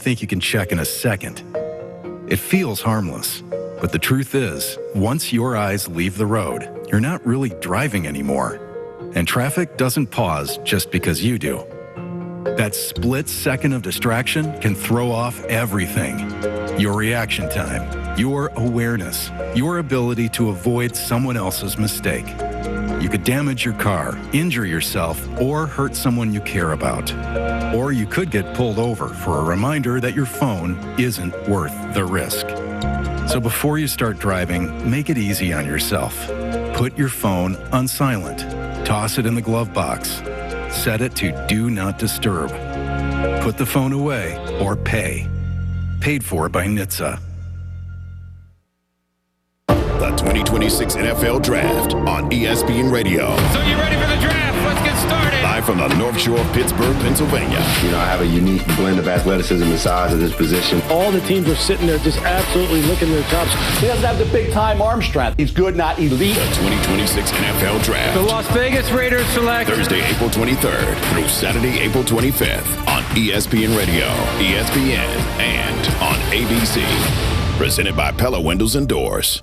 think you can check in a second. It feels harmless, but the truth is, once your eyes leave the road, you're not really driving anymore. And traffic doesn't pause just because you do. That split second of distraction can throw off everything. Your reaction time, your awareness, your ability to avoid someone else's mistake. You could damage your car, injure yourself, or hurt someone you care about. Or you could get pulled over for a reminder that your phone isn't worth the risk. So before you start driving, make it easy on yourself. Put your phone on silent. Toss it in the glove box. Set it to Do Not Disturb. Put the phone away or pay. Paid for by NHTSA. The 2026 NFL Draft on ESPN Radio. So you ready for the draft? Let's get started. Live from the North Shore of Pittsburgh, Pennsylvania. You know, I have a unique blend of athleticism and size at this position. All the teams are sitting there just absolutely licking their chops. He doesn't have the big-time arm strength. He's good, not elite. The 2026 NFL Draft. The Las Vegas Raiders select Thursday, April 23rd through Saturday, April 25th on ESPN Radio, ESPN, and on ABC. Presented by Pella Windows and Doors.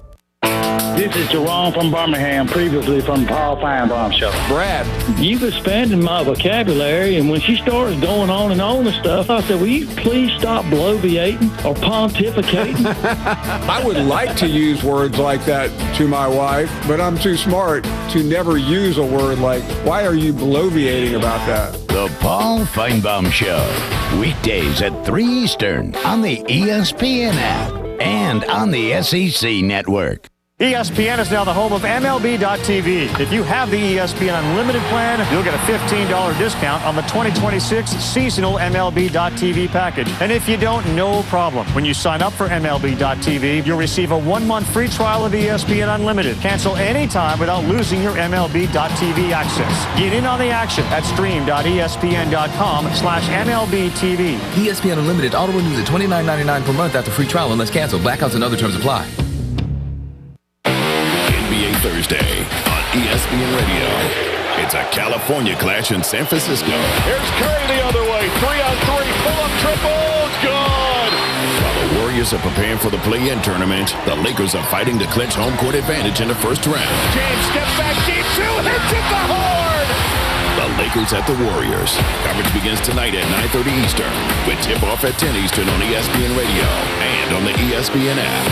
This is Jerome from Birmingham, previously from Paul Feinbaum Show. Brad, You've expanded my vocabulary, and when she starts going on and stuff, I said, will you please stop bloviating or pontificating? I would like to use words like that to my wife, but I'm too smart to never use a word like, why are you bloviating about that? The Paul Feinbaum Show. Weekdays at 3 Eastern on the ESPN app and on the SEC Network. ESPN is now the home of MLB.tv. If you have the ESPN Unlimited plan, you'll get a $15 discount on the 2026 seasonal MLB.tv package. And if you don't, no problem. When you sign up for MLB.tv, you'll receive a 1-month free trial of ESPN Unlimited. Cancel anytime without losing your MLB.tv access. Get in on the action at stream.espn.com/MLBTV. ESPN Unlimited auto renews at $29.99 per month after free trial unless canceled. Blackouts and other terms apply. Thursday on ESPN Radio. It's a California clash in San Francisco. Here's Curry the other way. 3-on-3. Pull-up triple. Good. While the Warriors are preparing for the play-in tournament, the Lakers are fighting to clinch home court advantage in the first round. James steps back deep. 2 hits at the horn. The Lakers at the Warriors. Coverage begins tonight at 9:30 Eastern with tip-off at 10 Eastern on ESPN Radio and on the ESPN app.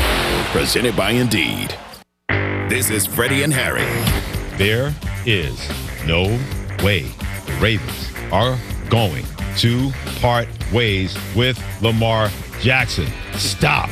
Presented by Indeed. This is Freddie and Harry. There is no way the Ravens are going to part ways with Lamar Jackson. Stop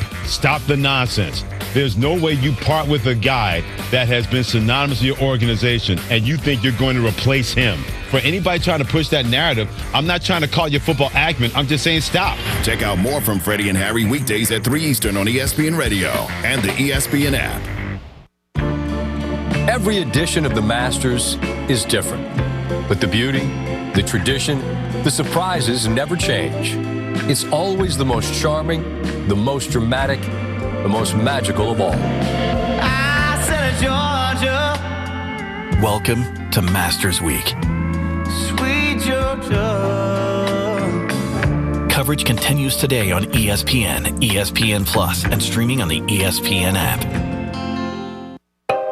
the nonsense. There's no way you part with a guy that has been synonymous with your organization and you think you're going to replace him. For anybody trying to push that narrative, I'm not trying to call your football acumen. I'm just saying stop. Check out more from Freddie and Harry weekdays at 3 Eastern on ESPN Radio and the ESPN app. Every edition of the Masters is different, but the beauty, the tradition, the surprises never change. It's always the most charming, the most dramatic, the most magical of all. I said Georgia. Welcome to Masters Week. Sweet Georgia. Coverage continues today on ESPN, ESPN Plus, and streaming on the ESPN app.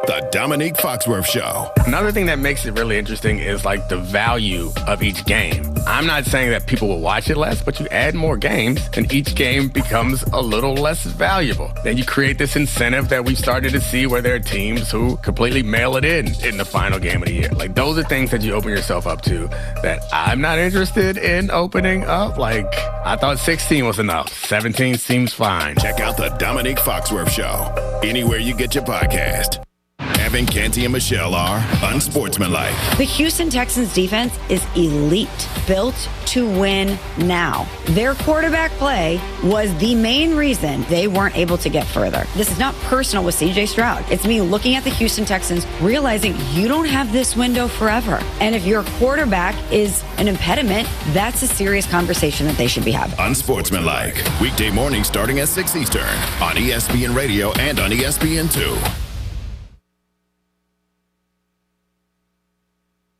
The Dominique Foxworth Show. Another thing that makes it really interesting is like the value of each game. I'm not saying that people will watch it less, but you add more games and each game becomes a little less valuable. Then you create this incentive that we've started to see where there are teams who completely mail it in the final game of the year. Like those are things that you open yourself up to that I'm not interested in opening up. Like I thought 16 was enough. 17 seems fine. Check out the Dominique Foxworth Show anywhere you get your podcast. Evan, Canty, and Michelle are unsportsmanlike. The Houston Texans defense is elite, built to win now. Their quarterback play was the main reason they weren't able to get further. This is not personal with CJ Stroud. It's me looking at the Houston Texans, realizing you don't have this window forever. And if your quarterback is an impediment, that's a serious conversation that they should be having. Unsportsmanlike. Weekday mornings starting at 6 Eastern on ESPN Radio and on ESPN2.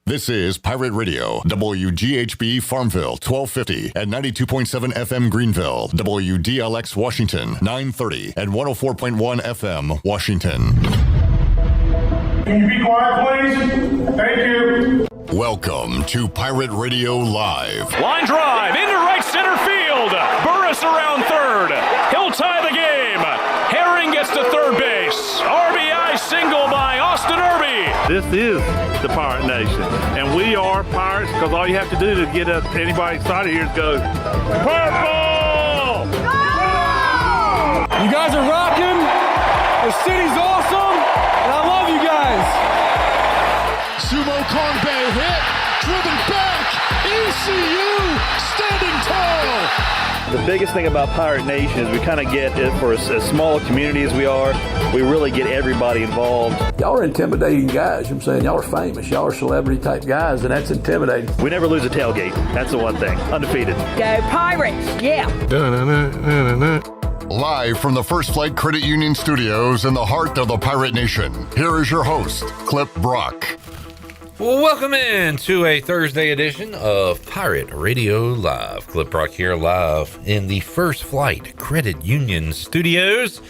This is Pirate Radio, WGHB Farmville, 1250 and 92.7 FM Greenville, WDLX Washington, 930 and 104.1 FM Washington. Can you be quiet, please? Thank you. Welcome to Pirate Radio Live. Line drive into right center field. Burris around third. He'll tie the game. Herring gets to third base. RBI single by Austin Irby. This is the Pirate Nation, and we are Pirates because all you have to do to get anybody excited here is go, Purple! You guys are rocking. The city's awesome, and I love you guys. Sumo Konbe hit, driven back. ECU standing tall. The biggest thing about Pirate Nation is we kind of get it for as small a community as we are. We really get everybody involved. Y'all are intimidating guys. I'm saying y'all are famous. Y'all are celebrity type guys, and that's intimidating. We never lose a tailgate. That's the one thing. Undefeated. Go Pirates! Yeah. Live from the First Flight Credit Union Studios in the heart of the Pirate Nation, here is your host, Clip Brock. Well, welcome in to a Thursday edition of Pirate Radio Live. Clip Brock here live in the First Flight Credit Union Studios.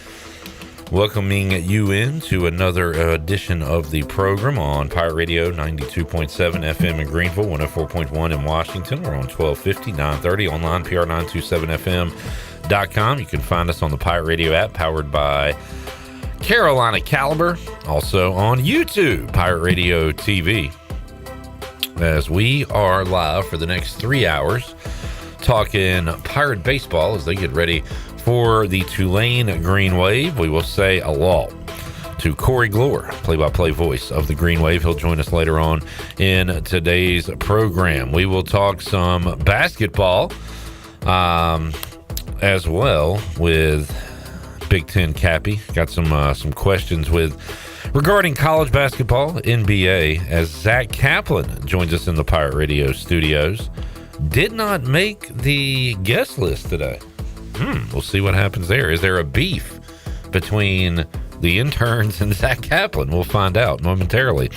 Welcoming you in to another edition of the program on Pirate Radio 92.7 FM in Greenville, 104.1 in Washington. We're on 1250, 930, online, PR927FM.com. You can find us on the Pirate Radio app, powered by Carolina Caliber. Also on YouTube, Pirate Radio TV. As we are live for the next 3 hours, talking Pirate baseball as they get ready for the Tulane Green Wave. We will say hello to Corey Gloor, play-by-play voice of the Green Wave. He'll join us later on in today's program. We will talk some basketball as well with Big Ten Cappy. Got some questions regarding college basketball, NBA, as Zach Kaplan joins us in the Pirate Radio studios. Did not make the guest list today. We'll see what happens there. Is there a beef between the interns and Zach Kaplan? We'll find out momentarily.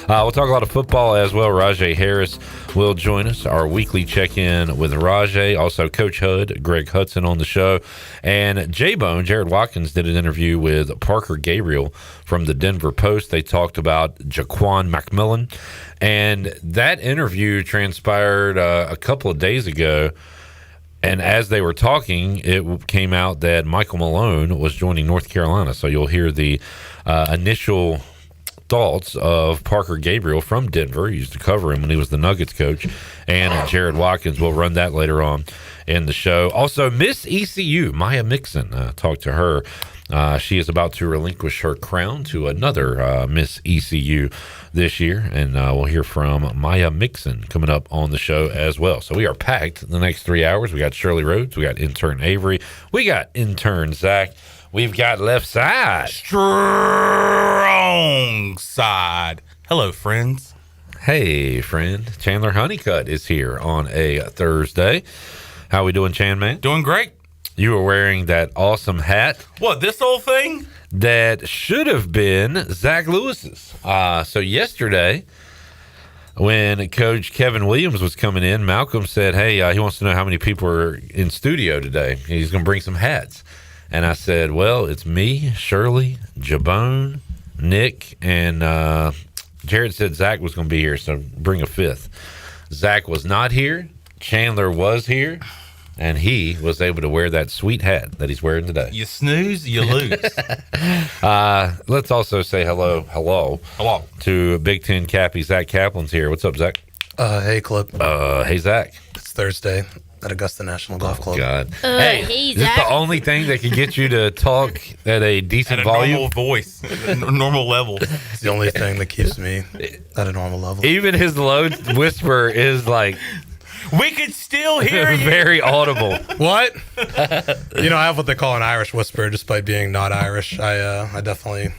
We'll talk a lot of football as well. Rahjai Harris will join us, our weekly check-in with Rahjai. Also, Coach Hud, Greg Hudson on the show. And J-Bone, Jared Watkins, did an interview with Parker Gabriel from the Denver Post. They talked about Jaquan McMillan. And that interview transpired a couple of days ago. And as they were talking, it came out that Michael Malone was joining North Carolina. So you'll hear the initial thoughts of Parker Gabriel from Denver. He used to cover him when he was the Nuggets coach. And Jared Watkins will run that later on in the show. Also, Miss ECU, Mya Mixon, talked to her. She is about to relinquish her crown to another Miss ECU this year, and we'll hear from Mya Mixon coming up on the show as well. So we are packed the next 3 hours. We got Shirley Rhodes, we got intern Avery, we got intern Zach, we've got left side, strong side. Hello, friends. Hey, friend. Chandler Honeycutt is here on a Thursday. How we doing, Chan, man? Doing great. You were wearing that awesome hat. What, this old thing? That should have been Zach Lewis's. So yesterday, when Coach Kevin Williams was coming in, Malcolm said, hey, he wants to know how many people are in studio today. He's going to bring some hats. And I said, well, it's me, Shirley, Jabone, Nick, and Jared said Zach was going to be here, so bring a fifth. Zach was not here. Chandler was here. And he was able to wear that sweet hat that he's wearing today. You snooze, you lose. Let's also say hello to Big Ten Cappy. Zach Kaplan's here. What's up, Zach? Hey, Clip. Hey, Zach. It's Thursday at Augusta National Golf Club. God. Hey, is this the only thing that can get you to talk at a decent volume? Normal voice, normal level. It's the only thing that keeps me at a normal level. Even his low whisper is like... We could still hear you. Very audible. What? I have what they call an Irish whisper, just by being not Irish. I definitely,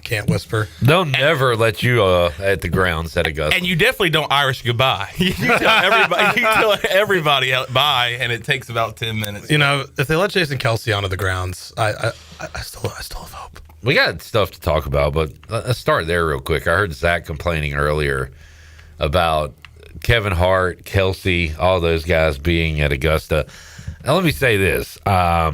can't whisper. They'll never let you at the grounds at Augusta. And you definitely don't Irish goodbye. You tell everybody bye, and it takes about 10 minutes. If they let Jason Kelsey onto the grounds, I still have hope. We got stuff to talk about, but let's start there real quick. I heard Zach complaining earlier about Kevin Hart, Kelsey, all those guys being at Augusta. Now, let me say this. I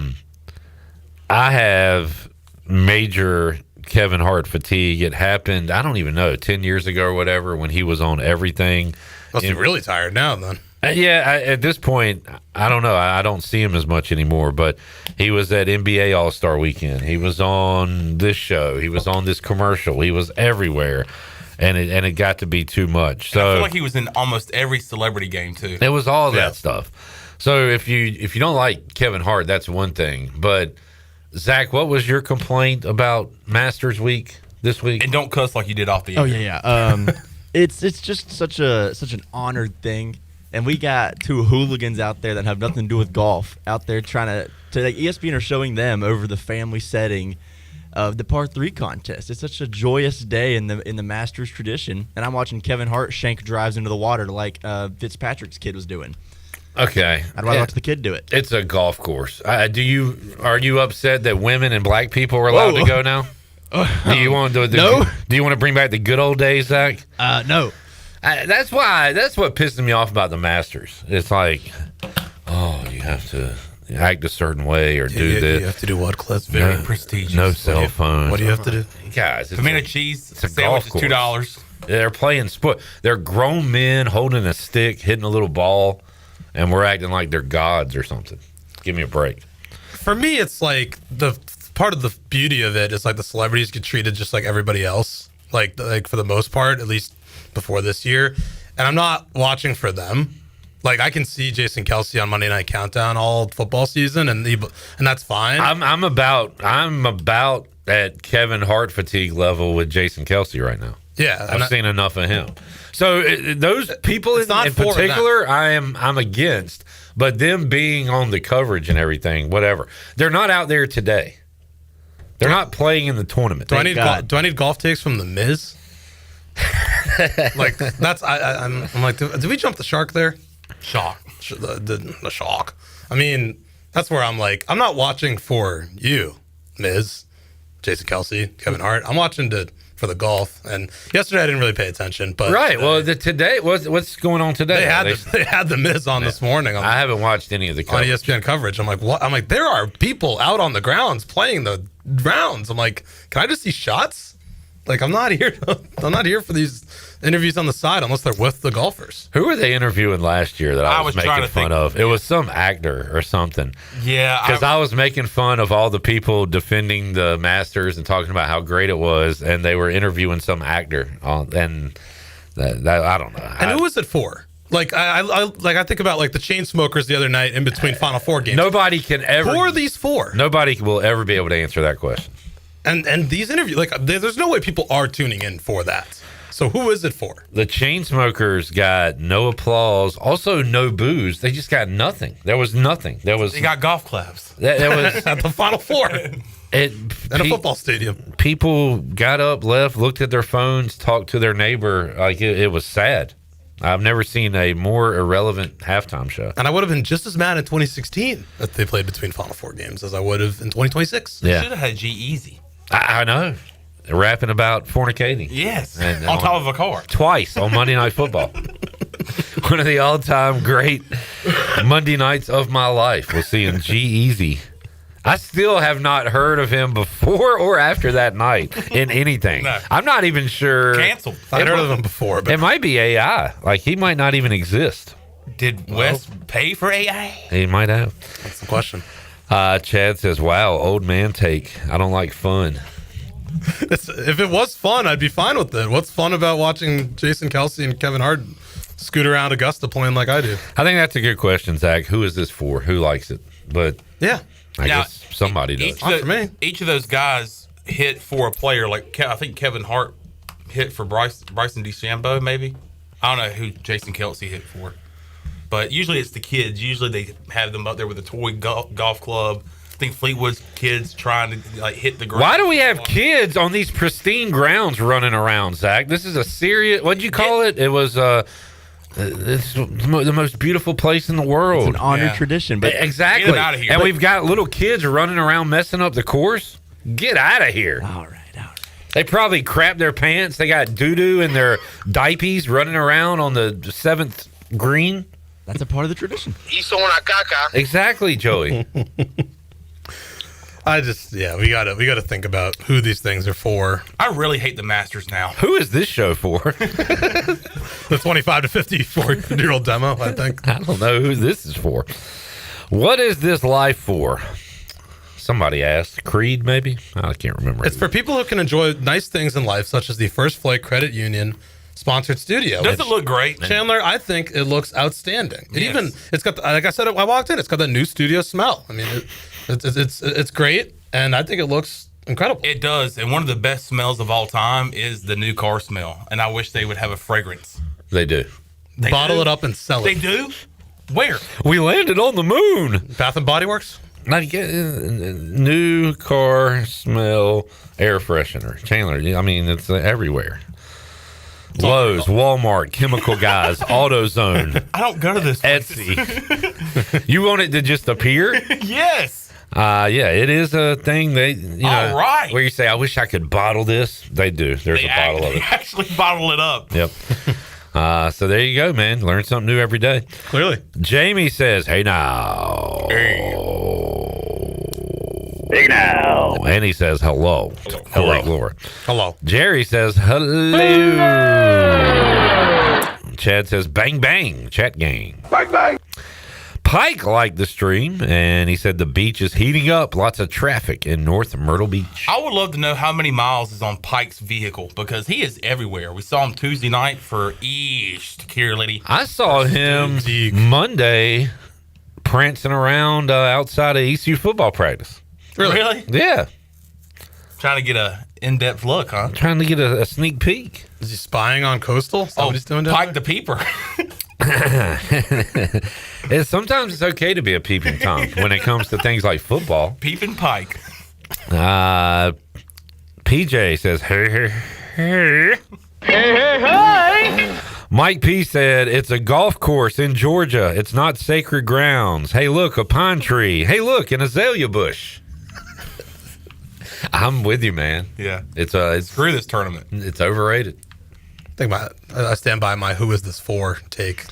have major Kevin Hart fatigue. It happened, I don't even know, 10 years ago or whatever, when he was on everything. Must be really tired now, then. At this point, I don't know. I don't see him as much anymore, but he was at NBA All-Star Weekend. He was on this show. He was on this commercial. He was everywhere, and it got to be too much. So I feel like he was in almost every celebrity game, too. It was all that stuff. So if you don't like Kevin Hart, that's one thing. But, Zach, what was your complaint about Masters Week this week? And don't cuss like you did off the air. Oh, yeah. It's just such an honored thing. And we got two hooligans out there that have nothing to do with golf out there trying to like ESPN are showing them over the family setting of the par 3 contest. It's such a joyous day in the Masters tradition, and I'm watching Kevin Hart shank drives into the water like Fitzpatrick's kid was doing. Okay, I'd rather watch the kid do it. It's a golf course. Are you upset that women and black people are allowed to go now? Do you want to no? Do you want to bring back the good old days, Zach? No. That's what pisses me off about the Masters. It's like, you have to act a certain way or do this. You have to do what, Cliff? Very prestigious. No cell phone. What do you have to do? Guys, Tomato cheese it's a sandwich golf is course. $2. They're playing sport. They're grown men holding a stick, hitting a little ball, and we're acting like they're gods or something. Give me a break. For me, it's like the part of the beauty of it is like the celebrities get treated just like everybody else. Like for the most part, at least before this year, and I'm not watching for them. Like I can see Jason Kelsey on Monday Night Countdown all football season, and that's fine. I'm about at Kevin Hart fatigue level with Jason Kelsey right now. Yeah, I've seen enough of him. So those people in particular, I'm against. But them being on the coverage and everything, whatever, they're not out there today. They're not playing in the tournament. Do I need golf takes from the Miz? Like that's I'm like, did we jump the shark there? Shark. The shark. I mean, that's where I'm like, I'm not watching for you, Miz, Jason Kelsey, Kevin Hart. I'm watching for the golf. And yesterday I didn't really pay attention, but right. Well, today what's going on today? They had the Miz on this morning. I haven't watched any of the coverage. On ESPN coverage. I'm like, what? I'm like, there are people out on the grounds playing the rounds. I'm like, can I just see shots? Like I'm not here for these interviews on the side unless they're with the golfers. Who were they interviewing last year that I was making fun of? It was some actor or something. Yeah. Because I was making fun of all the people defending the Masters and talking about how great it was, and they were interviewing some actor. And that I don't know. And who was it for? Like I think about like the Chainsmokers the other night in between Final Four games. Nobody can ever. Who are these for? Nobody will ever be able to answer that question. And these interviews, like, there's no way people are tuning in for that. So who is it for? The Chainsmokers got no applause, also no boos. They just got nothing. There was nothing. They got golf claps. That was at the Final Four. At a football stadium. People got up, left, looked at their phones, talked to their neighbor. Like it was sad. I've never seen a more irrelevant halftime show. And I would have been just as mad in 2016 that they played between Final Four games as I would have in 2026. Yeah. Should have had G-Eazy. I know. Rapping about fornicating. Yes. And on top of a car. Twice on Monday Night Football. One of the all-time great Monday nights of my life was seeing G-Eazy. I still have not heard of him before or after that night in anything. No. I'm not even sure. Canceled. I've heard of him before. But it might be AI. Like, he might not even exist. Did Wes pay for AI? He might have. That's the question. Chad says, wow, old man take. I don't like fun. If it was fun, I'd be fine with it. What's fun about watching Jason Kelsey and Kevin Hart scoot around Augusta playing like I do? I think that's a good question, Zach. Who is this for? Who likes it? But yeah, I guess somebody does. For me. Each of those guys hit for a player. Like I think Kevin Hart hit for Bryson DeChambeau, maybe. I don't know who Jason Kelsey hit for. But usually it's the kids. Usually they have them up there with a toy golf club. I think Fleetwood's kids trying to hit the ground. Why do we have kids on these pristine grounds running around, Zach? This is a serious. What'd you call it? It was it's the most beautiful place in the world. It's an honored tradition, but exactly. Get out of here. And we've got little kids running around messing up the course. Get out of here. All right. They probably crap their pants. They got doo-doo in their diapers running around on the 7th green. That's a part of the tradition. Exactly, Joey. We gotta think about who these things are for. I really hate the Masters now. Who is this show for? The 25 to 54-year-old demo, I think. I don't know who this is for. What is this life for? Somebody asked. Creed, maybe? I can't remember. It's for people who can enjoy nice things in life, such as the First Flight Credit Union sponsored studio. Does it look great? Chandler, I think it looks outstanding. It's got, like I said, I walked in, it's got that new studio smell. I mean, it's great, and I think it looks incredible. It does, and one of the best smells of all time is the new car smell, and I wish they would have a fragrance. They do. Bottle it up and sell They it. do? Where? We landed on the moon. Bath and Body Works? Like new car smell air freshener. Chandler, I mean, it's everywhere. Lowe's, Walmart, Chemical Guys, AutoZone. I don't go to this Etsy. You want it to just appear? Yes. Yeah, it is a thing. They, All right. Where you say, I wish I could bottle this. They do. There's a bottle of They it. actually bottle it up. Yep. So there you go, man. Learn something new every day. Clearly. Jamie says, hey now. Hey now. And he says, hello. Hello. Gloor. Hello. Jerry says, hello. Chad says, bang, bang. Chat gang. Bang, bang. Pike liked the stream, and he said the beach is heating up. Lots of traffic in North Myrtle Beach. I would love to know how many miles is on Pike's vehicle because he is everywhere. We saw him Tuesday night for East Carolina. I saw him Monday prancing around outside of ECU football practice. Really? Yeah. Trying to get a in-depth look, huh? Trying to get a sneak peek. Is he spying on Coastal? Is that what he's doing down Pike the Peeper. Sometimes it's okay to be a peeping Tom when it comes to things like football. Peeping Pike. PJ says, hey. Hey. Mike P said, it's a golf course in Georgia. It's not sacred grounds. Hey, look, a pine tree. Hey, look, an azalea bush. I'm with you, man. Yeah. It's screw this tournament. It's overrated. I stand by my who is this for take,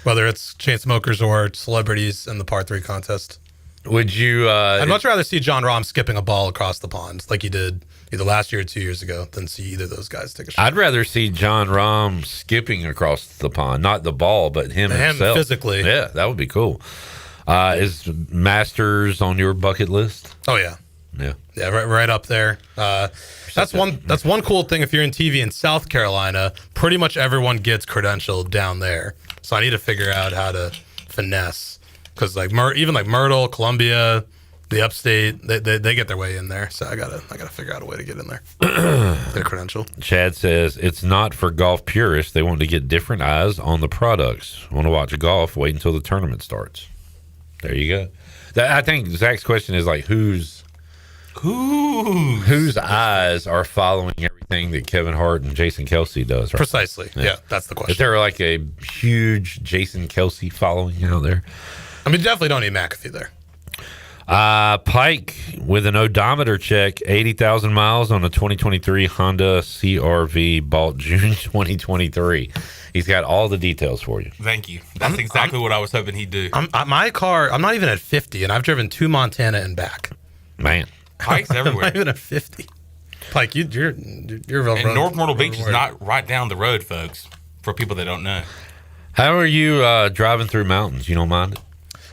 whether it's chain smokers or celebrities in the par 3 contest. Would you I'd much rather see John Rahm skipping a ball across the pond like he did either last year or 2 years ago than see either of those guys take a shot. I'd rather see John Rahm skipping across the pond, not the ball, but him himself. Physically. Yeah, that would be cool. Is Masters on your bucket list? Oh yeah. Yeah, right up there. That's one cool thing. If you're in TV in South Carolina, pretty much everyone gets credentialed down there. So I need to figure out how to finesse because even Myrtle, Columbia, the Upstate, they get their way in there. So I gotta figure out a way to get in there. Get a credential. Chad says it's not for golf purists. They want to get different eyes on the products. Want to watch golf? Wait until the tournament starts. There you go. I think Zach's question is like whose eyes are following everything that Kevin Hart and Jason Kelsey does, right? Precisely. Yeah, that's the question. Is there like a huge Jason Kelsey following out there? I mean, definitely don't need McAfee there. Pike with an odometer check, 80,000 miles on a 2023 Honda CR-V, bought June 2023. He's got all the details for you. Thank you. That's exactly what I was hoping he'd do. My car, I'm not even at 50, and I've driven to Montana and back. Man. Pike's everywhere. I'm not even at 50. Pike, you're real. And North Myrtle Beach is not right down the road, folks, for people that don't know. How are you driving through mountains? You don't mind it?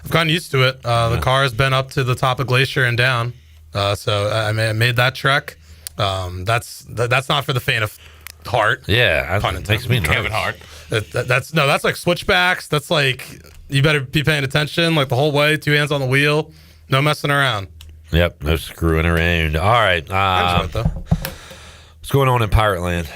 I've gotten used to it. The car has been up to the top of Glacier and down. So I made that trek. That's not for the faint of heart. Yeah, that makes me nervous. Kevin Hart. That's like switchbacks. That's like you better be paying attention like the whole way. 2 hands on the wheel. No messing around. Yep, no screwing around. All right. What's going on in Pirate Land?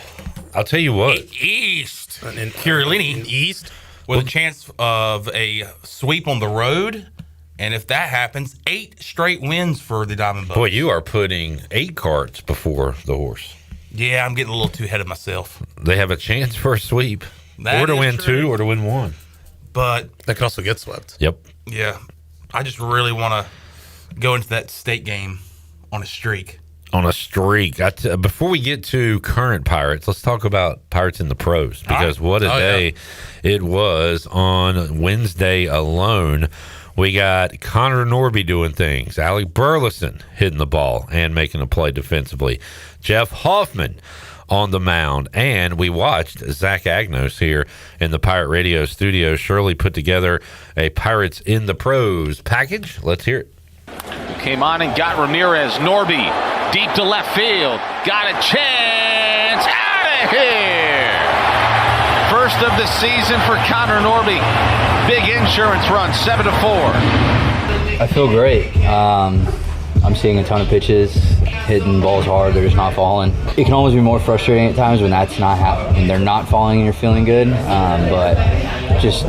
I'll tell you what. East. In Carolina. East. With a chance of a sweep on the road. And if that happens, 8 straight wins for the Diamond Bucks. Boy, you are putting 8 carts before the horse. Yeah, I'm getting a little too ahead of myself. They have a chance for a sweep. That or to win true. 2 or to win 1. But they could also get swept. Yep. Yeah. I just really want to go into that state game on a streak. on a streak. Before we get to current Pirates, let's talk about Pirates in the pros, because what a day it was on Wednesday alone. We got Connor Norby doing things, Alec Burleson hitting the ball and making a play defensively, Jeff Hoffman on the mound, and we watched Zach Agnos here in the Pirate Radio studio. Shirley put together a Pirates in the pros package. Let's hear it. Came on and got Ramirez. Norby deep to left field. Got a chance. Out of here. First of the season for Connor Norby. Big insurance run, 7-4. I feel great. I'm seeing a ton of pitches, hitting balls hard. They're just not falling. It can almost be more frustrating at times when that's not happening. They're not falling and you're feeling good. But just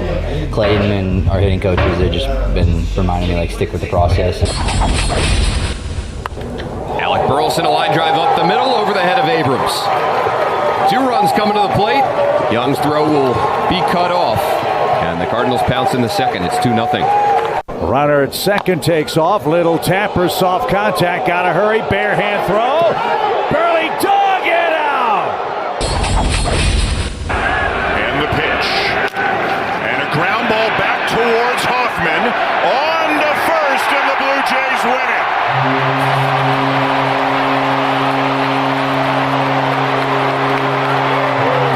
Clayton and our hitting coaches have just been reminding me, like, stick with the process. Alec Burleson, a line drive up the middle over the head of Abrams. 2 runs coming to the plate. Young's throw will be cut off. And the Cardinals pounce in the second. It's 2-0. Runner at second takes off. Little tapper, soft contact. Gotta hurry. Bare hand throw. Burley dog it out. And the pitch. And a ground ball back towards Hoffman. On to first, and the Blue Jays win it.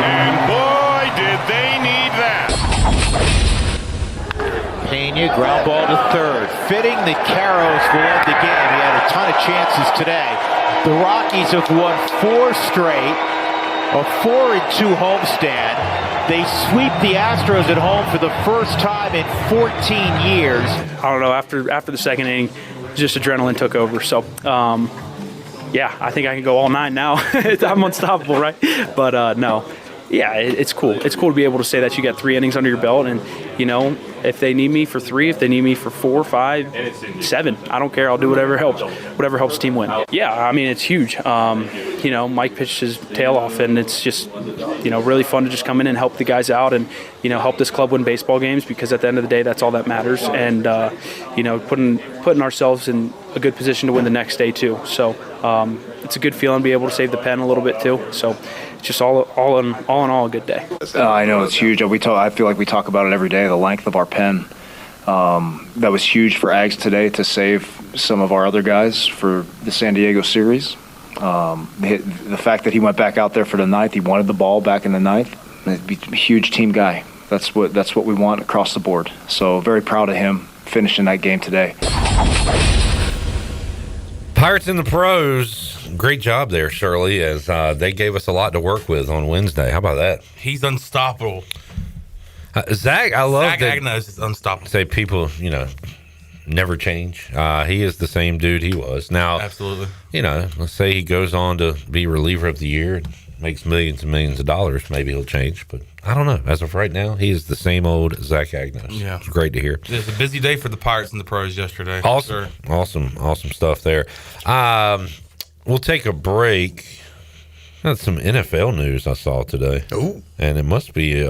And boy, did they need that. Pena, ground ball to third. Fitting the Caros will end the game. He had a ton of chances today. The Rockies have won 4 straight, a 4-2 homestand. They sweep the Astros at home for the first time in 14 years. I don't know, after the second inning, just adrenaline took over. So, yeah, I think I can go all 9 now. I'm unstoppable, right? But, no. Yeah, it's cool. It's cool to be able to say that you got 3 innings under your belt, and, you know, if they need me for 3, if they need me for 4, 5, 7, I don't care. I'll do whatever helps the team win. Yeah, I mean, it's huge. You know, Mike pitched his tail off, and it's just, you know, really fun to just come in and help the guys out and, you know, help this club win baseball games, because at the end of the day, that's all that matters. And, you know, putting ourselves in a good position to win the next day too. So it's a good feeling to be able to save the pen a little bit too. So just all in all a good day. I know it's huge. I feel like we talk about it every day, the length of our pen. That was huge for Ags today to save some of our other guys for the San Diego series. The fact that he went back out there for the 9th, he wanted the ball back in the 9th. He'd be a huge team guy. That's what we want across the board. So very proud of him finishing that game today. Pirates in the pros. Great job there, Shirley, as they gave us a lot to work with on Wednesday. How about that? He's unstoppable. Zach, I love Zach that. Agnos is unstoppable. Say people, you know, never change. He is the same dude he was. Now, absolutely. You know, let's say he goes on to be reliever of the year and makes millions and millions of dollars. Maybe he'll change, but I don't know. As of right now, he is the same old Zach Agnos. Yeah. It's great to hear. It was a busy day for the Pirates and the pros yesterday. Awesome. Sure. Awesome stuff there. We'll take a break. That's some NFL news I saw today. Ooh. And it must be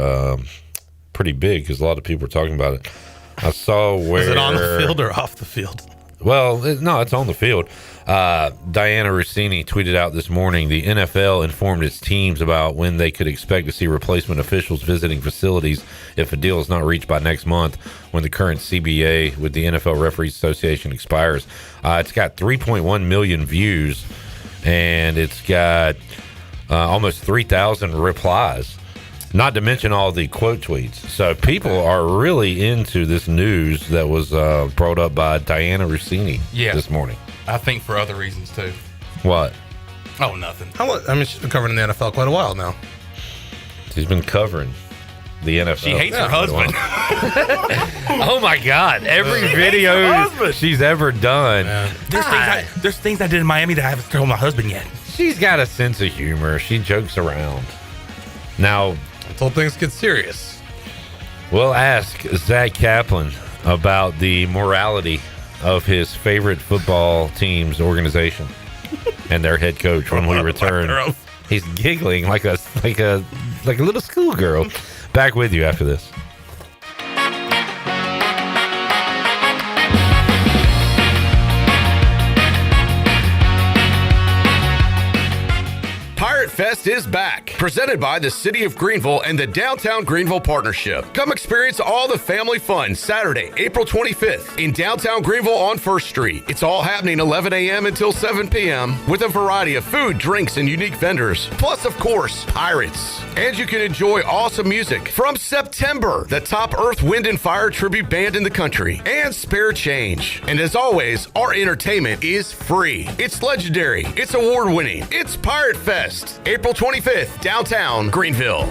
pretty big because a lot of people are talking about it. I saw where... Is it on the field or off the field? Well, no, it's on the field. Diana Rossini tweeted out this morning, the NFL informed its teams about when they could expect to see replacement officials visiting facilities if a deal is not reached by next month when the current CBA with the NFL Referees Association expires. It's got 3.1 million views, and it's got almost 3,000 replies. Not to mention all the quote tweets. So people are really into this news that was brought up by Diana Rossini this morning. I think for other reasons too. What? Oh, nothing. I mean, she's been covering the NFL quite a while now. She's been covering the NFL. She hates her husband. Oh my God! Every video she's ever done. There's things I did in Miami that I haven't told my husband yet. She's got a sense of humor. She jokes around. Now, until things get serious, we'll ask Zach Kaplan about the morality of his favorite football team's organization and their head coach when we return. He's giggling like a little schoolgirl. Back with you after this. Fest is back, presented by the City of Greenville and the Downtown Greenville Partnership. Come experience all the family fun Saturday, April 25th in downtown Greenville on 1st Street. It's all happening 11 a.m. until 7 p.m. with a variety of food, drinks, and unique vendors. Plus, of course, pirates. And you can enjoy awesome music from September, the top Earth, Wind, and Fire tribute band in the country, and spare change. And as always, our entertainment is free. It's legendary. It's award-winning. It's Pirate Fest, April 25th, downtown Greenville.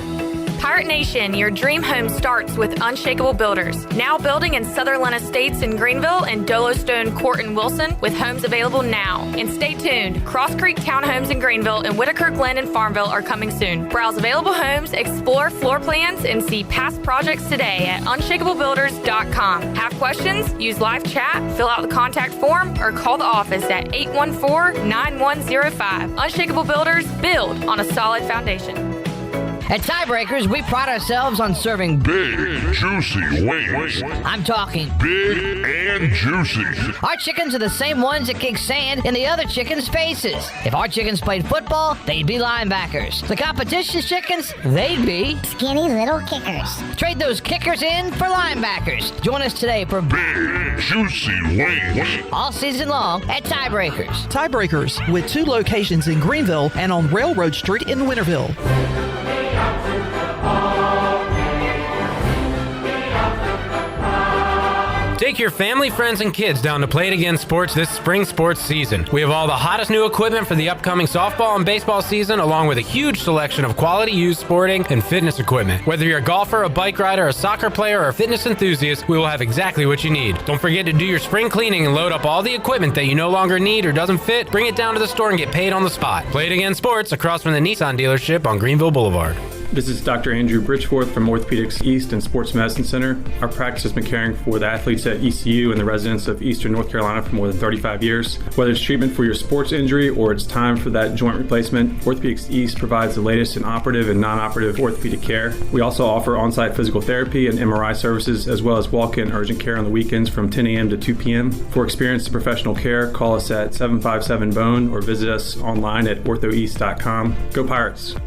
Pirate Nation, your dream home starts with Unshakable Builders. Now building in Sutherland Estates in Greenville and Dolostone Court in Wilson with homes available now. And stay tuned, Cross Creek Townhomes in Greenville and Whitaker Glen in Farmville are coming soon. Browse available homes, explore floor plans, and see past projects today at unshakablebuilders.com. Have questions? Use live chat, fill out the contact form, or call the office at 814-9105. Unshakable Builders, build on a solid foundation. At Tiebreakers, we pride ourselves on serving big, juicy wings. I'm talking big and juicy. Our chickens are the same ones that kick sand in the other chickens' faces. If our chickens played football, they'd be linebackers. The competition's chickens, they'd be skinny little kickers. Trade those kickers in for linebackers. Join us today for big, juicy wings. All season long at Tiebreakers. Tiebreakers, with 2 locations in Greenville and on Railroad Street in Winterville. Take your family, friends, and kids down to Play It Again Sports this spring sports season. We have all the hottest new equipment for the upcoming softball and baseball season, along with a huge selection of quality used sporting and fitness equipment. Whether you're a golfer, a bike rider, a soccer player, or a fitness enthusiast, we will have exactly what you need. Don't forget to do your spring cleaning and load up all the equipment that you no longer need or doesn't fit. Bring it down to the store and get paid on the spot. Play It Again Sports, across from the Nissan dealership on Greenville Boulevard. This is Dr. Andrew Bridgeforth from Orthopedics East and Sports Medicine Center. Our practice has been caring for the athletes at ECU and the residents of Eastern North Carolina for more than 35 years. Whether it's treatment for your sports injury or it's time for that joint replacement, Orthopedics East provides the latest in operative and non-operative orthopedic care. We also offer on-site physical therapy and MRI services, as well as walk-in urgent care on the weekends from 10 a.m. to 2 p.m. For experienced professional care, call us at 757-BONE or visit us online at orthoeast.com. Go Pirates!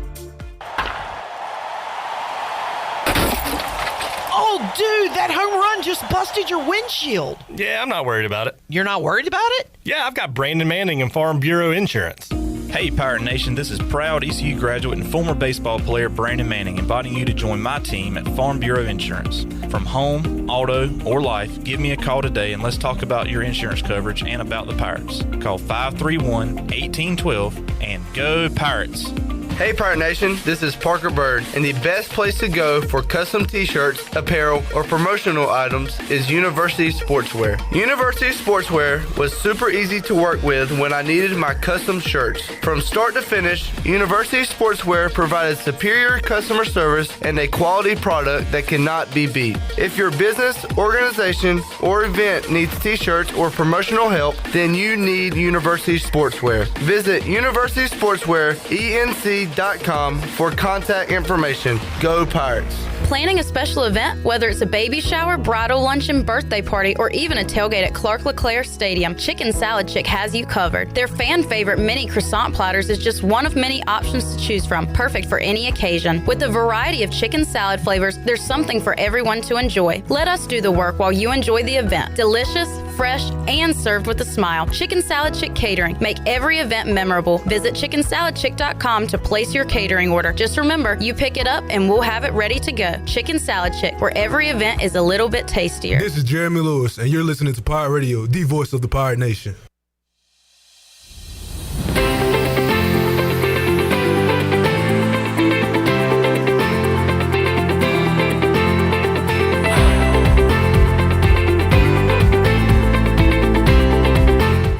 Oh, dude, that home run just busted your windshield. Yeah, I'm not worried about it. You're not worried about it? Yeah, I've got Brandon Manning and Farm Bureau Insurance. Hey, Pirate Nation, this is proud ECU graduate and former baseball player Brandon Manning inviting you to join my team at Farm Bureau Insurance. From home, auto, or life, give me a call today and let's talk about your insurance coverage and about the Pirates. Call 531-1812 and go Pirates! Hey Pirate Nation, this is Parker Bird, and the best place to go for custom t-shirts, apparel, or promotional items is University Sportswear. University Sportswear was super easy to work with when I needed my custom shirts. From start to finish, University Sportswear provided superior customer service and a quality product that cannot be beat. If your business, organization, or event needs t-shirts or promotional help, then you need University Sportswear. Visit University Sportswear, ENC.com for contact information. Go Pirates! Planning a special event, whether it's a baby shower, bridal luncheon, birthday party, or even a tailgate at Clark LeClaire Stadium, Chicken Salad Chick has you covered. Their fan favorite mini croissant platters is just one of many options to choose from, perfect for any occasion. With a variety of chicken salad flavors, there's something for everyone to enjoy. Let us do the work while you enjoy the event. Delicious, fresh, and served with a smile. Chicken Salad Chick Catering. Make every event memorable. Visit chickensaladchick.com to place your catering order. Just remember, you pick it up and we'll have it ready to go. Chicken Salad Chick, where every event is a little bit tastier. This is Jeremy Lewis, and you're listening to Pirate Radio, the voice of the Pirate Nation.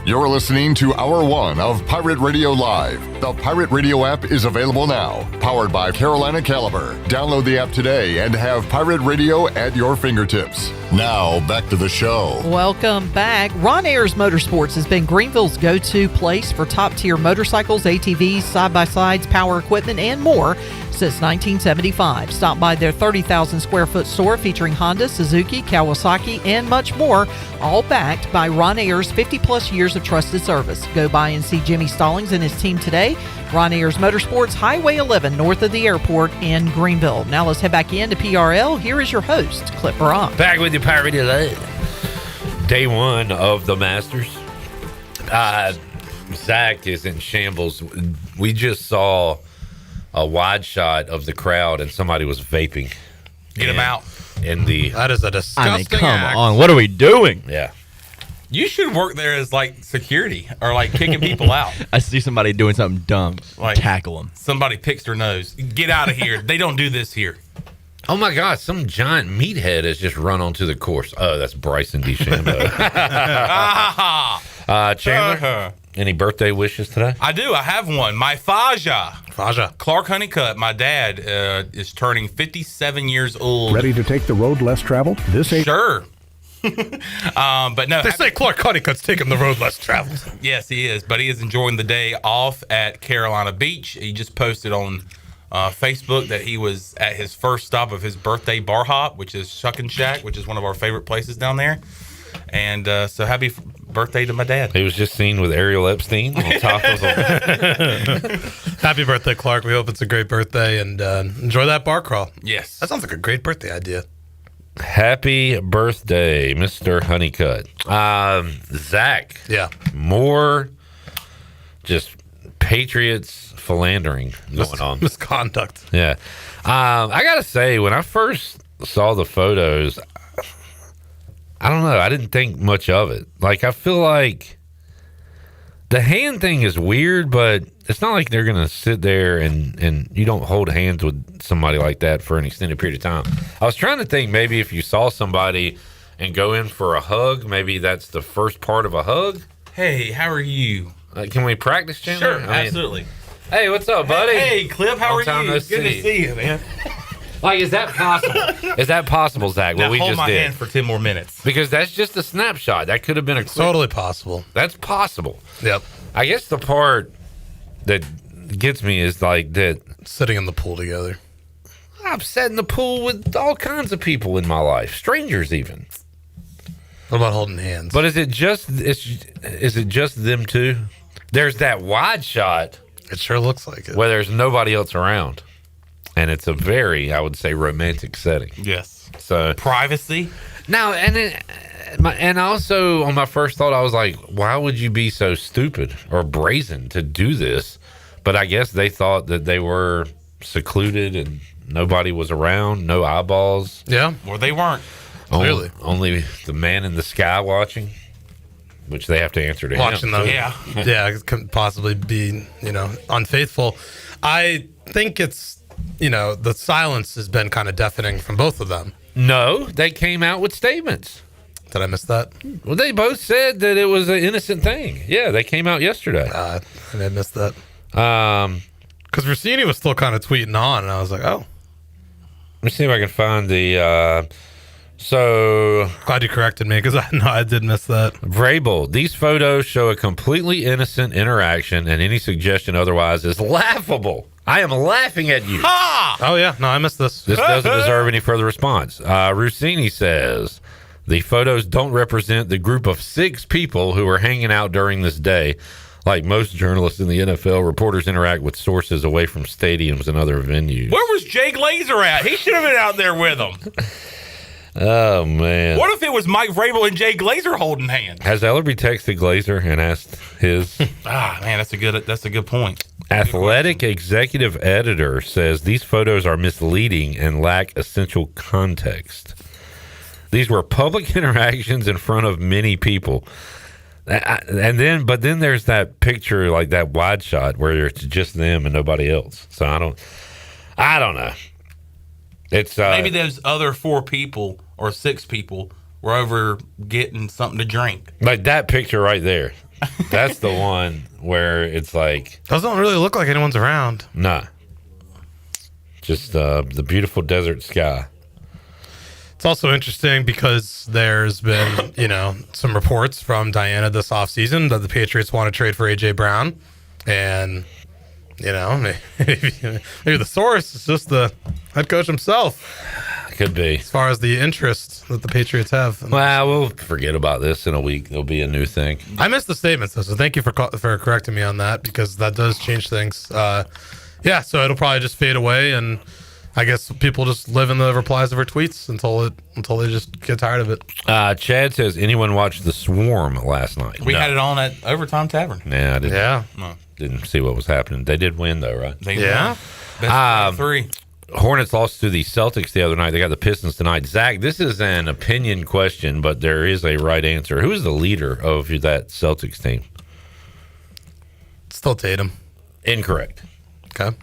You're listening to Hour 1 of Pirate Radio Live. The Pirate Radio app is available now, powered by Carolina Caliber. Download the app today and have Pirate Radio at your fingertips. Now, back to the show. Welcome back. Ron Ayers Motorsports has been Greenville's go-to place for top-tier motorcycles, ATVs, side-by-sides, power equipment, and more since 1975. Stop by their 30,000 square foot store featuring Honda, Suzuki, Kawasaki, and much more, all backed by Ron Ayers' 50-plus years of trusted service. Go by and see Jimmy Stallings and his team today. Ron Ayers Motorsports, Highway 11, north of the airport in Greenville. Now let's head back into PRL. Here is your host, Clip Baron. Back with you, Pirate Radio Live. Day one of the Masters. Zach is in shambles. We just saw a wide shot of the crowd and somebody was vaping. Get him out. That is a disgusting act. on. What are we doing? Yeah. You should work there as like security or like kicking people out. I see somebody doing something dumb. Like tackle them. Somebody picks their nose. Get out of here. They don't do this here. Oh my God! Some giant meathead has just run onto the course. Oh, that's Bryson DeChambeau. Chandler, any birthday wishes today? I do. I have one. My Faja, Clark Honeycutt, my dad, is turning 57 years old. Ready to take the road less traveled? Sure. But no, They say Clark Honeycutt's taking the road less traveled. Yes, he is. But he is enjoying the day off at Carolina Beach. He just posted on Facebook that he was at his first stop of his birthday bar hop, which is Shuck and Shack, which is one of our favorite places down there. And so happy birthday to my dad. He was just seen with Ariel Epstein on top of him. Happy birthday, Clark. We hope it's a great birthday and enjoy that bar crawl. Yes. That sounds like a great birthday idea. Happy birthday, Mr. Honeycutt. Zach. Yeah. More just Patriots philandering going on. Misconduct. Yeah. I got to say, when I first saw the photos, I don't know. I didn't think much of it. Like, I feel like the hand thing is weird, but it's not like they're going to sit there and you don't hold hands with somebody like that for an extended period of time. I was trying to think maybe if you saw somebody and go in for a hug, maybe that's the first part of a hug. Hey, how are you? Can we practice, Chandler? Sure, absolutely. Hey, what's up, buddy? Hey, Clip, how are you? No Good to see you, man. Like, is that possible? Is that possible, Zach? Now What we hold just my did? hand for 10 more minutes. Because that's just a snapshot. That could have been a quick... Totally possible. That's possible. Yep. I guess the part that gets me is like that sitting in the pool together. I've sat in the pool with all kinds of people in my life, strangers even. What about holding hands? But is it just them two? There's that wide shot. It sure looks like it. Where there's nobody else around. And it's a very, I would say, romantic setting. Yes. So privacy. Now, and also on my first thought, I was like, why would you be so stupid or brazen to do this? But I guess they thought that they were secluded and nobody was around, no eyeballs. Yeah. Well, they weren't. Clearly. Only the man in the sky watching, which they have to answer to Watching him. them. Yeah, it could possibly be, unfaithful. I think it's, the silence has been kind of deafening from both of them. No, they came out with statements. Did I miss that? Well, they both said that it was an innocent thing. Yeah, they came out yesterday. I missed that. Because Rossini was still kind of tweeting on, and I was like, oh. Let me see if I can find the... So glad you corrected me because I did miss that. Vrabel, these photos show a completely innocent interaction, and any suggestion otherwise is laughable. I am laughing at you. Ha! Oh yeah, no, I missed this. This doesn't deserve any further response. Rossini says the photos don't represent the group of 6 people who were hanging out during this day. Like most journalists in the NFL, reporters interact with sources away from stadiums and other venues. Where was Jay Glazer at? He should have been out there with them. Oh, man. What if it was Mike Vrabel and Jay Glazer holding hands? Has Ellerby texted Glazer and asked his? Man, that's a good point. Athletic executive editor says these photos are misleading and lack essential context. These were public interactions in front of many people. But then there's that picture, like that wide shot where it's just them and nobody else. So I don't know. It's maybe those other 4 people or 6 people were over getting something to drink. Like that picture right there. That's the one where it's like those don't really look like anyone's around. Nah. Just the beautiful desert sky. It's also interesting because there's been, some reports from Diana this offseason that the Patriots want to trade for A.J. Brown. And, maybe the source is just the head coach himself. Could be. As far as the interest that the Patriots have. Well, we'll forget about this in a week. There'll be a new thing. I missed the statements, though, so thank you for correcting me on that, because that does change things. So it'll probably just fade away, and I guess people just live in the replies of her tweets until they just get tired of it. Chad says, anyone watch The Swarm last night? We had it on at Overtime Tavern. Yeah, I didn't. Yeah. Didn't see what was happening. They did win, though, right? They won. Best 3. Hornets lost to the Celtics the other night. They got the Pistons tonight. Zach, this is an opinion question, but there is a right answer. Who is the leader of that Celtics team? Still Tatum. Incorrect. Okay.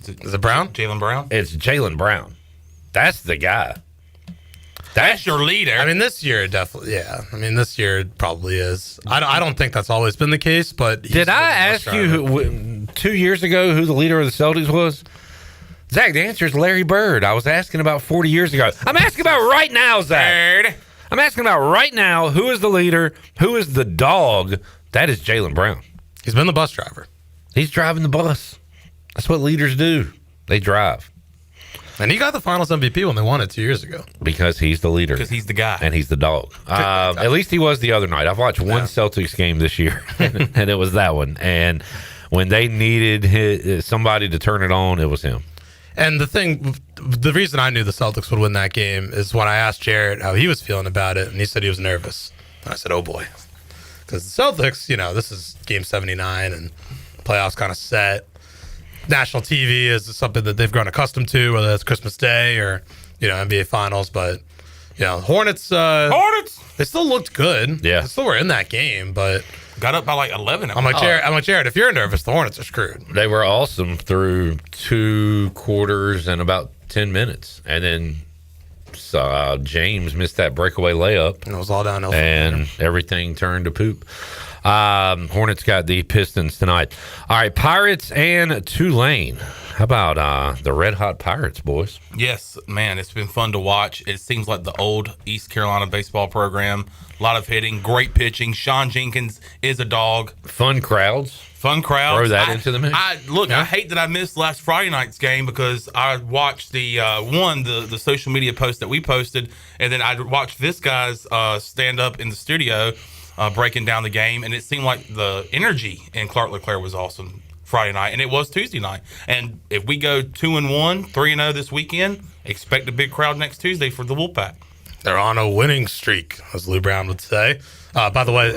Is it Brown? Jaylen Brown? It's Jaylen Brown. That's the guy. That's your leader. I mean, this year definitely, yeah. I mean, this year it probably is. I don't think that's always been the case, but did I ask you 2 years ago who the leader of the Celtics was? Zach, the answer is Larry Bird. I was asking about 40 years ago. I'm asking about right now, Zach. Bird. I'm asking about right now. Who is the leader? Who is the dog? That is Jaylen Brown. He's been the bus driver. He's driving the bus. That's what leaders do. They drive. And he got the Finals MVP when they won it 2 years ago. Because he's the leader. Because he's the guy. And he's the dog. At least he was the other night. I've watched one Celtics game this year, and it was that one. And when they needed somebody to turn it on, it was him. And the reason I knew the Celtics would win that game is when I asked Jarrett how he was feeling about it, and he said he was nervous. And I said, oh boy. Because the Celtics, this is game 79, and playoffs kind of set. National TV is something that they've grown accustomed to, whether it's Christmas Day or, NBA Finals. But, Hornets, they still looked good. Yeah. They still were in that game, but got up by like 11. I'm like, Jared, if you're nervous, the Hornets are screwed. They were awesome through 2 quarters and about 10 minutes. And then James missed that breakaway layup. And it was all downhill. And everything turned to poop. Hornets got the Pistons tonight. All right, Pirates and Tulane. How about the Red Hot Pirates, boys? Yes, man, it's been fun to watch. It seems like the old East Carolina baseball program. A lot of hitting, great pitching. Sean Jenkins is a dog. Fun crowds. Throw that into the mix. I hate that I missed last Friday night's game because I watched the social media post that we posted, and then I watched this guy's stand up in the studio breaking down the game, and it seemed like the energy in Clark LeClaire was awesome Friday night, and it was Tuesday night. And if we go 2-1, 3-0 this weekend, expect a big crowd next Tuesday for the Wolfpack. They're on a winning streak, as Lou Brown would say. By the way,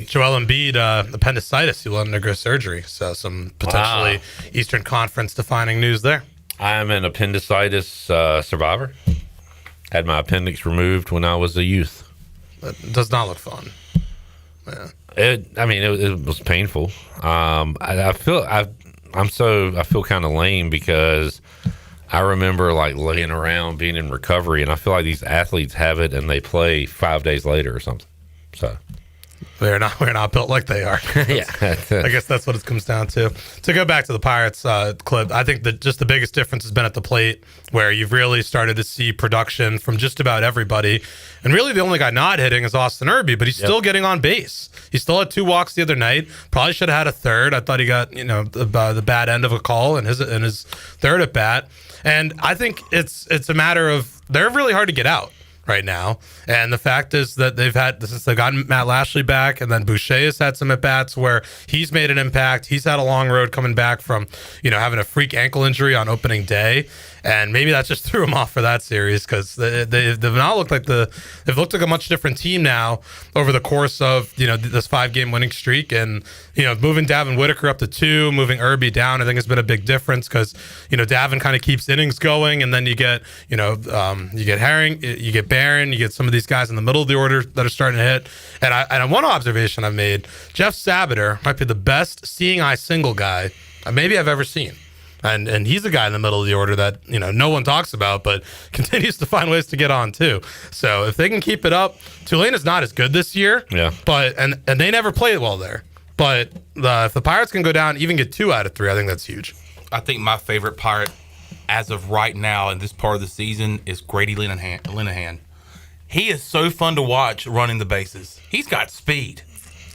Joel Embiid, appendicitis, he will undergo surgery. So some potentially Eastern Conference defining news there. I'm an appendicitis survivor. Had my appendix removed when I was a youth. That does not look fun. Yeah. It was painful. I feel kind of lame because I remember like laying around being in recovery, and I feel like these athletes have it and they play 5 days later or something. So we're not built like they are. Yeah, I guess that's what it comes down to. To go back to the Pirates clip, I think that just the biggest difference has been at the plate, where you've really started to see production from just about everybody. And really the only guy not hitting is Austin Irby, but he's still getting on base. He still had 2 walks the other night. Probably should have had a third. I thought he got the bad end of a call in his third at bat. And I think it's a matter of they're really hard to get out right now. And the fact is that since they've gotten Matt Lashley back, and then Boucher has had some at-bats where he's made an impact. He's had a long road coming back from, having a freak ankle injury on opening day. And maybe that just threw him off for that series, because they've now looked like they've looked like a much different team now over the course of this 5-game winning streak. And moving Davin Whitaker up to 2, moving Irby down, I think has been a big difference, because Davin kind of keeps innings going, and then you get Herring, you get Barron, you get some of these guys in the middle of the order that are starting to hit. And one observation I've made: Jeff Sabater might be the best seeing eye single guy maybe I've ever seen. And he's the guy in the middle of the order that no one talks about, but continues to find ways to get on too. So if they can keep it up, Tulane is not as good this year. Yeah. But and they never played well there. But if the Pirates can go down, even get 2 out of 3, I think that's huge. I think my favorite Pirate as of right now in this part of the season is Grady Linehan. He is so fun to watch running the bases. He's got speed.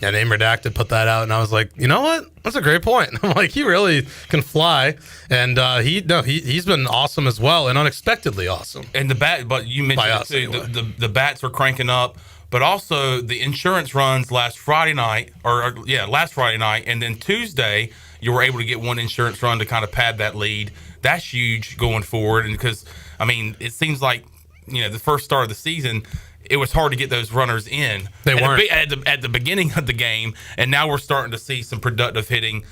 Yeah, Name Redacted put that out, and I was like, you know what? That's a great point. I'm like, he really can fly, and he's been awesome as well, and unexpectedly awesome. And the bat, but you mentioned it too, anyway. the bats are cranking up, but also the insurance runs last Friday night, and then Tuesday you were able to get one insurance run to kind of pad that lead. That's huge going forward, and because it seems like the first start of the season, it was hard to get those runners in. They weren't at the beginning of the game, and now we're starting to see some productive hitting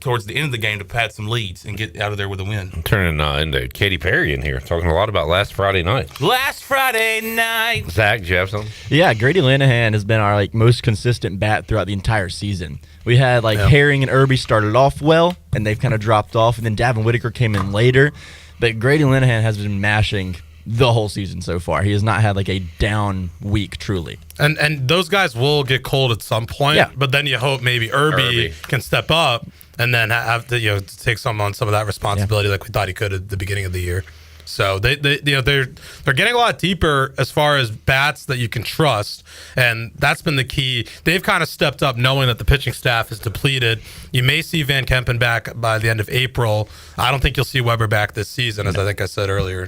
towards the end of the game to pad some leads and get out of there with a win. I'm turning into Katy Perry in here, talking a lot about last Friday night. Last Friday night. Zach, do you have something? Yeah, Grady Linehan has been our most consistent bat throughout the entire season. We had Herring and Irby started off well, and they've kind of dropped off, and then Davin Whitaker came in later, but Grady Linehan has been mashing the whole season so far. He has not had a down week, truly. And those guys will get cold at some point, but then you hope maybe Irby can step up and then have to take some of that responsibility like we thought he could at the beginning of the year. So they're getting a lot deeper as far as bats that you can trust, and that's been the key. They've kind of stepped up knowing that the pitching staff is depleted. You may see Van Kempen back by the end of April. I don't think you'll see Weber back this season, as I think I said earlier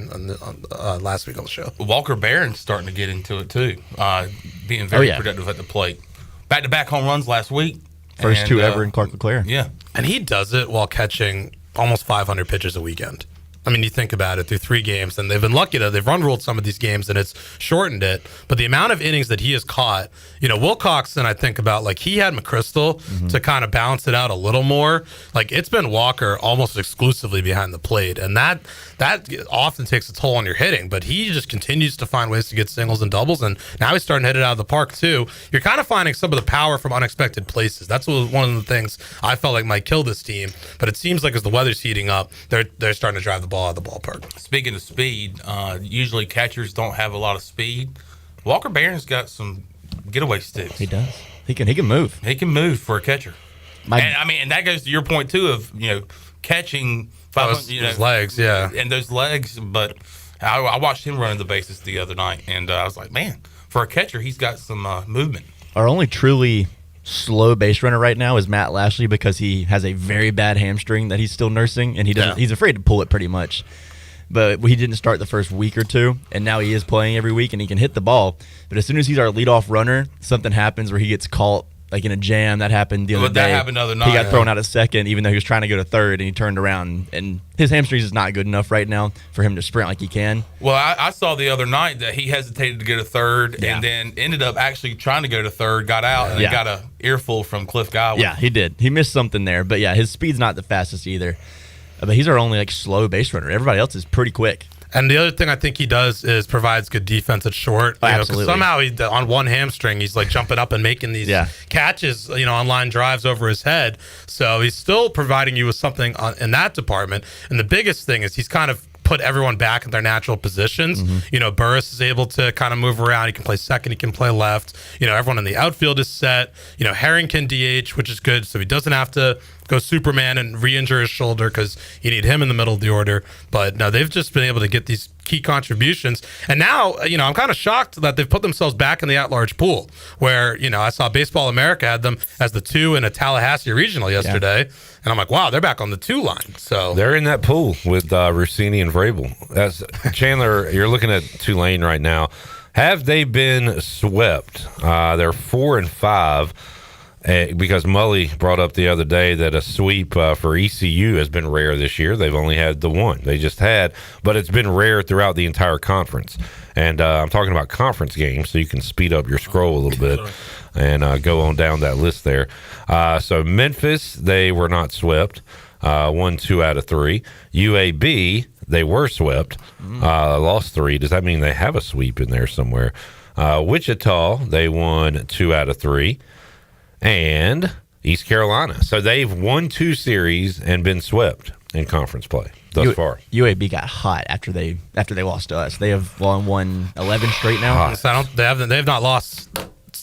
last week on the show. Walker Barron's starting to get into it too, being very productive at the plate. Back-to-back home runs last week. First two ever in Clark LeClaire. Yeah. And he does it while catching almost 500 pitches a weekend. You think about it, through 3 games, and they've been lucky that they've run-ruled some of these games, and it's shortened it. But the amount of innings that he has caught, Wilcoxon, I think about, he had McChrystal to kind of balance it out a little more. It's been Walker almost exclusively behind the plate, and that often takes a toll on your hitting. But he just continues to find ways to get singles and doubles, and now he's starting to hit it out of the park, too. You're kind of finding some of the power from unexpected places. That's one of the things I felt like might kill this team, but it seems like as the weather's heating up, they're starting to drive the ball out of the ballpark. Speaking of speed, usually catchers don't have a lot of speed. Walker Barron's got some getaway sticks. He does. He can move. He can move for a catcher. And that goes to your point too of catching his legs, and those legs. But I watched him running the bases the other night, and I was like, man, for a catcher, he's got some movement. Our only truly slow base runner right now is Matt Lashley, because he has a very bad hamstring that he's still nursing, and he's afraid to pull it pretty much. But he didn't start the first week or two, and now he is playing every week, and he can hit the ball. But as soon as he's our leadoff runner, something happens where he gets caught in a jam. That happened the other day. That happened the other night. He got thrown out at second, even though he was trying to go to third, and he turned around. And his hamstrings is not good enough right now for him to sprint like he can. Well, I saw the other night that he hesitated to go to third, and then ended up actually trying to go to third, got out, and got a earful from Cliff Godwin. Yeah, he did. He missed something there. But, his speed's not the fastest either. But he's our only slow base runner. Everybody else is pretty quick. And the other thing I think he does is provides good defense at short. Absolutely. Somehow on one hamstring, he's jumping up and making these catches, on line drives over his head. So he's still providing you with something in that department. And the biggest thing is he's kind of put everyone back in their natural positions. Burris is able to kind of move around. He can play second. He can play left. Everyone in the outfield is set. Herring can DH, which is good. So he doesn't have to go Superman and re-injure his shoulder, because you need him in the middle of the order. But no, they've just been able to get these key contributions. And now, I'm kind of shocked that they've put themselves back in the at-large pool, where, I saw Baseball America had them as the 2 in a Tallahassee regional yesterday. And I'm like, wow, they're back on the 2 line. So they're in that pool with Rossini and Vrabel. That's Chandler. You're looking at Tulane right now. Have they been swept? They're 4-5. Because Mully brought up the other day that a sweep for ECU has been rare this year. They've only had the one. They just had, but it's been rare throughout the entire conference. And I'm talking about conference games, so you can speed up your scroll a little bit and go on down that list there. So Memphis, they were not swept. Won 2 out of 3. UAB, they were swept. Lost 3. Does that mean they have a sweep in there somewhere? Wichita, they won 2 out of 3. And East Carolina. So they've won 2 series and been swept in conference play thus far. UAB got hot after they lost to us. They have won 11 straight now. They have not lost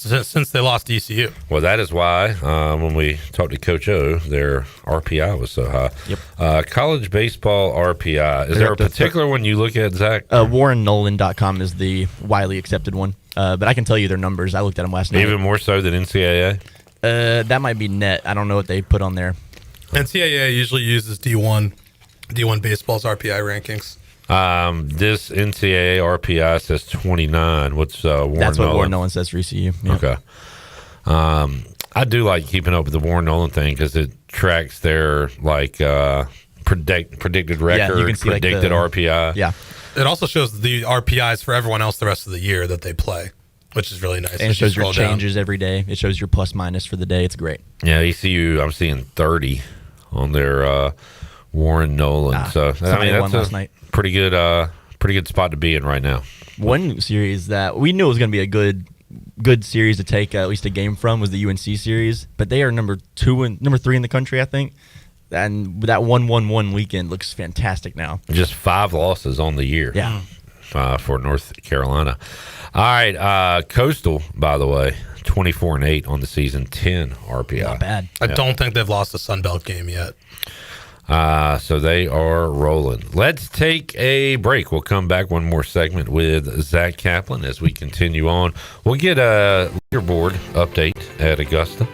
since they lost to ECU. Well, that is why when we talked to Coach O, their RPI was so high. Yep. College baseball RPI. Is there a particular one you look at, Zach? WarrenNolan.com is the widely accepted one. But I can tell you their numbers. I looked at them last night. Even more so than NCAA? That might be net. I don't know what they put on there. NCAA usually uses D1 baseball's RPI rankings. This NCAA RPI says 29. What's Warren That's what Nolan? Warren Nolan says for ECU. Yeah. Okay. I do like keeping up with the Warren Nolan thing because it tracks their predicted record, you can see, predicted RPI. Yeah. It also shows the RPIs for everyone else the rest of the year that they play, which is really nice. And it shows your changes every day. It shows your plus minus for the day. It's great. Yeah, ECU, I'm seeing 30 on their Warren Nolan. So I mean, that's last night. Pretty good spot to be in right now. One series that we knew was going to be a good series to take at least a game from was the UNC series, but they are number 3 in the country, I think. And that 1-1-1 weekend looks fantastic now. Just 5 losses on the year. Yeah. For North Carolina. All right, Coastal, by the way, 24-8 on the season, 10 RPI. Not bad. I don't think they've lost a Sun Belt game yet. So they are rolling. Let's take a break. We'll come back one more segment with Zach Kaplan as we continue on. We'll get a leaderboard update at Augusta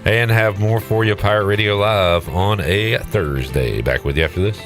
and have more for you, Pirate Radio Live, on a Thursday. Back with you after this.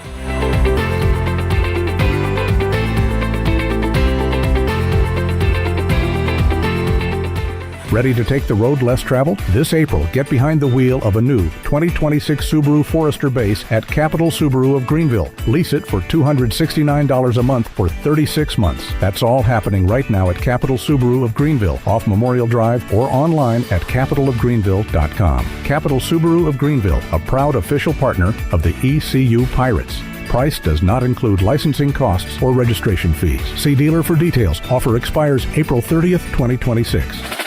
Ready to take the road less traveled? This April, get behind the wheel of a new 2026 Subaru Forester base at Capital Subaru of Greenville. Lease it for $269 a month for 36 months. That's all happening right now at Capital Subaru of Greenville, off Memorial Drive, or online at capitalofgreenville.com. Capital Subaru of Greenville, a proud official partner of the ECU Pirates. Price does not include licensing costs or registration fees. See dealer for details. Offer expires April 30th, 2026.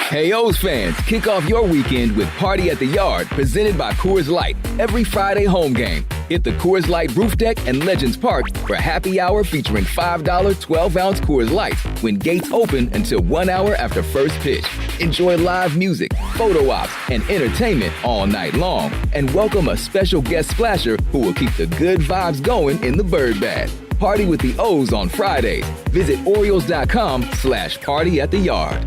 Hey, O's fans, kick off your weekend with Party at the Yard, presented by Coors Light. Every Friday home game. Hit the Coors Light roof deck and Legends Park for happy hour featuring $5 12-ounce Coors Light when gates open until 1 hour after first pitch. Enjoy live music, photo ops, and entertainment all night long. And welcome a special guest splasher who will keep the good vibes going in the bird bath. Party with the O's on Fridays. Visit Orioles.com/party at the yard.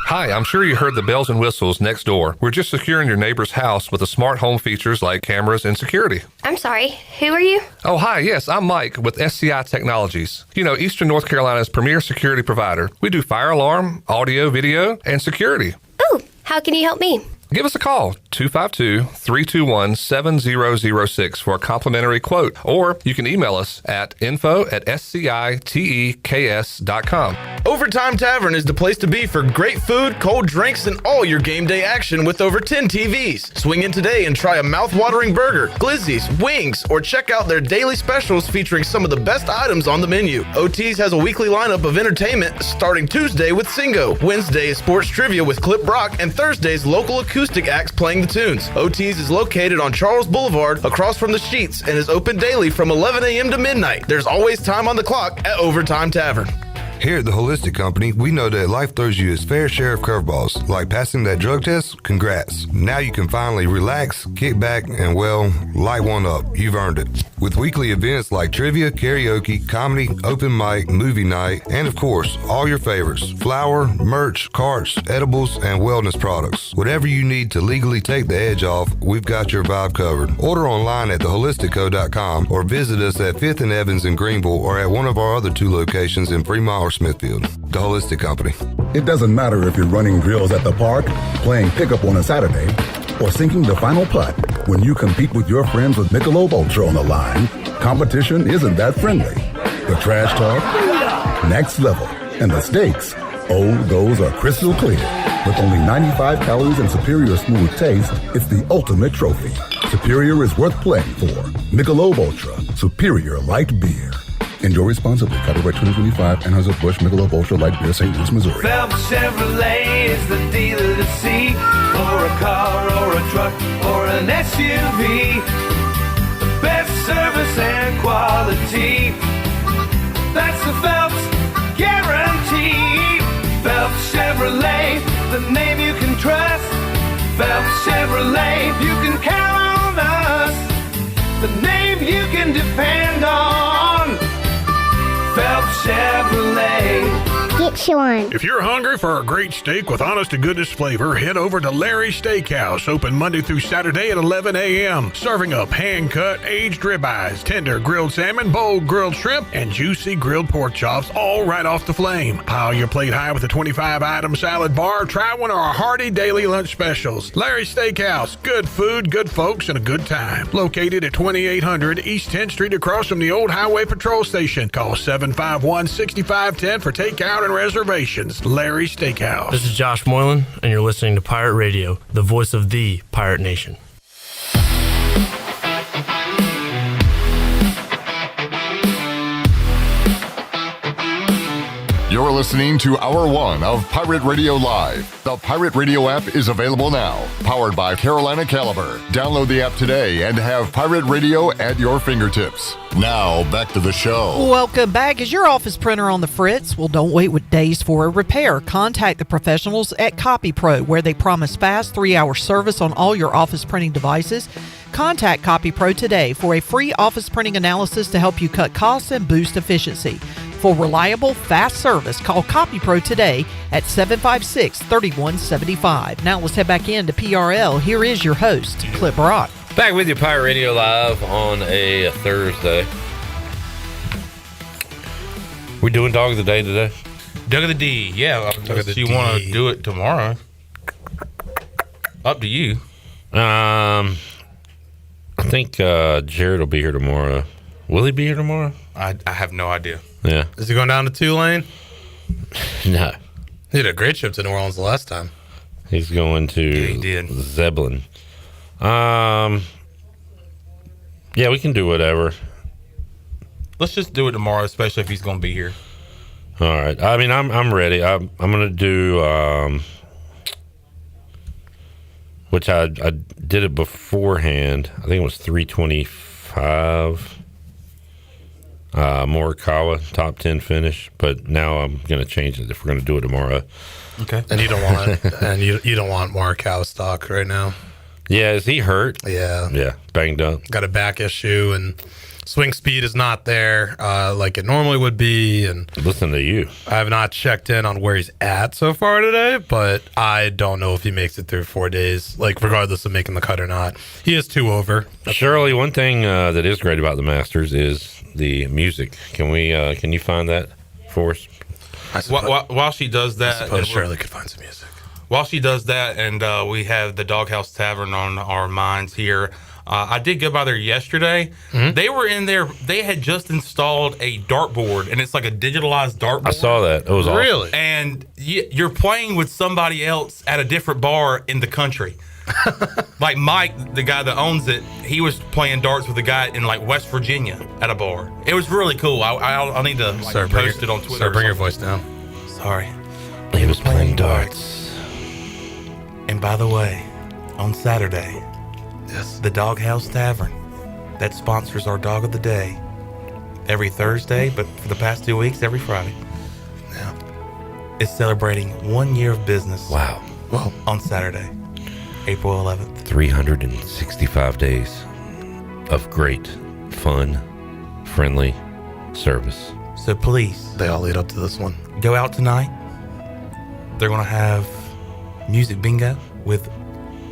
Hi, I'm sure you heard the bells and whistles next door. We're just securing your neighbor's house with the smart home features like cameras and security. I'm sorry, who are you? Oh, hi, yes, I'm Mike with SCI Technologies. You know, Eastern North Carolina's premier security provider. We do fire alarm, audio, video, and security. Ooh, how can you help me? Give us a call, 252-321-7006 for a complimentary quote, or you can email us at info@sciteks.com. Overtime Tavern is the place to be for great food, cold drinks, and all your game day action with over 10 TVs. Swing in today and try a mouth-watering burger, glizzies, wings, or check out their daily specials featuring some of the best items on the menu. OT's has a weekly lineup of entertainment starting Tuesday with Singo, Wednesday is sports trivia with Clip Brock, and Thursday's local acoustic acts playing the tunes. OT's is located on Charles Boulevard across from the Sheets and is open daily from 11 a.m. to midnight. There's always time on the clock at Overtime Tavern. Here at the Holistic Company, we know that life throws you its fair share of curveballs. Like passing that drug test? Congrats. Now you can finally relax, kick back, and, well, light one up. You've earned it. With weekly events like trivia, karaoke, comedy, open mic, movie night, and, of course, all your favorites. Flour, merch, carts, edibles, and wellness products. Whatever you need to legally take the edge off, we've got your vibe covered. Order online at theholisticco.com or visit us at 5th and Evans in Greenville or at one of our other 2 locations in Fremont or Smithfield. The Holistic Company. It doesn't matter if you're running drills at the park, playing pickup on a Saturday, or sinking the final putt. When you compete with your friends with Michelob Ultra on the line, competition isn't that friendly. The trash talk, next level, and the stakes, oh, those are crystal clear. With only 95 calories and superior smooth taste, it's the ultimate trophy. Superior is worth playing for. Michelob Ultra, superior light beer. Enjoy responsibly. Copyright 2025, Anheuser-Busch Michelob Ultra Light Beer, St. Louis, Missouri. Phelps Chevrolet is the dealer to see for a car or a truck or an SUV. The best service and quality. That's the Phelps guarantee. Phelps Chevrolet, the name you can trust. Phelps Chevrolet, you can count on us. The name you can depend on. Phelps Chevrolet. Get you one. If you're hungry for a great steak with honest-to-goodness flavor, head over to Larry's Steakhouse, open Monday through Saturday at 11 a.m. Serving up hand-cut, aged ribeyes, tender grilled salmon, bold grilled shrimp, and juicy grilled pork chops, all right off the flame. Pile your plate high with a 25-item salad bar. Try one of our hearty daily lunch specials. Larry's Steakhouse, good food, good folks, and a good time. Located at 2800 East 10th Street across from the old Highway Patrol Station. Call 751-6510 for takeout and reservations. Larry's Steakhouse. This is Josh Moylan, and you're listening to Pirate Radio, the voice of the Pirate Nation. You're listening to Hour 1 of Pirate Radio Live. The Pirate Radio app is available now. Powered by Carolina Caliber. Download the app today and have Pirate Radio at your fingertips. Now, back to the show. Welcome back. Is your office printer on the fritz? Well, don't wait with days for a repair. Contact the professionals at CopyPro, where they promise fast 3-hour service on all your office printing devices. Contact CopyPro today for a free office printing analysis to help you cut costs and boost efficiency. For reliable, fast service, call CopyPro today at 756-3175. Now let's head back into PRL. Here is your host, Clip Rock. Back with you, Pirate Radio Live on a Thursday. We doing Dog of the Day today? Dog of the D, yeah. Unless you want to do it tomorrow. Up to you. I think Jared will be here tomorrow. Will he be here tomorrow? I have no idea. Yeah. Is he going down to Tulane? No. He had a great trip to New Orleans the last time. He's going to Zebulon. Yeah, we can do whatever. Let's just do it tomorrow, especially if he's going to be here. All right. I mean, I'm ready. I'm going to do which I did it beforehand. I think it was 325. Morikawa top 10 finish, but now I'm going to change it if we're going to do it tomorrow. Okay. And you don't want you don't want Morikawa stock right now. Yeah, is he hurt? Yeah. Yeah, banged up. Got a back issue, and swing speed is not there like it normally would be. And listen to you. I have not checked in on where he's at so far today, but I don't know if he makes it through 4 days, like regardless of making the cut or not. He is 2 over. Shirley, one thing that is great about the Masters is the music. Can you find that for us? While she does that, I suppose Shirley could find some music. While she does that, and we have the Doghouse Tavern on our minds here. I did go by there yesterday. Mm-hmm. They were in there. They had just installed a dartboard, and it's like a digitalized dartboard. I saw that. It was awesome. Really? And you're playing with somebody else at a different bar in the country. Like Mike, the guy that owns it, he was playing darts with a guy in like West Virginia at a bar. It was really cool. I'll need to post it on Twitter. Sir, bring your voice down. Sorry. He was playing darts. And by the way, on Saturday, the Doghouse Tavern, that sponsors our Dog of the Day every Thursday, but for the past 2 weeks, every Friday. Yeah. Is celebrating 1 year of business. Wow. Well, on Saturday, April 11th. 365 days of great, fun, friendly service. So please. They all lead up to this one. Go out tonight. They're going to have music bingo with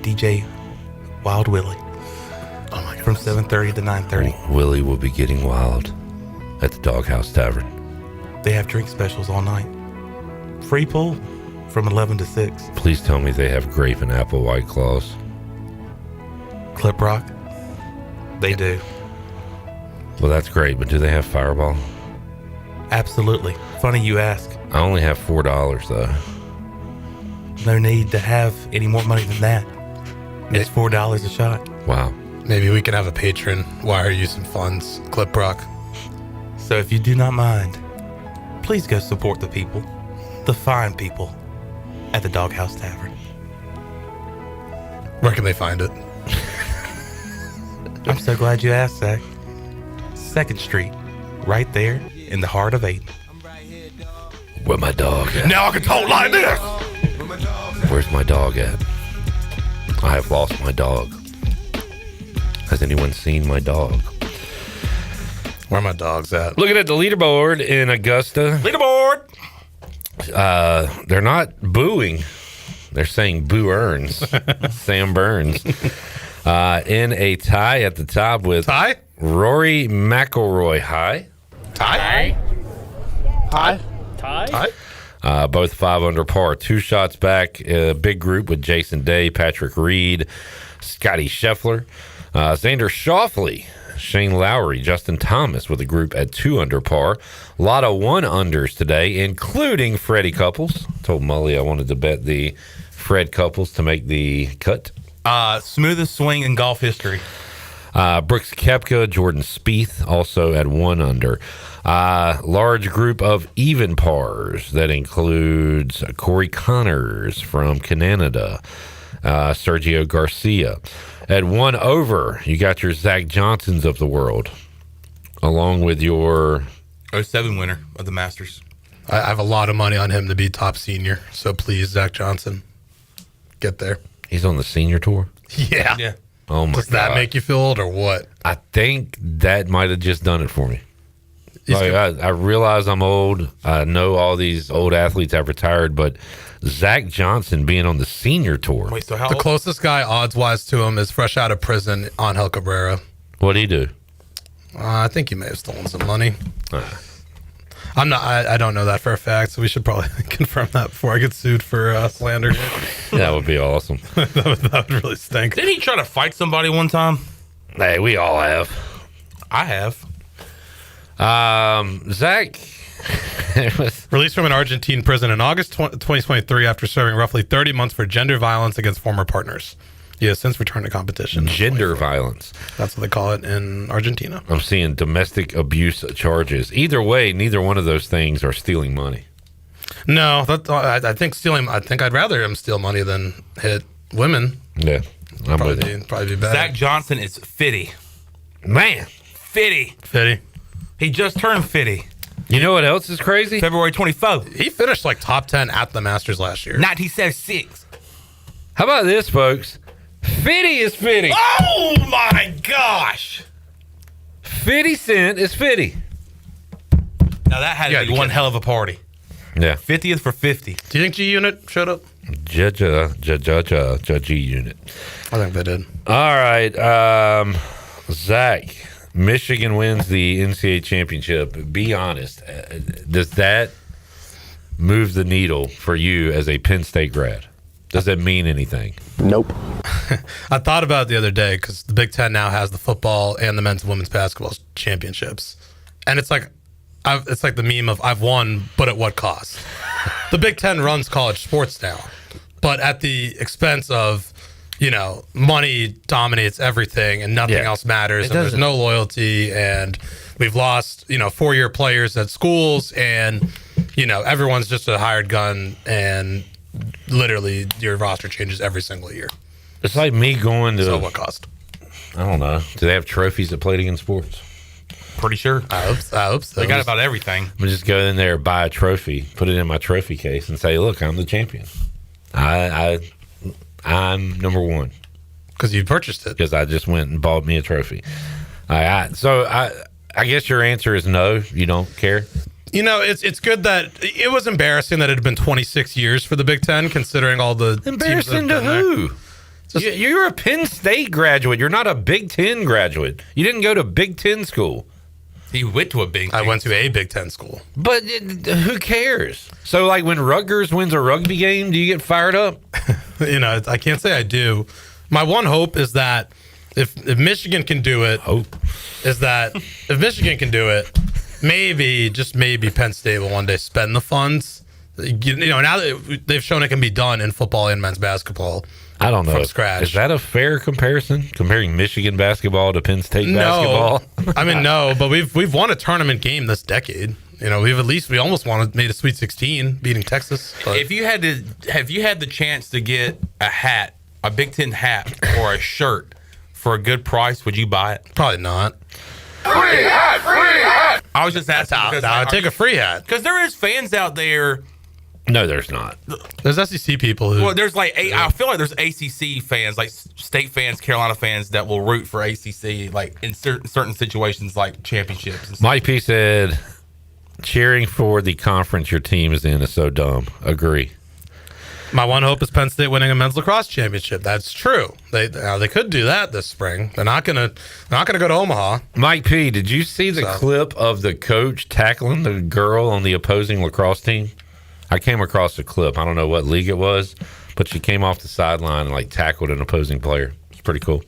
DJ Wild Willie. Oh my God. From 7:30 to 9:30. Willie will be getting wild at the Doghouse Tavern. They have drink specials all night. Free pool from 11 to 6. Please tell me they have grape and apple White Claws. Clip Rock. They do. Well, that's great, but do they have Fireball? Absolutely. Funny you ask. I only have $4 though. No need to have any more money than that. It's $4 a shot. Wow. Maybe we can have a patron wire you some funds, Clip Rock. So if you do not mind, please go support the people, the fine people at the Doghouse Tavern. Where can they find it? I'm so glad you asked, Zach. 2nd Street, right there in the heart of Aiden. Where my dog at? Now I can talk like this. Where's my dog at? I have lost my dog. Has anyone seen my dog? Where my dog's at? Looking at the leaderboard in Augusta. Leaderboard. They're not booing. They're saying Boo Earns. Sam Burns. In a tie at the top with Rory McIlroy. Hi. Tie? Both 5 under par. 2 shots back. Big group with Jason Day, Patrick Reed, Scotty Scheffler, Xander Schauffele, Shane Lowry, Justin Thomas with a group at 2 under par. A lot of 1-unders today, including Freddie Couples. Told Mully I wanted to bet the Fred Couples to make the cut. Smoothest swing in golf history. Brooks Koepka, Jordan Spieth also at 1 under. Large group of even pars that includes Corey Connors from Canada, Sergio Garcia. At 1 over, you got your Zach Johnsons of the world, along with your 07 winner of the Masters. I have a lot of money on him to be top senior, so please, Zach Johnson, get there. He's on the senior tour? Yeah. Oh, my God. Does that make you feel old or what? I think that might have just done it for me. Like, I realize I'm old. I know all these old athletes have retired, but Zach Johnson being on the senior tour. Wait, so how The old? closest guy odds-wise to him is fresh out of prison, Angel Cabrera. What'd he do? I think he may have stolen some money. I don't know that for a fact, so we should probably confirm that before I get sued for slander. That would be awesome. that would really stink. Didn't he try to fight somebody one time? Hey, we all have. I have. Zach released from an Argentine prison in August 2023 after serving roughly 30 months for gender violence against former partners. He has since returned to competition. Gender violence. That's what they call it in Argentina. I'm seeing domestic abuse charges. Either way, neither one of those things are stealing money. No, I think stealing. I think I'd rather him steal money than hit women. Yeah, I'm with you. Probably be better. Zach Johnson is 50. Man, 50. He just turned 50. You know what else is crazy? February 24th. He finished like top 10 at the Masters last year. 1976. How about this, folks? 50 is 50. Oh my gosh. 50 Cent is 50. Now that had to be one hell of a party. Yeah. 50th for 50. Do you think G Unit showed up? Judge unit. I think they did. All right. Zach, Michigan wins the NCAA championship. Be honest. Does that move the needle for you as a Penn State grad? Does that mean anything? Nope. I thought about it the other day because the Big Ten now has the football and the men's and women's basketball championships. And it's like the meme of I've won, but at what cost? The Big Ten runs college sports now, but at the expense of, money dominates everything and nothing else matters. And there's no loyalty, and we've lost, 4-year players at schools, and, everyone's just a hired gun, and literally your roster changes every single year. It's like me going to... So what cost? I don't know. Do they have trophies that played against sports? Pretty sure. I hope so. They got about everything. I'm just go in there, buy a trophy, put it in my trophy case, and say, "Look, I'm the champion. I'm number one." Because you purchased it. Because I just went and bought me a trophy. I guess your answer is no. You don't care. It's good that it was embarrassing that it had been 26 years for the Big Ten, considering all the Embarrassing to who? You're a Penn State graduate. You're not a Big Ten graduate. You didn't go to Big Ten school. He went to a Big Ten. I went to a Big Ten school. But who cares? So, like, when Rutgers wins a rugby game, do you get fired up? I can't say I do. My one hope is that if Michigan can do it, maybe, just maybe, Penn State will one day spend the funds. Now that they've shown it can be done in football and men's basketball. I don't know. From scratch. Is that a fair comparison? Comparing Michigan basketball to Penn State basketball? I mean, no, but we've won a tournament game this decade. We almost made a Sweet 16, beating Texas. But. If you had the chance to get a hat, a Big Ten hat, or a shirt for a good price, would you buy it? Probably not. Free hat! I was just asking. I'd take a free hat. Because there is fans out there. No, there's not. There's SEC people who. Well, there's I feel like there's ACC fans, like state fans, Carolina fans that will root for ACC, like in certain situations, like championships. And Mike P said, cheering for the conference your team is in is so dumb. Agree. My one hope is Penn State winning a men's lacrosse championship. That's true. They could do that this spring. They're not gonna go to Omaha. Mike P, did you see the clip of the coach tackling the girl on the opposing lacrosse team? I came across a clip. I don't know what league it was, but she came off the sideline and like tackled an opposing player. It's pretty cool.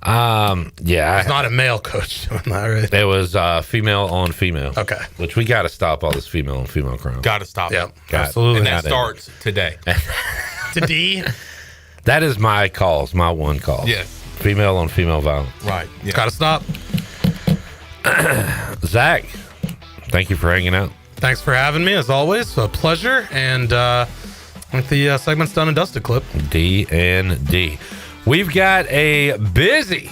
It's not a male coach doing that, right? It was female on female. Okay. Which we got to stop all this female on female crime. Got to stop it. Absolutely. And that starts today. Today? That is my one call. Yes. Female on female violence. Right. Yeah. Got to stop. Zach, thank you for hanging out. Thanks for having me, as always. A pleasure. And I think the segment's done and dusted, Clip. D&D. We've got a busy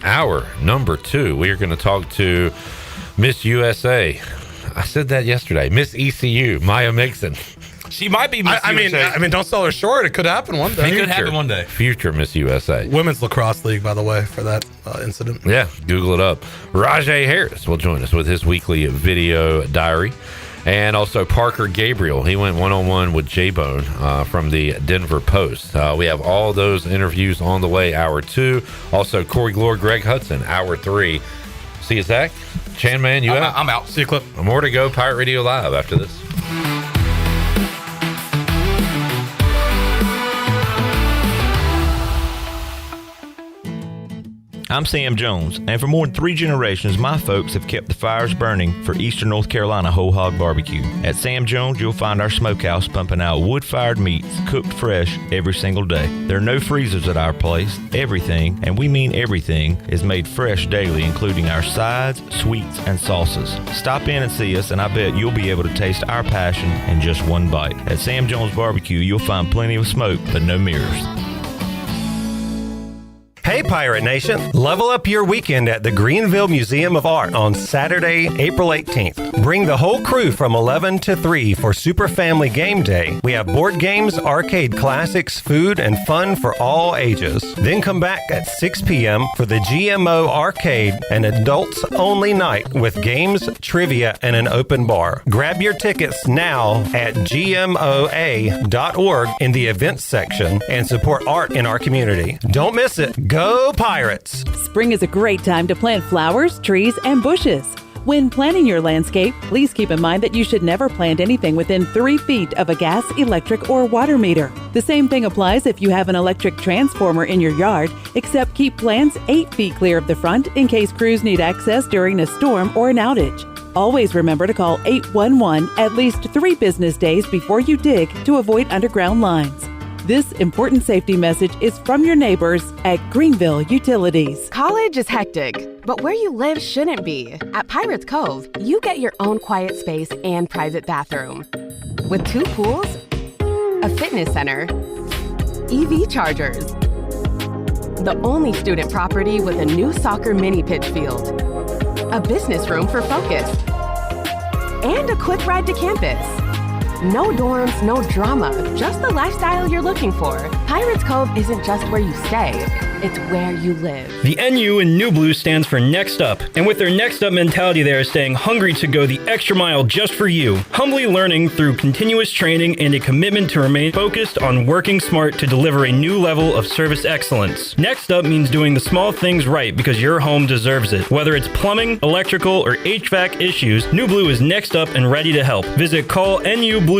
hour number 2. We are going to talk to Miss USA. I said that yesterday. Miss ECU, Mya Mixon. She might be Miss USA. I mean, don't sell her short. It could happen one day. It could happen one day. Future Miss USA. Women's Lacrosse League, by the way, for that incident. Yeah, Google it up. Rahjai Harris will join us with his weekly video diary. And also Parker Gabriel. He went one-on-one with J-Bone from the Denver Post. We have all those interviews on the way, hour 2. Also, Corey Gloor, Greg Hudson, hour 3. See you, Zach. Chan Man, you out? I'm out. See you, Clip. More to go. Pirate Radio Live after this. I'm Sam Jones, and for more than 3 generations, my folks have kept the fires burning for Eastern North Carolina Whole Hog Barbecue. At Sam Jones, you'll find our smokehouse pumping out wood-fired meats cooked fresh every single day. There are no freezers at our place. Everything, and we mean everything, is made fresh daily, including our sides, sweets, and sauces. Stop in and see us, and I bet you'll be able to taste our passion in just one bite. At Sam Jones Barbecue, you'll find plenty of smoke, but no mirrors. Hey Pirate Nation, level up your weekend at the Greenville Museum of Art on Saturday, April 18th. Bring the whole crew from 11 to 3 for Super Family Game Day. We have board games, arcade classics, food, and fun for all ages. Then come back at 6 p.m. for the GMO Arcade, an adults-only night with games, trivia, and an open bar. Grab your tickets now at gmoa.org in the events section and support art in our community. Don't miss it. Go Pirates! Spring is a great time to plant flowers, trees, and bushes. When planting your landscape, please keep in mind that you should never plant anything within 3 feet of a gas, electric, or water meter. The same thing applies if you have an electric transformer in your yard, except keep plants 8 feet clear of the front in case crews need access during a storm or an outage. Always remember to call 811 at least 3 business days before you dig to avoid underground lines. This important safety message is from your neighbors at Greenville Utilities. College is hectic, but where you live shouldn't be. At Pirates Cove, you get your own quiet space and private bathroom. With 2 pools, a fitness center, EV chargers, the only student property with a new soccer mini pitch field, a business room for focus, and a quick ride to campus. No dorms, no drama, just the lifestyle you're looking for. Pirates Cove isn't just where you stay, it's where you live. The NU in New Blue stands for Next Up, and with their Next Up mentality, they are staying hungry to go the extra mile just for you, humbly learning through continuous training and a commitment to remain focused on working smart to deliver a new level of service excellence. Next Up means doing the small things right because your home deserves it. Whether it's plumbing, electrical, or HVAC issues, New Blue is next up and ready to help. Visit callnublue.com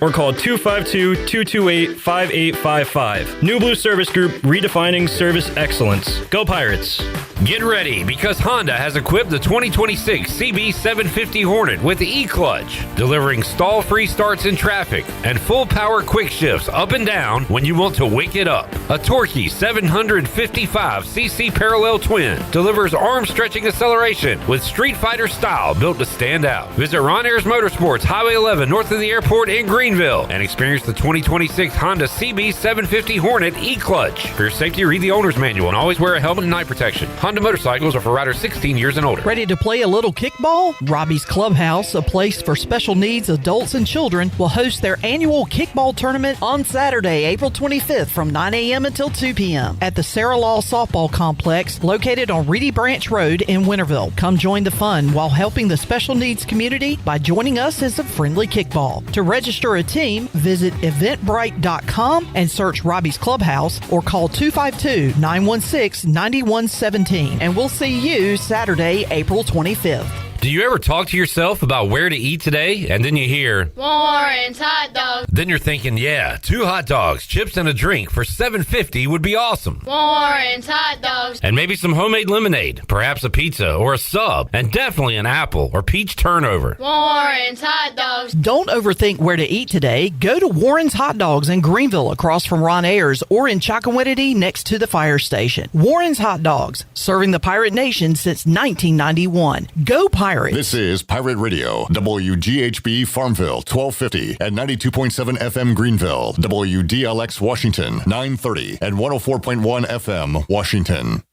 or call 252-228-5855. New Blue Service Group, redefining service excellence. Go Pirates! Get ready, because Honda has equipped the 2026 CB750 Hornet with E-Clutch, delivering stall-free starts in traffic and full-power quick shifts up and down when you want to wake it up. A torquey 755cc parallel twin delivers arm-stretching acceleration with Street Fighter style built to stand out. Visit Ron Ayers Motorsports, Highway 11 north of the airport in Greenville, and experience the 2026 Honda CB750 Hornet E-Clutch. For your safety safety, read the owner's manual, and always wear a helmet and night protection. Honda motorcycles are for riders 16 years and older. Ready to play a little kickball? Robbie's Clubhouse, a place for special needs adults and children, will host their annual kickball tournament on Saturday, April 25th from 9 a.m. until 2 p.m. at the Sarah Law Softball Complex located on Reedy Branch Road in Winterville. Come join the fun while helping the special needs community by joining us as a friendly kickball. To register a team, visit eventbrite.com and search Robbie's Clubhouse or call 252-916-9117. And we'll see you Saturday, April 25th. Do you ever talk to yourself about where to eat today, and then you hear Warren's hot dogs. Then you're thinking, yeah, 2 hot dogs, chips, and a drink for $7.50 would be awesome. Warren's hot dogs. And maybe some homemade lemonade, perhaps a pizza or a sub, and definitely an apple or peach turnover. Warren's hot dogs. Don't overthink where to eat today. Go to Warren's Hot Dogs in Greenville across from Ron Ayers or in Chocowinity next to the fire station. Warren's Hot Dogs, serving the Pirate Nation since 1991. Go Pirates! This is Pirate Radio, WGHB Farmville, 1250 and 92.7 FM Greenville, WDLX Washington, 930 and 104.1 FM Washington.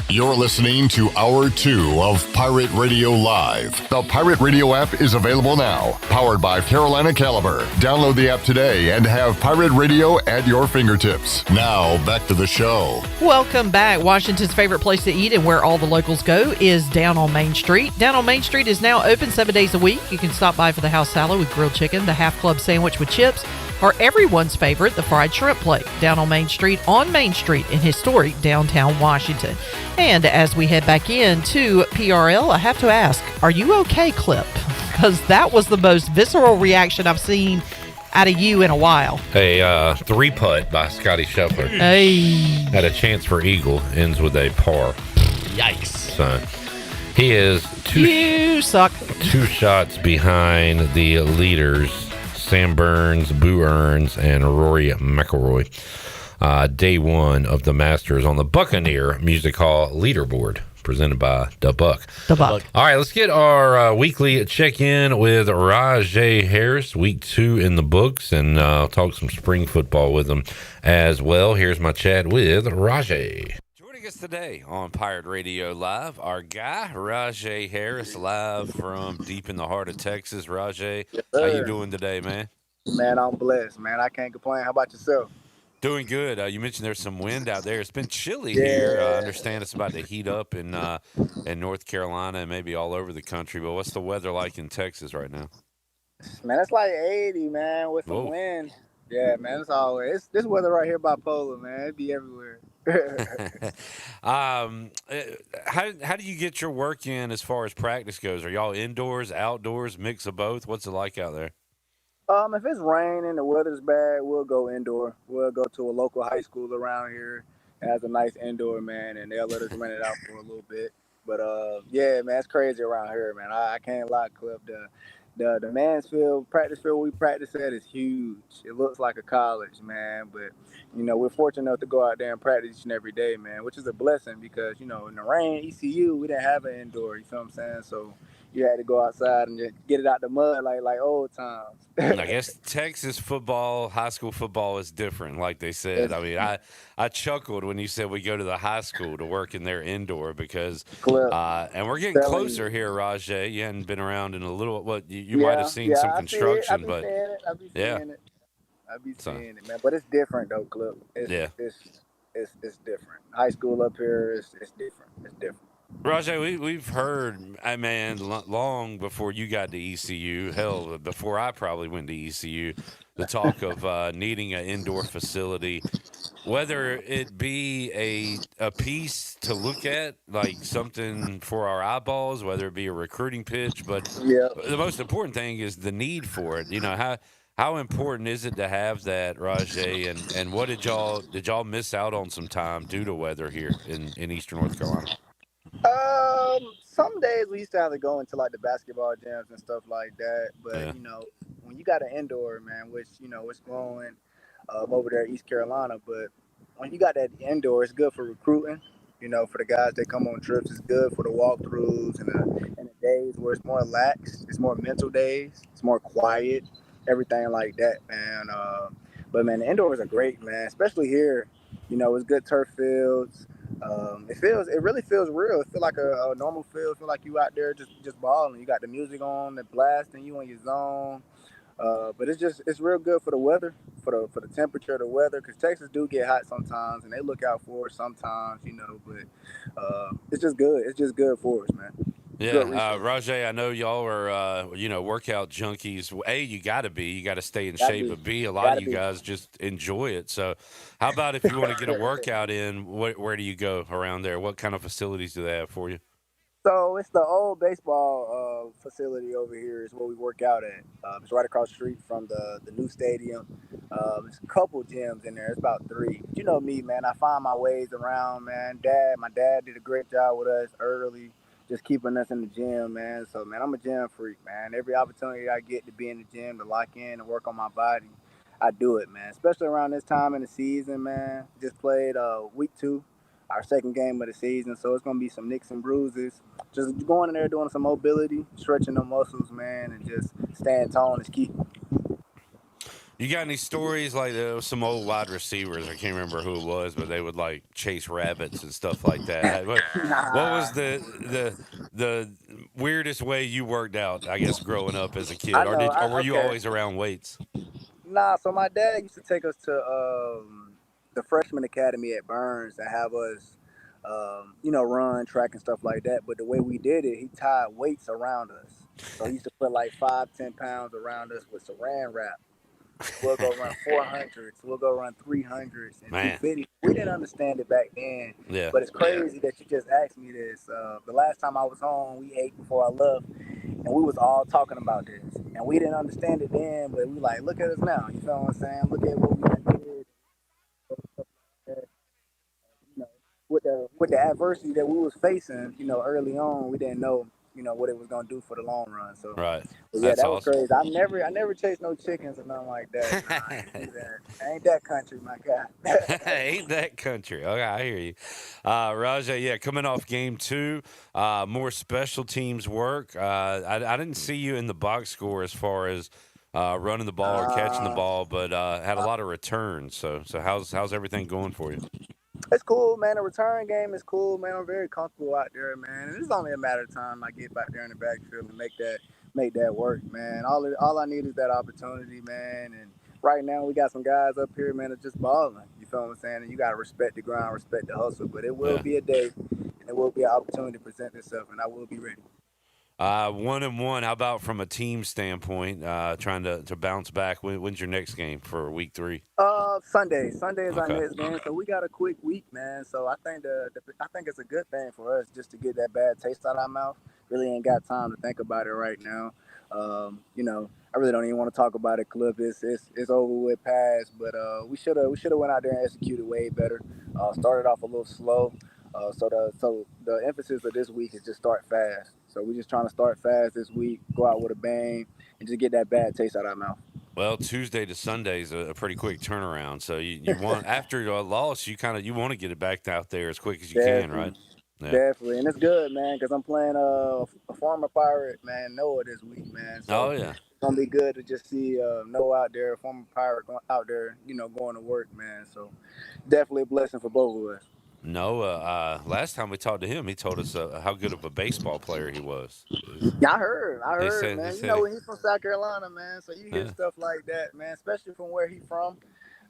You're listening to Hour 2 of Pirate Radio Live. The Pirate Radio app is available now, powered by Carolina Caliber. Download the app today and have Pirate Radio at your fingertips. Now, back to the show. Welcome back. Washington's favorite place to eat and where all the locals go is Down on Main Street. Down on Main Street is now open 7 days a week. You can stop by for the house salad with grilled chicken, the half club sandwich with chips, or everyone's favorite, the fried shrimp plate. Down on Main Street in historic downtown Washington. And as we head back into PRL, I have to ask, are you okay, Clip? Because that was the most visceral reaction I've seen out of you in a while. A 3-putt by Scotty Scheffler. Hey. Had a chance for eagle, ends with a par. Yikes. So he is You suck. 2 shots behind the leaders, Sam Burns, Boo Earns, and Rory McIlroy. Day 1 of the Masters on the Buccaneer Music Hall leaderboard, presented by The Buck. The Buck. All right, let's get our weekly check-in with Rahjai Harris. Week 2 in the books, and I'll talk some spring football with him as well. Here's my chat with Rahjai. Joining us today on Pirate Radio Live, our guy, Rahjai Harris, live from deep in the heart of Texas. Rahjai, how you doing today, man? Man, I'm blessed, man. I can't complain. How about yourself? Doing good. You mentioned there's some wind out there. It's been chilly here. I understand it's about to heat up in North Carolina and maybe all over the country. But what's the weather like in Texas right now? Man, it's like 80, man, with some wind. Yeah, man, it's always this weather right here bipolar, man. It be everywhere. How do you get your work in as far as practice goes? Are y'all indoors, outdoors, mix of both? What's it like out there? If it's rain and the weather's bad, we'll go indoor. We'll go to a local high school around here. It has a nice indoor, man, and they'll let us rent it out for a little bit. But yeah, man, it's crazy around here, man. I can't lie, Cliff. The Mansfield practice field we practice at is huge. It looks like a college, man. But we're fortunate enough to go out there and practice each and every day, man, which is a blessing because in the rain, ECU, we didn't have an indoor. You feel what I'm saying? So you had to go outside and just get it out the mud like old times. I guess Texas football, high school football is different, like they said. I mean, I chuckled when you said we go to the high school to work in their indoor because, and we're getting closer here, Rahjai. You hadn't been around in a little, you might have seen some construction, but I've been seeing it. I've been seeing it, man. But it's different though, Clip. It's different. High school up here is different. It's different. Rahjai, we've heard, man, long before you got to ECU, hell, before I probably went to ECU, the talk of needing an indoor facility, whether it be a piece to look at, like something for our eyeballs, whether it be a recruiting pitch, but the most important thing is the need for it. How important is it to have that, Rahjai, and what did y'all miss out on some time due to weather here in Eastern North Carolina? Some days we used to have to go into like the basketball gyms and stuff like that. But when you got an indoor, man, which it's growing over there in East Carolina, but when you got that indoor, it's good for recruiting. For the guys that come on trips, it's good for the walkthroughs and the days where it's more relaxed. It's more mental days. It's more quiet, everything like that, man. But man, the indoors are great, man. Especially here, it's good turf fields. It really feels real. It feels like a normal field. It feels like you out there just balling. You got the music on, the blasting you in your zone. But it's real good for the weather, for the temperature of the weather, because Texas do get hot sometimes, and they look out for it sometimes, But it's just good. It's just good for us, man. Yeah, Rahjai, I know y'all are, workout junkies. A, you got to be. You got to stay in shape. But B, a lot of you guys just enjoy it. So how about if you want to get a workout in, where do you go around there? What kind of facilities do they have for you? So it's the old baseball facility over here is where we work out at. It's right across the street from the new stadium. There's a couple gyms in there. It's about 3. But you know me, man. I find my ways around, man. My dad did a great job with us early, just keeping us in the gym, man. So, man, I'm a gym freak, man. Every opportunity I get to be in the gym, to lock in and work on my body, I do it, man. Especially around this time in the season, man. Just played week 2. Our second game of the season, so it's gonna be some nicks and bruises. Just going in there doing some mobility, stretching the muscles, man, and just staying tone is key. You got any stories like some old wide receivers? I can't remember who it was, but they would like chase rabbits and stuff like that. What was the weirdest way you worked out? I guess growing up as a kid, or were you always around weights? Nah, so my dad used to take us to the freshman academy at Burns and have us, run track and stuff like that. But the way we did it, he tied weights around us. So he used to put like 5-10 pounds around us with saran wrap. We'll go run 400s. We'll go run 300s and 250s. We didn't understand it back then. Yeah. But it's crazy that you just asked me this. The last time I was home, we ate before I left, and we was all talking about this. And we didn't understand it then, but we like, look at us now. You feel what I'm saying? Look at what we did. With the adversity that we was facing, early on, we didn't know, what it was gonna do for the long run. So right, but yeah, that was crazy. I never chased no chickens or nothing like that. Nah, I ain't do that. Ain't that country, my guy. Ain't that country? Okay, I hear you, Rahjai. Yeah, coming off game 2, more special teams work. I didn't see you in the box score as far as running the ball or catching the ball, but had a lot of returns. So how's everything going for you? It's cool, man. The return game is cool, man. I'm very comfortable out there, man. And it's only a matter of time I get back there in the backfield and make that work, man. All I need is that opportunity, man. And right now we got some guys up here, man, that's just balling. You feel what I'm saying? And you gotta respect the grind, respect the hustle. But it will be a day, and it will be an opportunity to present itself, and I will be ready. 1-1. How about from a team standpoint? Trying to bounce back. When's your next game for week 3? Sunday. Sunday is our next game, so we got a quick week, man. So I think I think it's a good thing for us just to get that bad taste out of our mouth. Really ain't got time to think about it right now. I really don't even want to talk about it, Cliff. It's over with, past. But we should have went out there and executed way better. Started off a little slow. So the emphasis of this week is just start fast. So we're just trying to start fast this week, go out with a bang, and just get that bad taste out of our mouth. Well, Tuesday to Sunday is a pretty quick turnaround. So you want after a loss, you want to get it back out there as quick as you can, right? Yeah. Definitely, and it's good, man, because I'm playing a former Pirate, man, Noah this week, man. So it's gonna be good to just see Noah out there, former Pirate out there, going to work, man. So definitely a blessing for both of us. Noah, last time we talked to him, he told us how good of a baseball player he was. Yeah, I heard, man. He's from South Carolina, man. So you hear stuff like that, man, especially from where he's from,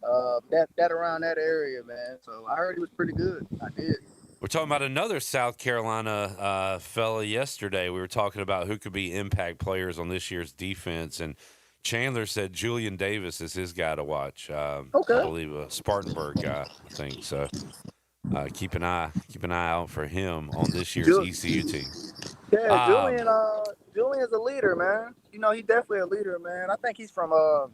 that around that area, man. So I heard he was pretty good. I did. We're talking about another South Carolina fella yesterday. We were talking about who could be impact players on this year's defense, and Chandler said Julian Davis is his guy to watch. I believe a Spartanburg guy, I think so. Keep an eye out for him on this year's ECU team. Yeah, Julian's a leader, man. He's definitely a leader, man. I think he's from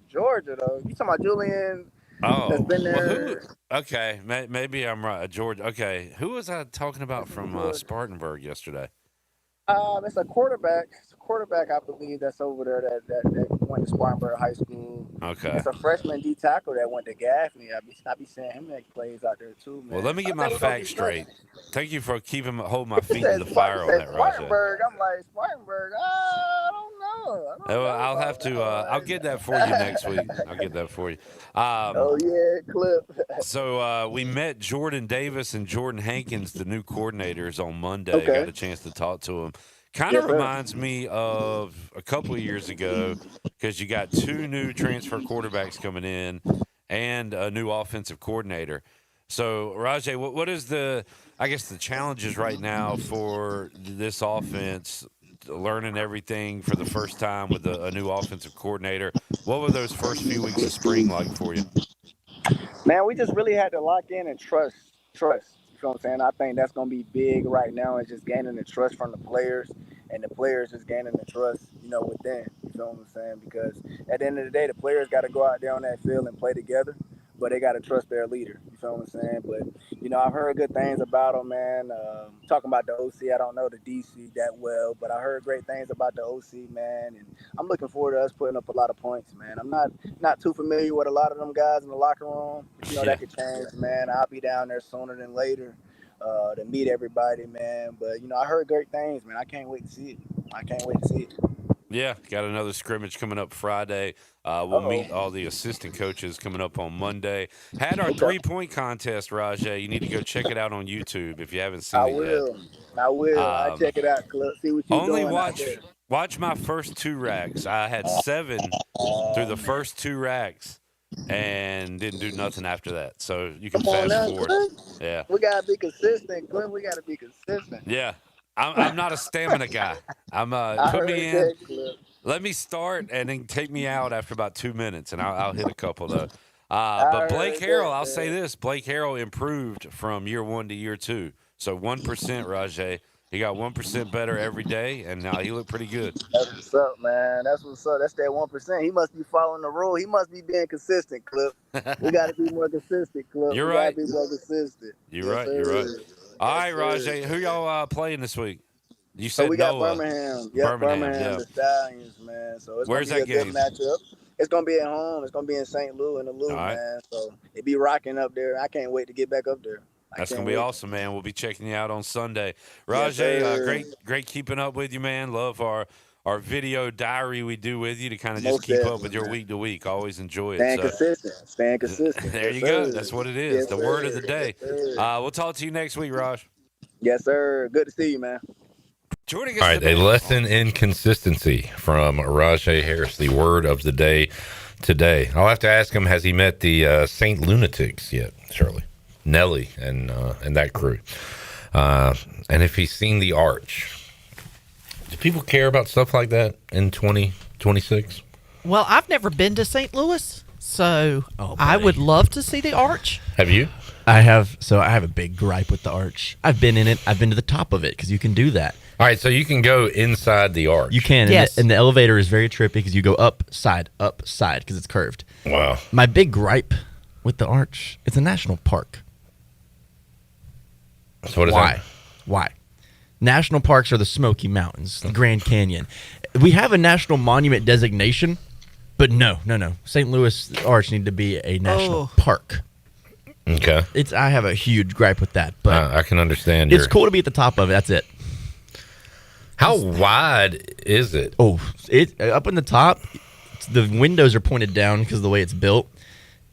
Georgia, though. You talking about Julian? That's been there. Okay, maybe I'm right. Georgia. Okay, who was I talking about from Spartanburg yesterday? It's a quarterback. It's a quarterback, I believe, that's over there that went to Spartanburg High School. Okay. It's a freshman D tackle that went to Gaffney. I be seeing him make plays out there too, man. Well, let me get my facts straight. Thank you for holding my He feet to said the fire on that, Rahjai. Spartanburg. I'm like, Spartanburg. I don't know. Well, I'll have to. I'll get that for you next week. I'll get that for you. Oh yeah, clip. So we met Jordan Davis and Jordan Hankins, the new coordinators, on Monday. Okay. Got a chance to talk to them. Kind of reminds me of a couple of years ago because you got 2 new transfer quarterbacks coming in and a new offensive coordinator. So, Rahjai, what is the challenges right now for this offense, learning everything for the first time with a new offensive coordinator? What were those first few weeks of spring like for you? Man, we just really had to lock in and trust. You know what I'm saying? I think that's going to be big right now, is just gaining the trust from the players, and the players just gaining the trust, within. You know what I'm saying? Because at the end of the day, the players got to go out there on that field and play together, but they got to trust their leader. You feel what I'm saying? But, I've heard good things about them, man. Talking about the OC, I don't know the DC that well, but I heard great things about the OC, man. And I'm looking forward to us putting up a lot of points, man. I'm not too familiar with a lot of them guys in the locker room. That could change, man. I'll be down there sooner than later to meet everybody, man. But, I heard great things, man. I can't wait to see it. Yeah, got another scrimmage coming up Friday. We'll meet all the assistant coaches coming up on Monday. Had our 3-point contest, Rahjai. You need to go check it out on YouTube if you haven't seen it yet. I will. I'll check it out, Clip. See what you're doing. Watch my first 2 racks. I had 7 through the first 2 racks and didn't do nothing after that. So you can fast forward. Yeah. We got to be consistent, Clip. We got to be consistent. Yeah. I'm not a stamina guy. Put me in. Let me start and then take me out after about 2 minutes, and I'll hit a couple though. But Blake Harrell, I'll say this: Blake Harrell improved from year 1 to year 2. So 1%, Rahjai. He got 1% better every day, and now he looked pretty good. That's what's up, man. That's what's up. That's that 1%. He must be following the rule. He must be being consistent, Clip. We got to be more consistent, Clip. You're right. We got to be more consistent. You're right. All right, Rahjai, who y'all playing this week? You said so we got Noah. Birmingham. Yeah, Birmingham, the Stallions, man. So it's Where's gonna be that a game? good matchup. It's gonna be at home. It's gonna be in St. Louis in the Lou, man. So it be rocking up there. I can't wait to get back up there. That's gonna be awesome, man. We'll be checking you out on Sunday. Rahjai, great keeping up with you, man. Love our video diary we do with you to kind of just keep up with your week to week. Always enjoy it. Staying consistent. There you go. That's what it is. The word of the day. We'll talk to you next week, Raj. Yes, sir. Good to see you, man. All right, a lesson in consistency from Rahjai Harris, the word of the day today. I'll have to ask him, has he met the Saint Lunatics yet, Shirley? Nelly and that crew. And if he's seen the Arch. Do people care about stuff like that in 2026? Well, I've never been to St. Louis, so I would love to see the Arch. Have you? I have a big gripe with the Arch. I've been in it. I've been to the top of it because you can do that. All right, so you can go inside the Arch. You can. Yes. And the elevator is very trippy because you go up, side, because it's curved. Wow. My big gripe with the Arch, it's a national park. So what is that? Why? National parks are the Smoky Mountains, the Grand Canyon. We have a national monument designation, but no. St. Louis Arch need to be a national park. Okay. I have a huge gripe with that, but I can understand. It's cool to be at the top of it. That's it. How wide is it? Oh, it up in the top. The windows are pointed down because of the way it's built,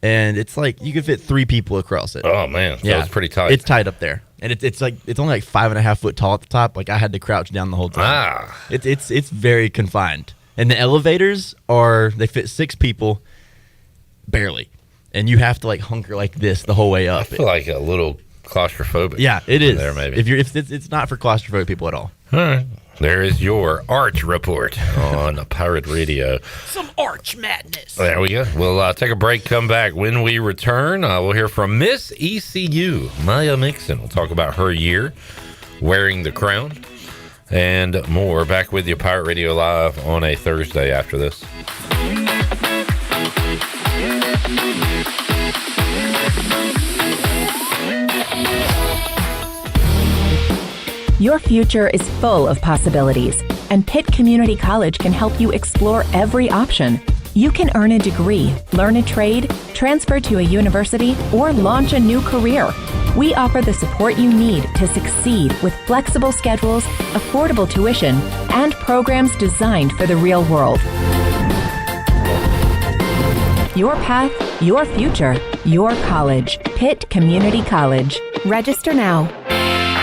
and it's like you could fit 3 people across it. Oh man, so it's pretty tight. It's tight up there, and it's only like 5.5 foot tall at the top. Like I had to crouch down the whole time. It's very confined, and the elevators they fit 6 people, barely, and you have to like hunker like this the whole way up. I feel like a little claustrophobic. Yeah, it is. There maybe if it's not for claustrophobic people at all. All right. There is your Arch report on Pirate Radio. Some Arch madness. There we go. We'll take a break, come back. When we return, we'll hear from Miss ECU, Mya Mixon. We'll talk about her year wearing the crown and more. Back with you, Pirate Radio Live on a Thursday after this. Your future is full of possibilities, and Pitt Community College can help you explore every option. You can earn a degree, learn a trade, transfer to a university, or launch a new career. We offer the support you need to succeed with flexible schedules, affordable tuition, and programs designed for the real world. Your path, your future, your college. Pitt Community College. Register now.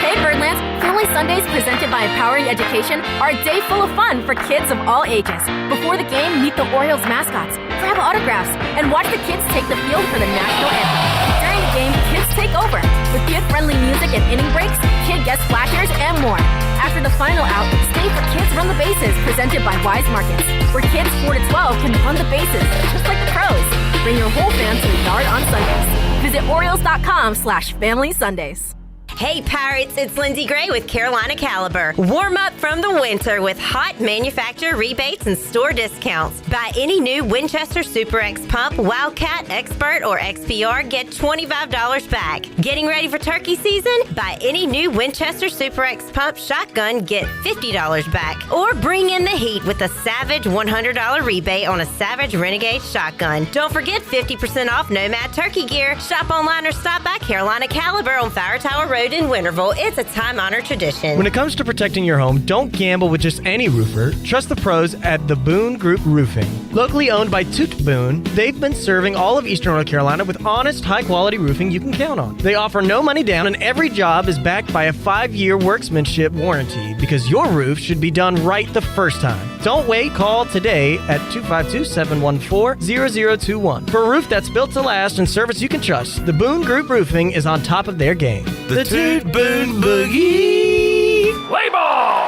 Hey Birdlands, Family Sundays presented by Empowering Education are a day full of fun for kids of all ages. Before the game, meet the Orioles mascots, grab autographs, and watch the kids take the field for the national anthem. During the game, kids take over with kid-friendly music and inning breaks, kid guest flashers, and more. After the final out, stay for Kids Run the Bases presented by Wise Markets, where kids 4 to 12 can run the bases just like the pros. Bring your whole fam to the yard on Sundays. Visit Orioles.com/Family Sundays. Hey Pirates, it's Lindsay Gray with Carolina Caliber. Warm up from the winter with hot manufacturer rebates and store discounts. Buy any new Winchester Super X pump, Wildcat, Expert, or XPR, get $25 back. Getting ready for turkey season? Buy any new Winchester Super X pump shotgun, get $50 back. Or bring in the heat with a Savage $100 rebate on a Savage Renegade shotgun. Don't forget 50% off Nomad turkey gear. Shop online or stop by Carolina Caliber on Fire Tower Road in Winterville. It's a time-honored tradition. When it comes to protecting your home, don't gamble with just any roofer. Trust the pros at the Boone Group Roofing. Locally owned by Toot Boone, they've been serving all of Eastern North Carolina with honest, high-quality roofing you can count on. They offer no money down, and every job is backed by a 5-year workmanship warranty because your roof should be done right the first time. Don't wait. Call today at 252-714-0021 for a roof that's built to last and service you can trust. The Boone Group Roofing is on top of their game. The Toot Boone Boogie. Play ball!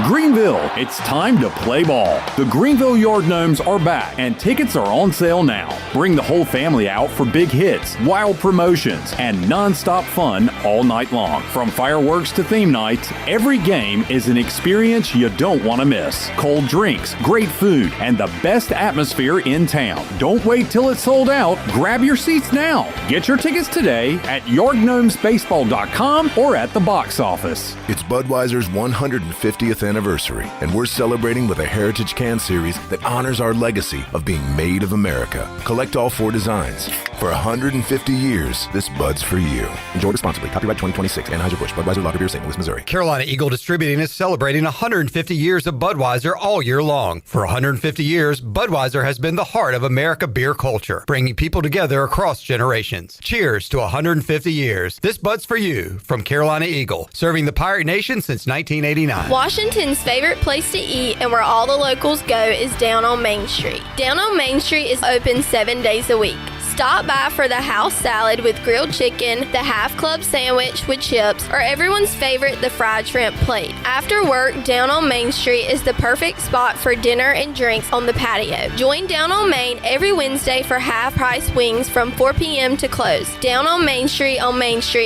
Greenville, it's time to play ball. The Greenville Yard Gnomes are back, and tickets are on sale now. Bring the whole family out for big hits, wild promotions, and non-stop fun all night long. From fireworks to theme nights, every game is an experience you don't want to miss. Cold drinks, great food, and the best atmosphere in town. Don't wait till it's sold out. Grab your seats now. Get your tickets today at yardgnomesbaseball.com or at the box office. It's Budweiser's 150th anniversary, and we're celebrating with a Heritage Can Series that honors our legacy of being made of America. Collect all 4 designs. For 150 years, this Bud's for you. Enjoy responsibly. Copyright 2026. Anheuser-Busch. Budweiser Lager Beer, St. Louis, Missouri. Carolina Eagle Distributing is celebrating 150 years of Budweiser all year long. For 150 years, Budweiser has been the heart of America beer culture, bringing people together across generations. Cheers to 150 years. This Bud's for you from Carolina Eagle, serving the Pirate Nation since 1989. Washington's favorite place to eat and where all the locals go is down on Main Street. Down on Main Street is open 7 days a week. Stop by for the house salad with grilled chicken, the half club sandwich with chips, or everyone's favorite, the fried shrimp plate. After work, Down on Main Street is the perfect spot for dinner and drinks on the patio. Join Down on Main every Wednesday for half-price wings from 4 p.m. to close. Down on Main Street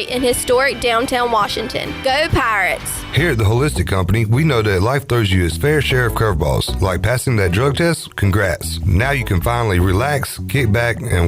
in historic downtown Washington. Go Pirates! Here at the Holistic Company, we know that life throws you its fair share of curveballs, like passing that drug test. Congrats. Now you can finally relax, kick back, and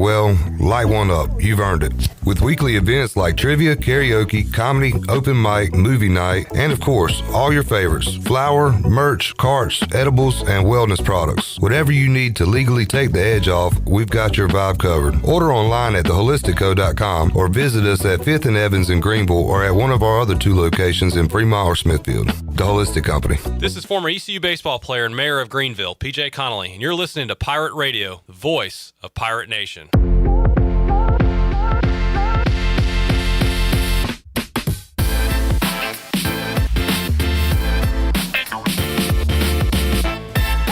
light one up. You've earned it. With weekly events like trivia, karaoke, comedy, open mic, movie night, and of course, all your favorites: flour, merch, carts, edibles, and wellness products. Whatever you need to legally take the edge off, we've got your vibe covered. Order online at theholisticco.com or visit us at 5th and Evans in Greenville or at one of our other 2 locations in Fremont or Smithfield. The Holistic Company. This is former ECU baseball player and mayor of Greenville, PJ Connolly, and you're listening to Pirate Radio, the voice of Pirate Nation.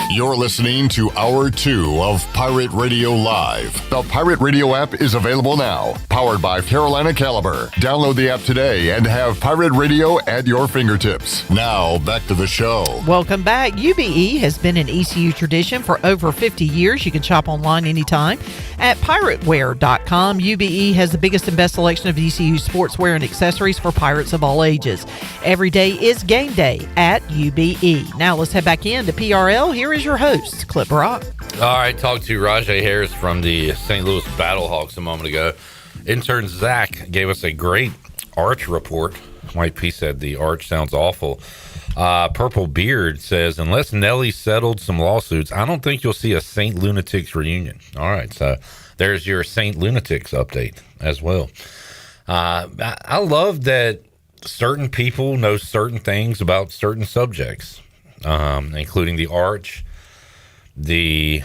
You're listening to Hour 2 of Pirate Radio Live. The Pirate Radio app is available now, powered by Carolina Caliber. Download the app today and have Pirate Radio at your fingertips. Now, back to the show. Welcome back. UBE has been an ECU tradition for over 50 years. You can shop online anytime at pirateware.com. UBE has the biggest and best selection of ECU sportswear and accessories for Pirates of all ages. Every day is game day at UBE. Now let's head back into PRL. Here is your host, Clip Brock. All right, talked to Rahjai Harris from the St. Louis Battlehawks a moment ago. Intern Zach gave us a great Arch report White P said the arch sounds awful. Purple Beard says, unless Nelly settled some lawsuits, I don't think you'll see a Saint Lunatics reunion. All right, so there's your Saint Lunatics update as well. I love that certain people know certain things about certain subjects, including the arch, the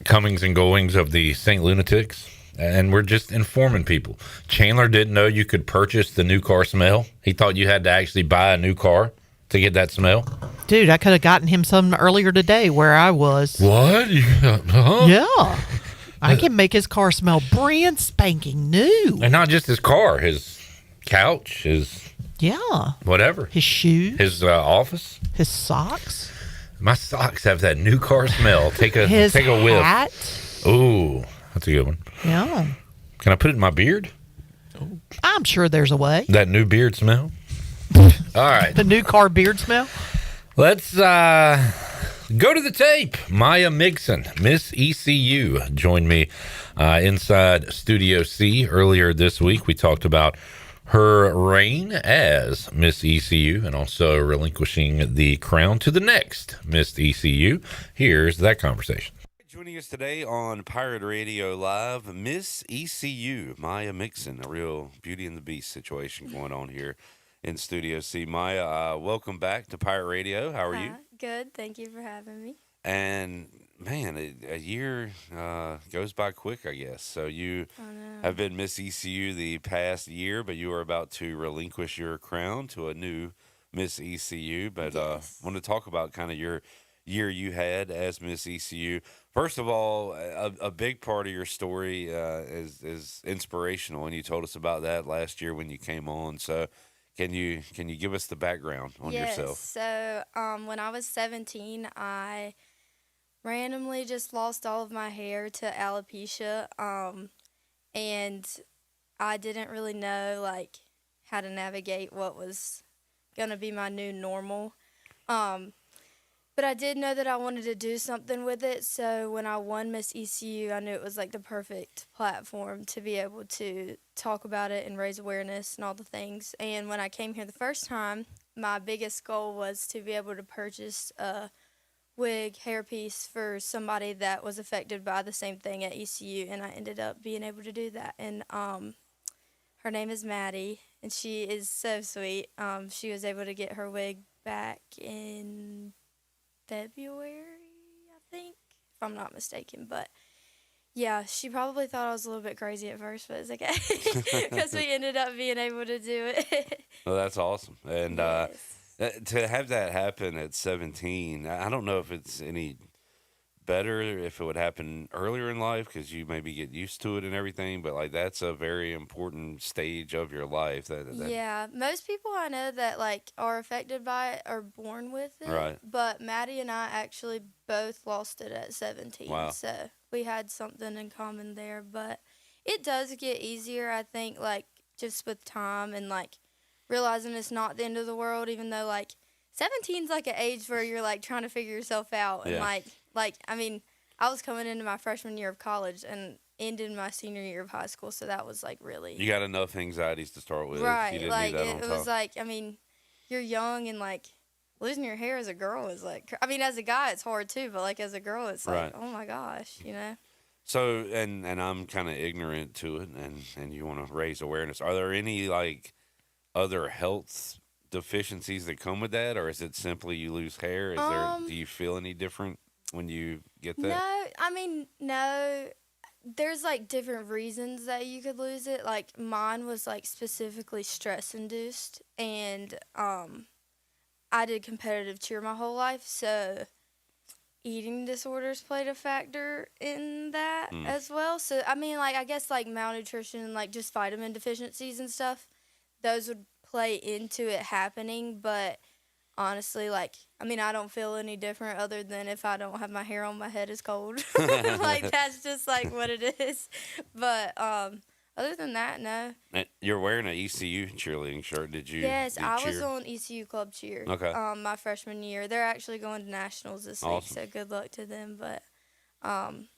comings and goings of the Saint Lunatics, and we're just informing people. Chandler didn't know you could purchase the new car smell. He thought you had to actually buy a new car to get that smell. Dude, I could have gotten him some earlier today where I was. What? Yeah. I can make his car smell brand spanking new. And not just his car, his couch, his whatever. His shoes. His office. His socks. My socks have that new car smell. Take a his whiff. Hat. Ooh, that's a good one. Yeah. Can I put it in my beard? I'm sure there's a way. That new beard smell? All right. The new car beard smell? Let's go to the tape. Mya Mixon, Miss ECU, joined me inside Studio C earlier this week. We talked about her reign as Miss ECU and also relinquishing the crown to the next Miss ECU. Here's that conversation. Joining us today on Pirate Radio Live, Miss ECU, Mya Mixon, a real Beauty and the Beast situation going on here in Studio C. Mya, welcome back to Pirate Radio. How are you? Good. Thank you for having me. And, man, a year goes by quick, I guess. So you have been Miss ECU the past year, but you are about to relinquish your crown to a new Miss ECU. But I want to talk about kind of your year you had as Miss ECU. First of all, a big part of your story is inspirational, and you told us about that last year when you came on. So can you give us the background on yourself? So when I was 17, I randomly just lost all of my hair to alopecia, and I didn't really know how to navigate what was gonna be my new normal. But I did know that I wanted to do something with it, so when I won Miss ECU, I knew it was the perfect platform to be able to talk about it and raise awareness and all the things. And when I came here the first time, my biggest goal was to be able to purchase a wig, hairpiece for somebody that was affected by the same thing at ECU, and I ended up being able to do that. And her name is Maddie, and she is so sweet. She was able to get her wig back in February, I think, if I'm not mistaken. But yeah, she probably thought I was a little bit crazy at first, but it's okay because we ended up being able to do it. Well, that's awesome. And to have that happen at 17, I don't know if it's any better if it would happen earlier in life because you maybe get used to it and everything, but that's a very important stage of your life. Yeah, most people I know that are affected by it are born with it. Right. But Maddie and I actually both lost it at 17. Wow. So we had something in common there. But it does get easier, I think, just with time and realizing it's not the end of the world, even though 17's an age where you're trying to figure yourself out. And I mean, I was coming into my freshman year of college and ended my senior year of high school, so that was really. You got enough anxieties to start with. Right, you didn't need that it was I mean, you're young and losing your hair as a girl is I mean, as a guy it's hard too, but as a girl it's right. Oh my gosh, you know. So and I'm kind of ignorant to it, and you want to raise awareness. Are there any other health deficiencies that come with that, or is it simply you lose hair? Do you feel any different when you get that? No, I mean, no. There's different reasons that you could lose it. Mine was specifically stress induced, and I did competitive cheer my whole life, so eating disorders played a factor in that as well. So I mean, I guess malnutrition and just vitamin deficiencies and stuff, those would play into it happening, but honestly, I mean, I don't feel any different other than if I don't have my hair on my head is cold. That's just what it is. But other than that, no. You're wearing an ECU cheerleading shirt. Did you? Yes, I cheer? was on ECU club cheer. Okay. My freshman year. They're actually going to nationals this week, so good luck to them. But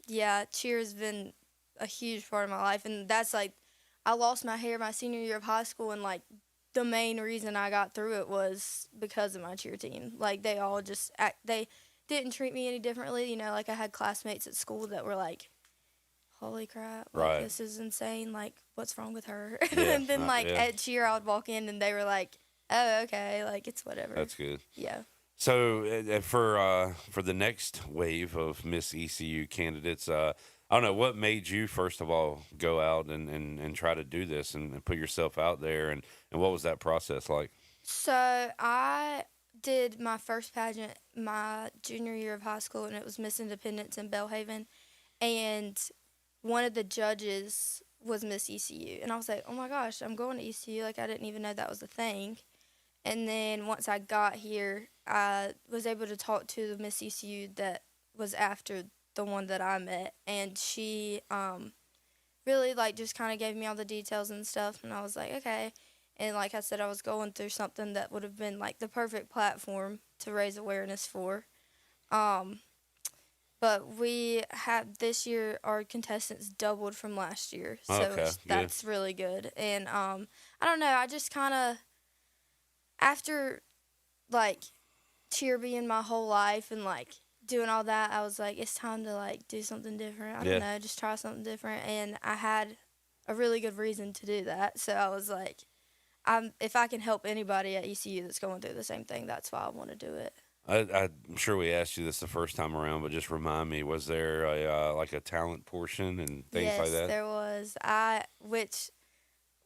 yeah, cheer has been a huge part of my life, and that's I lost my hair my senior year of high school, and the main reason I got through it was because of my cheer team. Like, they all just they didn't treat me any differently. You know, like, I had classmates at school that were like, holy crap, like, Right. this is insane. Like, what's wrong with her? Yeah, And then, like, yeah. at cheer, I would walk in, and they were like, oh, okay, like, it's whatever. That's good. Yeah. So for the next wave of Miss ECU candidates, I don't know, what made you, first of all, go out and try to do this and put yourself out there, and what was that process like? So I did my first pageant my junior year of high school, and it was Miss Independence in Belhaven. And one of the judges was Miss ECU. And I was like, oh my gosh, I'm going to ECU. Like, I didn't even know that was a thing. And then once I got here, I was able to talk to the Miss ECU that was after the one that I met. And she really, like, just kind of gave me all the details and stuff. And I was like, okay. And like I said, I was going through something that would have been, like, the perfect platform to raise awareness for. But we have, this year, our contestants doubled from last year. So Okay, that's really good. And I don't know, I just kind of, after, like, cheer being my whole life and, like, doing all that, I was like, it's time to, like, do something different. I don't know, just try something different. And I had a really good reason to do that. So I was like, if I can help anybody at ECU that's going through the same thing, that's why I want to do it. I'm sure we asked you this the first time around, but just remind me, was there a talent portion and things like that? Yes, there was. Which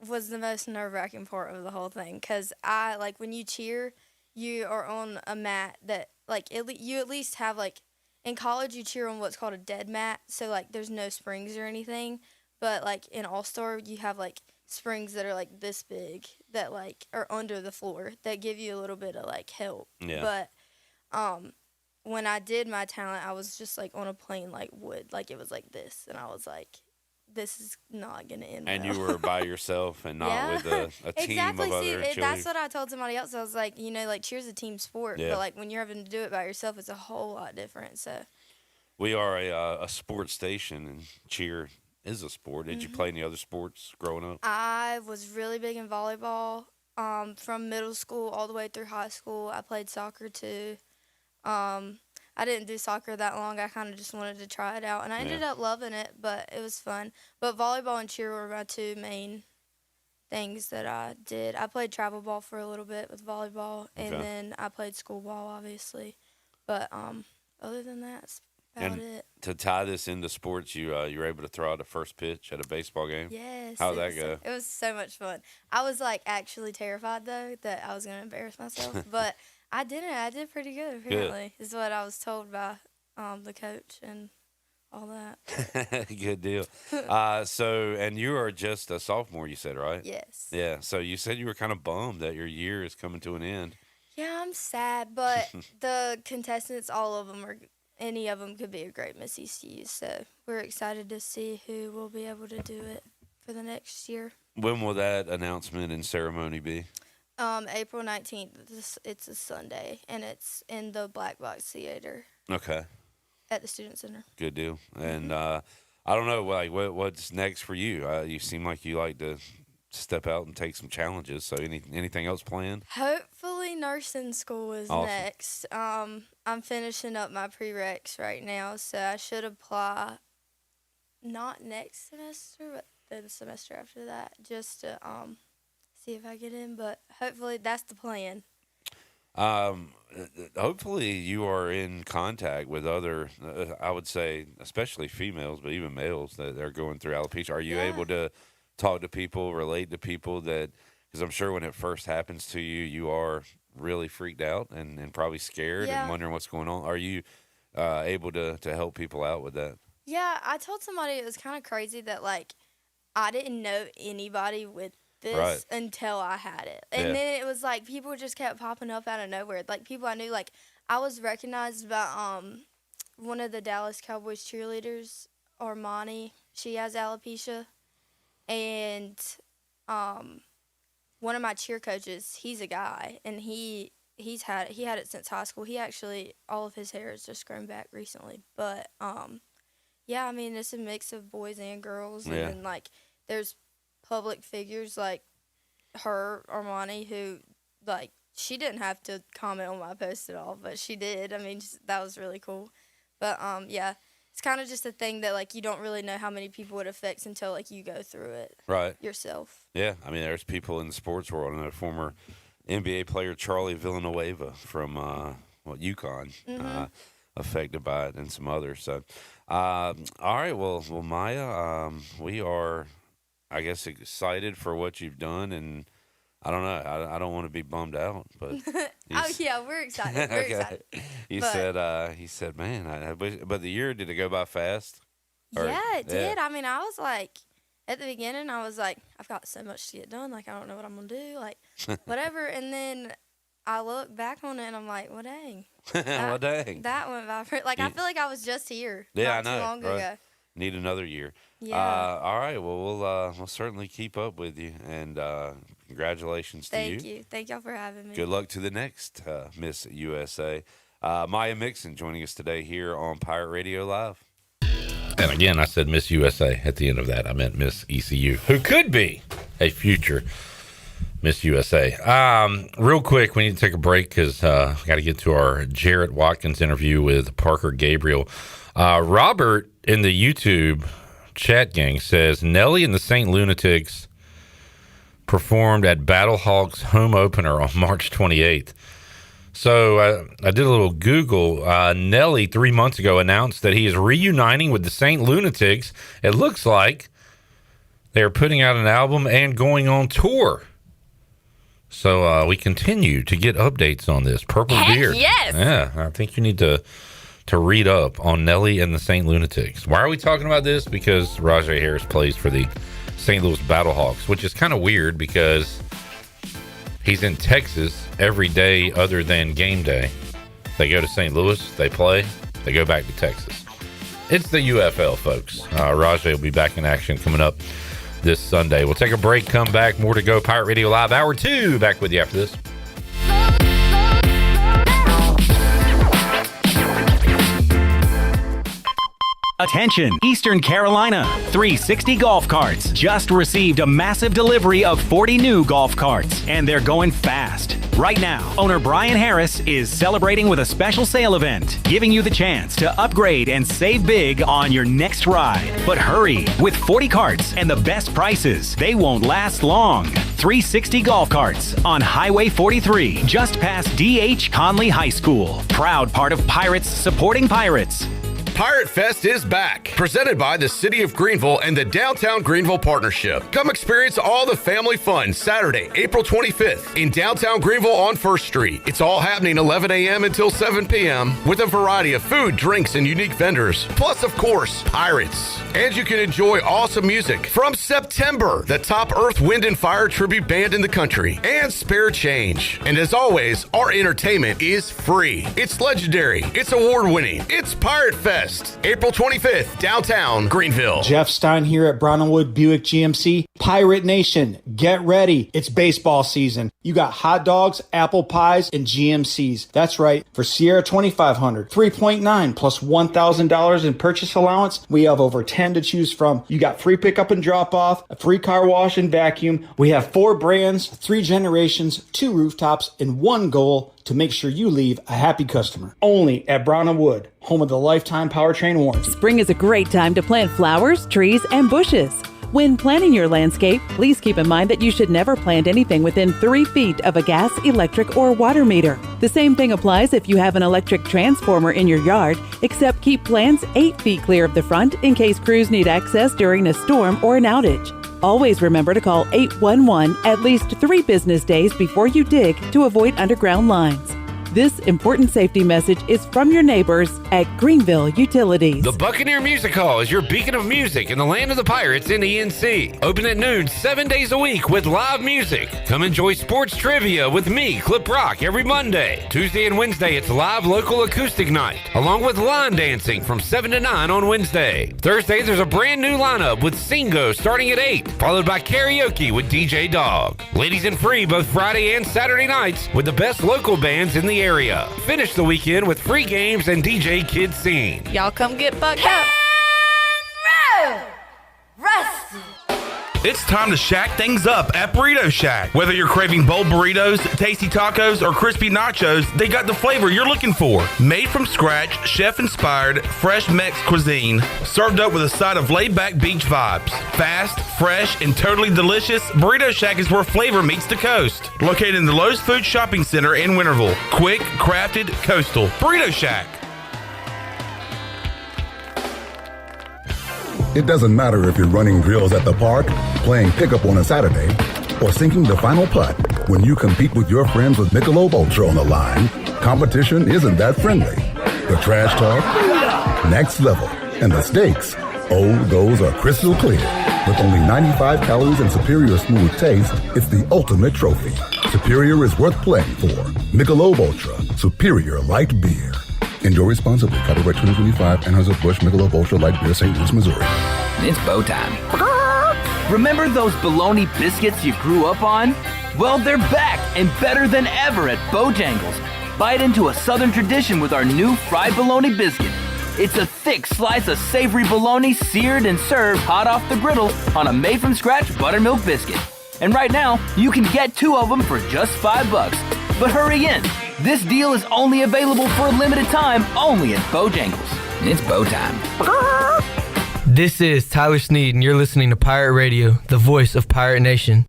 was the most nerve-wracking part of the whole thing, because like, when you cheer, you are on a mat that, like, you at least have, like, in college you cheer on what's called a dead mat, so, like, there's no springs or anything, but, like, in All-Star you have, like, springs that are, like, this big that, like, are under the floor that give you a little bit of, like, help. Yeah. But when I did my talent, I was just, like, on a plain, like, wood, like, it was like this, and I was like, this is not gonna end And well. you were by yourself and not with a team Exactly. of other See, cheerleaders. that's what I told somebody else. I was like, you know, like, cheer's a team sport, Yeah. but, like, when you're having to do it by yourself, it's a whole lot different. So We are a sports station, and cheer is a sport. Did you play any other sports growing up? I was really big in volleyball. From middle school all the way through high school, I played soccer too. I didn't do soccer that long. I kind of just wanted to try it out, and I ended up loving it, but it was fun. But volleyball and cheer were my two main things that I did. I played travel ball for a little bit with volleyball, and then I played school ball, obviously. But other than that, that's about it. To tie this into sports, you were able to throw out a first pitch at a baseball game? Yes. How'd that go? It was so much fun. I was, like, actually terrified, though, that I was going to embarrass myself, but I didn't. I did pretty good, apparently, is what I was told by the coach and all that. Good deal. And you are just a sophomore, you said, right? Yes. Yeah. So you said you were kind of bummed that your year is coming to an end. Yeah, I'm sad, but the contestants, any of them could be a great Miss ECU, so we're excited to see who will be able to do it for the next year. When will that announcement and ceremony be? April 19th. It's a Sunday, and it's in the Black Box Theater. Okay. At the Student Center. Good deal. And I don't know, like, what's next for you? You seem like you like to step out and take some challenges. So anything else planned? Hopefully nursing school is next. I'm finishing up my prereqs right now, so I should apply not next semester, but the semester after that, just to see if I get in. But hopefully that's the plan. Hopefully you are in contact with other, I would say, especially females, but even males that are going through alopecia. Are you able to talk to people, relate to people that, because I'm sure when it first happens to you, you are really freaked out and probably scared and wondering what's going on. Are you able to help people out with that? Yeah, I told somebody it was kind of crazy that, like, I didn't know anybody with this until I had it. And then it was like people just kept popping up out of nowhere. Like, people I knew, like, I was recognized by one of the Dallas Cowboys cheerleaders, Armani. She has alopecia. And one of my cheer coaches, he's a guy, and he had it since high school. He actually, all of his hair has just grown back recently. But yeah, I mean, it's a mix of boys and girls, and then, like, there's public figures like her, Armani, who, like, she didn't have to comment on my post at all, but she did. I mean, that was really cool. But, yeah, it's kind of just a thing that, like, you don't really know how many people it affects until, like, you go through it yourself. Yeah, I mean, there's people in the sports world. I know former NBA player Charlie Villanueva from, UConn, affected by it, and some others. So, all right, well, Mya, we are, I guess, excited for what you've done, and I don't know. I don't want to be bummed out, but yeah, we're excited. We're excited. He said, man, I wish, but the year, did it go by fast? Yeah, it did. I mean, I was like, at the beginning, I was like, I've got so much to get done. Like, I don't know what I'm gonna do. Like, whatever. And then I look back on it, and I'm like, well, dang. Well, dang. That went by. Like, I feel like I was just here. Yeah, not too long ago. Need another year. Yeah. All right. Well, we'll certainly keep up with you, and congratulations to you. Thank you. Thank y'all for having me. Good luck to the next Miss USA. Mya Mixon joining us today here on Pirate Radio Live. And again, I said Miss USA at the end of that. I meant Miss ECU, who could be a future Miss USA. Real quick, we need to take a break because we got to get to our Jarrett Watkins interview with Parker Gabriel. Robert in the YouTube chat gang says Nelly and the St. Lunatics performed at Battlehawks home opener on March 28th. So I did a little Google. Nelly 3 months ago announced that he is reuniting with the St. Lunatics. It looks like they're putting out an album and going on tour. So we continue to get updates on this. Purple Beard. Yes. Yeah, I think you need to read up on Nelly and the St. Lunatics. Why are we talking about this? Because Rahjai Harris plays for the St. Louis Battlehawks, which is kind of weird because he's in Texas every day other than game day. They go to St. Louis, they play, they go back to Texas. It's the UFL, folks. Rahjai will be back in action coming up this Sunday. We'll take a break, come back. More to go. Pirate Radio Live Hour 2. Back with you after this. Attention, Eastern Carolina. 360 Golf Carts just received a massive delivery of 40 new golf carts, and they're going fast. Right now, owner Brian Harris is celebrating with a special sale event, giving you the chance to upgrade and save big on your next ride. But hurry, with 40 carts and the best prices, they won't last long. 360 Golf Carts on Highway 43, just past D.H. Conley High School. Proud part of Pirates supporting Pirates. Pirate Fest is back, presented by the City of Greenville and the Downtown Greenville Partnership. Come experience all the family fun Saturday, April 25th in downtown Greenville on 1st Street. It's all happening 11 a.m. until 7 p.m. with a variety of food, drinks, and unique vendors. Plus, of course, pirates. And you can enjoy awesome music from September, the top Earth, Wind, and Fire tribute band in the country, and spare change. And as always, our entertainment is free. It's legendary. It's award-winning. It's Pirate Fest. April 25th, downtown Greenville. Jeff Stein here at Brownwood Buick GMC. Pirate Nation, get ready. It's baseball season. You got hot dogs, apple pies, and GMCs. That's right. For Sierra 2500, 3.9 plus $1,000 in purchase allowance, we have over 10 to choose from. You got free pickup and drop off, a free car wash and vacuum. We have 4 brands, 3 generations, 2 rooftops, and 1 goal to make sure you leave a happy customer. Only at Brown & Wood, home of the lifetime powertrain warranty. Spring is a great time to plant flowers, trees, and bushes. When planning your landscape, please keep in mind that you should never plant anything within 3 feet of a gas, electric, or water meter. The same thing applies if you have an electric transformer in your yard, except keep plants 8 feet clear of the front in case crews need access during a storm or an outage. Always remember to call 811 at least 3 business days before you dig to avoid underground lines. This important safety message is from your neighbors at Greenville Utilities. The Buccaneer Music Hall is your beacon of music in the land of the Pirates in the NC. Open at noon 7 days a week with live music. Come enjoy sports trivia with me, Clip Rock, every Monday. Tuesday and Wednesday, it's live local acoustic night, along with line dancing from 7 to 9 on Wednesday. Thursday, there's a brand new lineup with Singo starting at 8, followed by karaoke with DJ Dog. Ladies and free both Friday and Saturday nights with the best local bands in the area. Finish the weekend with free games and DJ Kids Scene. Y'all come get bucked up. Rusty. It's time to shack things up at Burrito Shack. Whether you're craving bold burritos, tasty tacos, or crispy nachos, they got the flavor you're looking for. Made from scratch, chef-inspired, fresh Mex cuisine, served up with a side of laid-back beach vibes. Fast, fresh, and totally delicious, Burrito Shack is where flavor meets the coast. Located in the Lowe's Food Shopping Center in Winterville. Quick, crafted, coastal. Burrito Shack. It doesn't matter if you're running drills at the park, playing pickup on a Saturday, or sinking the final putt. When you compete with your friends with Michelob Ultra on the line, competition isn't that friendly. The trash talk, next level, and the stakes, oh, those are crystal clear. With only 95 calories and superior smooth taste, it's the ultimate trophy. Superior is worth playing for. Michelob Ultra, superior light beer. Enjoy responsibly. Copyright 2025, Anheuser-Busch Michelob Ultra Light Beer, St. Louis, Missouri. It's bow time. Remember those bologna biscuits you grew up on? Well, they're back and better than ever at Bojangles. Bite into a southern tradition with our new fried bologna biscuit. It's a thick slice of savory bologna seared and served hot off the griddle on a made-from-scratch buttermilk biscuit. And right now, you can get 2 of them for just $5. But hurry in. This deal is only available for a limited time, only at Bojangles. It's bow time. This is Tyler Sneed, and you're listening to Pirate Radio, the voice of Pirate Nation.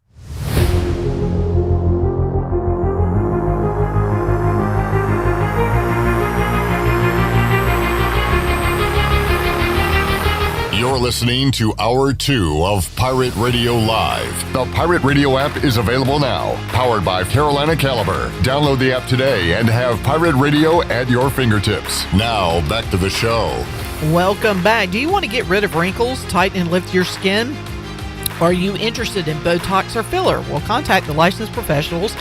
You're listening to Hour 2 of Pirate Radio Live. The Pirate Radio app is available now, powered by Carolina Caliber. Download the app today and have Pirate Radio at your fingertips. Now, back to the show. Welcome back. Do you want to get rid of wrinkles, tighten and lift your skin? Are you interested in Botox or filler? Well, contact the licensed professionals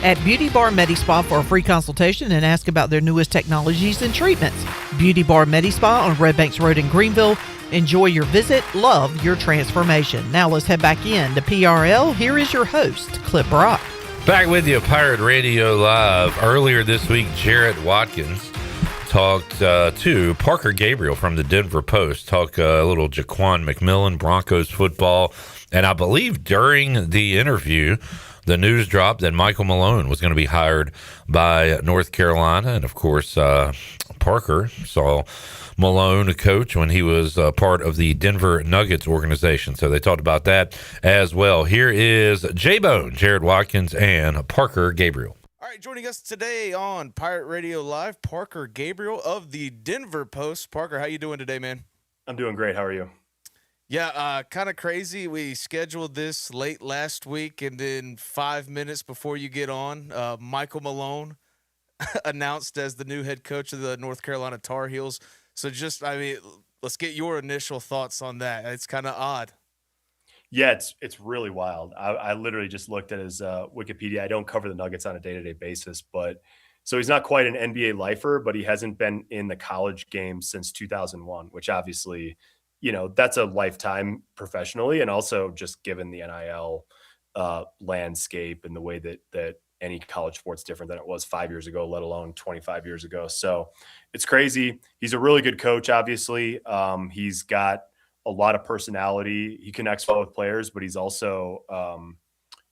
at Beauty Bar MediSpa for a free consultation and ask about their newest technologies and treatments. Beauty Bar MediSpa on Red Banks Road in Greenville. Enjoy your visit. Love your transformation. Now let's head back in to PRL. Here is your host, Clip Brock. Back with you, Pirate Radio Live. Earlier this week, Jarrett Watkins talked to Parker Gabriel from the Denver Post, talked a little Jaquan McMillan, Broncos football, and I believe during the interview, the news dropped that Michael Malone was going to be hired by North Carolina, and of course, Parker saw Malone a coach when he was part of the Denver Nuggets organization. So they talked about that as well. Here is J-Bone, Jarrett Watkins, and Parker Gabriel. All right, joining us today on Pirate Radio Live, Parker Gabriel of the Denver Post. Parker, how you doing today, man? I'm doing great. How are you? Yeah, kind of crazy. We scheduled this late last week, and then 5 minutes before you get on, Michael Malone announced as the new head coach of the North Carolina Tar Heels. So let's get your initial thoughts on that. It's kind of odd. Yeah, it's really wild. I literally just looked at his Wikipedia. I don't cover the Nuggets on a day-to-day basis, but so he's not quite an NBA lifer, but he hasn't been in the college game since 2001, which obviously, that's a lifetime professionally, and also just given the NIL landscape and the way that any college sport's different than it was 5 years ago, let alone 25 years ago. So it's crazy. He's a really good coach, obviously. He's got a lot of personality. He connects well with players, but he's also,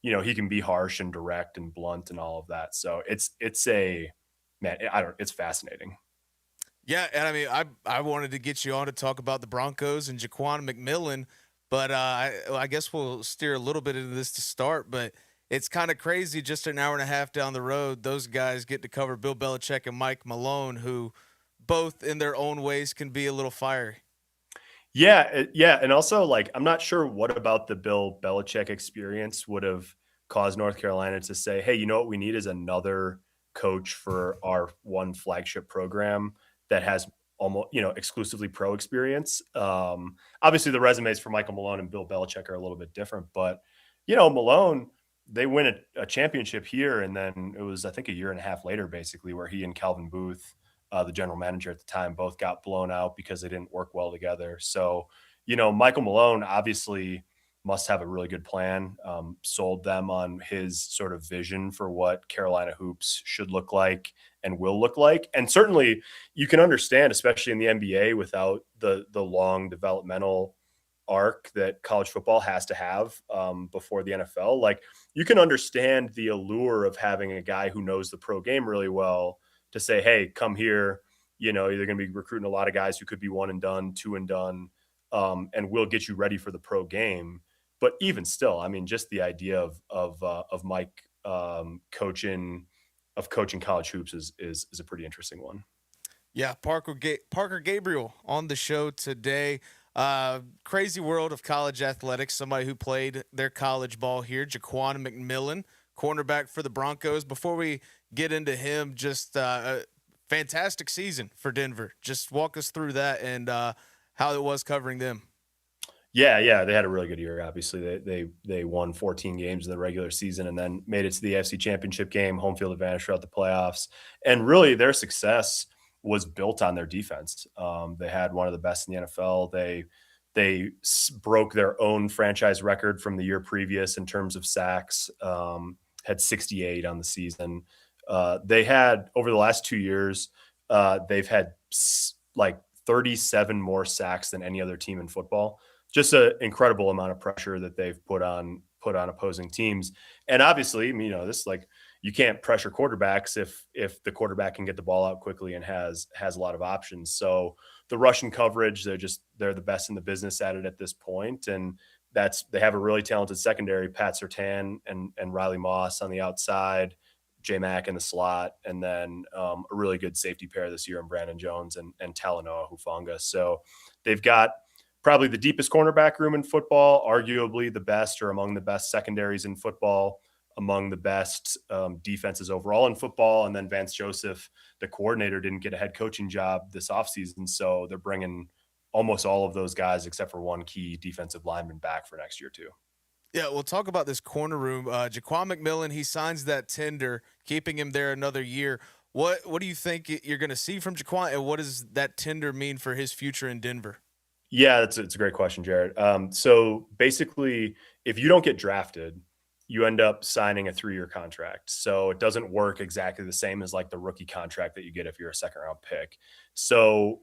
he can be harsh and direct and blunt and all of that. So it's fascinating. Yeah, and I wanted to get you on to talk about the Broncos and Jaquan McMillan, but I guess we'll steer a little bit into this to start, but it's kind of crazy just an hour and a half down the road, those guys get to cover Bill Belichick and Mike Malone, who both in their own ways can be a little fiery. Yeah. And also, I'm not sure what about the Bill Belichick experience would have caused North Carolina to say, hey, you know what we need is another coach for our one flagship program that has almost, exclusively pro experience. Obviously, the resumes for Michael Malone and Bill Belichick are a little bit different, but, Malone, they win a championship here, and then it was, I think, a year and a half later, basically, where he and Calvin Booth, the general manager at the time, both got blown out because they didn't work well together. So, Michael Malone obviously must have a really good plan, sold them on his sort of vision for what Carolina hoops should look like and will look like. And certainly you can understand, especially in the NBA, without the long developmental arc that college football has to have before the NFL. Like, you can understand the allure of having a guy who knows the pro game really well to say, hey, come here. You know, you're going to be recruiting a lot of guys who could be one and done, two and done, and we'll get you ready for the pro game. But even still, I mean, just the idea of Mike coaching college hoops is a pretty interesting one. Yeah, Parker Gabriel on the show today. Crazy world of college athletics. Somebody who played their college ball here, Jaquan McMillan, cornerback for the Broncos. Before we get into him, just a fantastic season for Denver. Just walk us through that and how it was covering them. Yeah, they had a really good year. Obviously, they won 14 games in the regular season and then made it to the AFC Championship game, home field advantage throughout the playoffs, and really their success was built on their defense. They had one of the best in the NFL. They broke their own franchise record from the year previous in terms of sacks, had 68 on the season. They had, over the last 2 years, they've had like 37 more sacks than any other team in football. Just an incredible amount of pressure that they've put on opposing teams. And obviously, you know, this, like, you can't pressure quarterbacks if the quarterback can get the ball out quickly and has a lot of options. So the Russian coverage, they're the best in the business at it at this point. And they have a really talented secondary, Pat Surtain and Riley Moss on the outside, J Mack in the slot, and then a really good safety pair this year in Brandon Jones and Talanoa Hufanga. So they've got probably the deepest cornerback room in football, arguably the best or among the best secondaries in football, among the best defenses overall in football. And then Vance Joseph, the coordinator, didn't get a head coaching job this offseason. So they're bringing almost all of those guys, except for one key defensive lineman, back for next year too. Yeah, we'll talk about this corner room. Jaquan McMillan, he signs that tender, keeping him there another year. What do you think you're going to see from Jaquan, and what does that tender mean for his future in Denver? Yeah, it's a great question, Jared. So basically, if you don't get drafted, you end up signing a 3-year contract. So it doesn't work exactly the same as like the rookie contract that you get if you're a second-round pick. So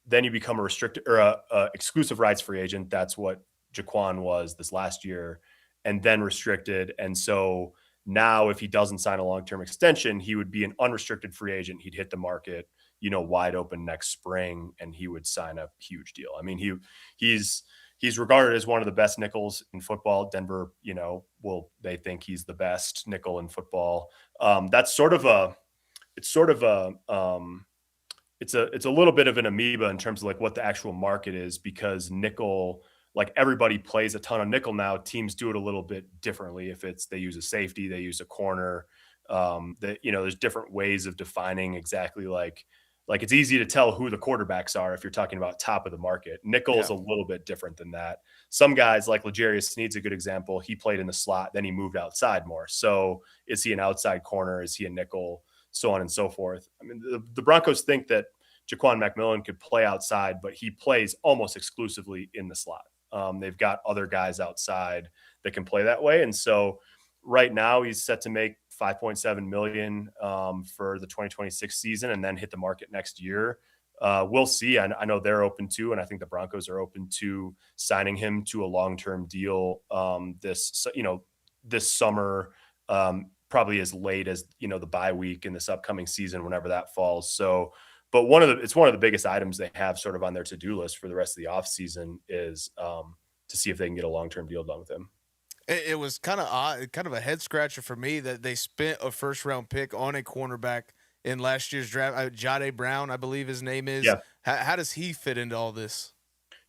then you become a restricted or a exclusive rights free agent. That's what Jaquan was this last year, and then restricted. And so now if he doesn't sign a long-term extension, he would be an unrestricted free agent. He'd hit the market, you know, wide open next spring, and he would sign a huge deal. I mean, he's regarded as one of the best nickels in football. Denver, you know, they think he's the best nickel in football. It's a little bit of an amoeba in terms of like what the actual market is, because nickel, like, everybody plays a ton of nickel now. Teams do it a little bit differently. If they use a safety, they use a corner. There's different ways of defining exactly like it's easy to tell who the quarterbacks are if you're talking about top of the market. Nickel is a little bit different than that. Some guys like L'Jarius Sneed's a good example. He played in the slot, then he moved outside more. So is he an outside corner? Is he a nickel? So on and so forth. I mean, the Broncos think that Jaquan McMillan could play outside, but he plays almost exclusively in the slot. They've got other guys outside that can play that way. And so right now he's set to make $5.7 million for the 2026 season and then hit the market next year. We'll see. I know they're open to, and I think the Broncos are open to signing him to a long-term deal this summer, probably as late as, the bye week in this upcoming season, whenever that falls. So, but it's one of the biggest items they have sort of on their to-do list for the rest of the offseason is to see if they can get a long-term deal done with him. It was kind of odd, kind of a head scratcher for me that they spent a first-round pick on a cornerback in last year's draft. Jahdae Brown, I believe his name is. Yeah. How does he fit into all this?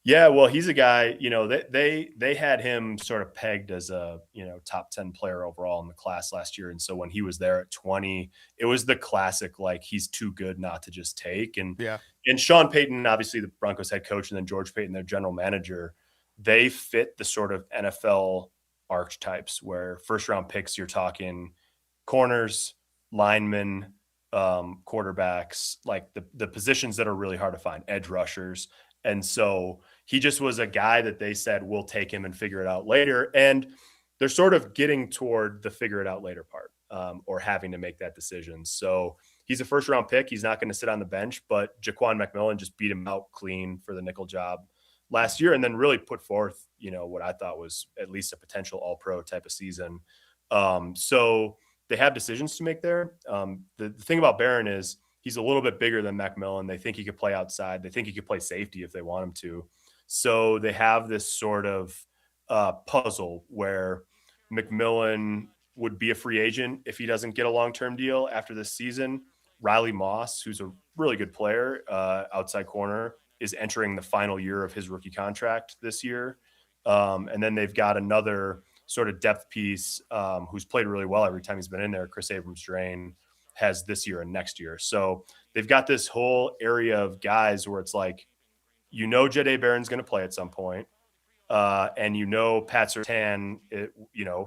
Yeah, well, he's a guy, they had him sort of pegged as a, top 10 player overall in the class last year. And so when he was there at 20, it was the classic, like, he's too good not to just take. And Sean Payton, obviously the Broncos head coach, and then George Payton, their general manager, they fit the sort of NFL archetypes where first round picks, you're talking corners, linemen, quarterbacks, like the positions that are really hard to find, edge rushers. And so he just was a guy that they said, we'll take him and figure it out later. And they're sort of getting toward the figure it out later part, or having to make that decision. So he's a first round pick. He's not going to sit on the bench, but Jaquan McMillan just beat him out clean for the nickel job last year, and then really put forth, what I thought was at least a potential all-pro type of season. So they have decisions to make there. The thing about Barron is he's a little bit bigger than McMillan. They think he could play outside. They think he could play safety if they want him to. So they have this sort of puzzle where McMillan would be a free agent if he doesn't get a long-term deal after this season. Riley Moss, who's a really good player, outside corner, is entering the final year of his rookie contract this year. And then they've got another sort of depth piece who's played really well every time he's been in there. Chris Abrams-Drain has this year and next year. So they've got this whole area of guys where it's like, Jahdae Barron's going to play at some point. And Pat Surtain,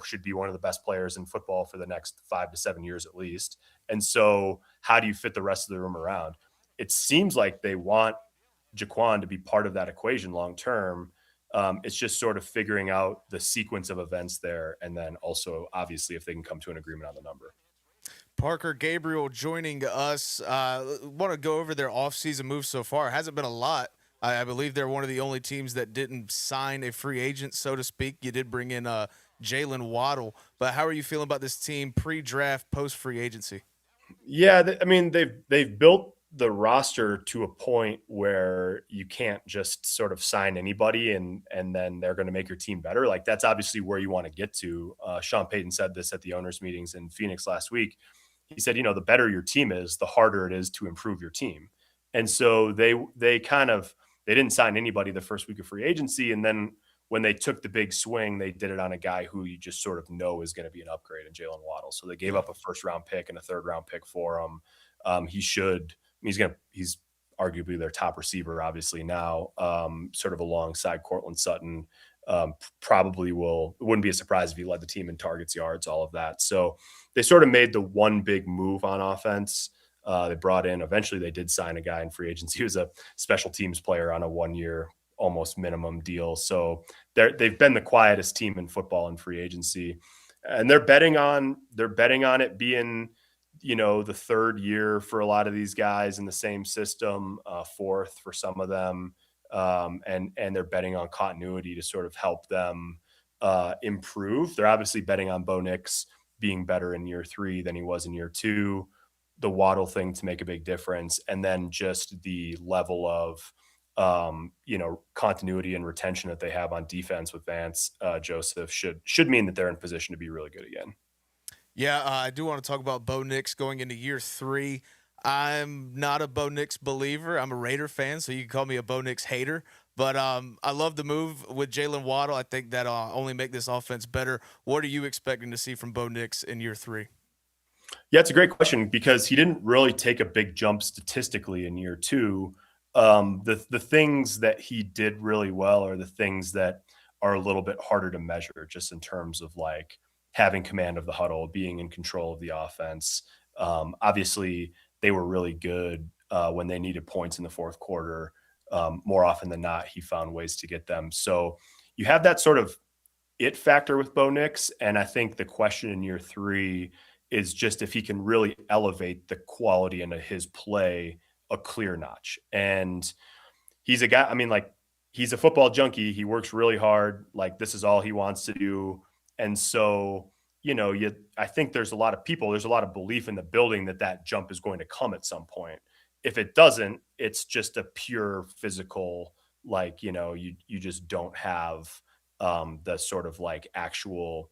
should be one of the best players in football for the next 5 to 7 years at least. And so how do you fit the rest of the room around? It seems like they want Jaquan to be part of that equation long term. It's just sort of figuring out the sequence of events there. And then also, obviously, if they can come to an agreement on the number. Parker, Gabriel joining us. Want to go over their offseason moves so far. It hasn't been a lot. I believe they're one of the only teams that didn't sign a free agent, so to speak. You did bring in Jalen Waddle. But how are you feeling about this team pre-draft, post-free agency? Yeah, they've built the roster to a point where you can't just sort of sign anybody and then they're going to make your team better. Like, that's obviously where you want to get to. Sean Payton said this at the owners' meetings in Phoenix last week. He said, the better your team is, the harder it is to improve your team. And so they didn't sign anybody the first week of free agency. And then when they took the big swing, they did it on a guy who you just sort of know is going to be an upgrade in Jalen Waddle. So they gave up a first-round pick and a third-round pick for him. He's arguably their top receiver, obviously now, sort of alongside Cortland Sutton. It wouldn't be a surprise if he led the team in targets, yards, all of that. So they sort of made the one big move on offense. Eventually they did sign a guy in free agency. He was a special teams player on a 1-year, almost minimum deal. So they've been the quietest team in football in free agency, and they're betting on it being, the third year for a lot of these guys in the same system, fourth for some of them. And they're betting on continuity to sort of help them improve. They're obviously betting on Bo Nix being better in year 3 than he was in year 2, the Waddle thing to make a big difference. And then just the level of, continuity and retention that they have on defense with Vance Joseph should mean that they're in position to be really good again. Yeah, I do want to talk about Bo Nix going into year 3. I'm not a Bo Nix believer. I'm a Raider fan, so you can call me a Bo Nix hater. But I love the move with Jalen Waddle. I think that only make this offense better. What are you expecting to see from Bo Nix in year 3? Yeah, it's a great question because he didn't really take a big jump statistically in year 2. The things that he did really well are the things that are a little bit harder to measure, just in terms of like having command of the huddle, being in control of the offense. Obviously, they were really good when they needed points in the fourth quarter. More often than not, he found ways to get them. So you have that sort of it factor with Bo Nix. And I think the question in year 3 is just if he can really elevate the quality into his play a clear notch. And he's a guy, he's a football junkie. He works really hard. Like, this is all he wants to do. And so, I think there's a lot of belief in the building that jump is going to come at some point. If it doesn't, it's just a pure physical, you just don't have the sort of like actual,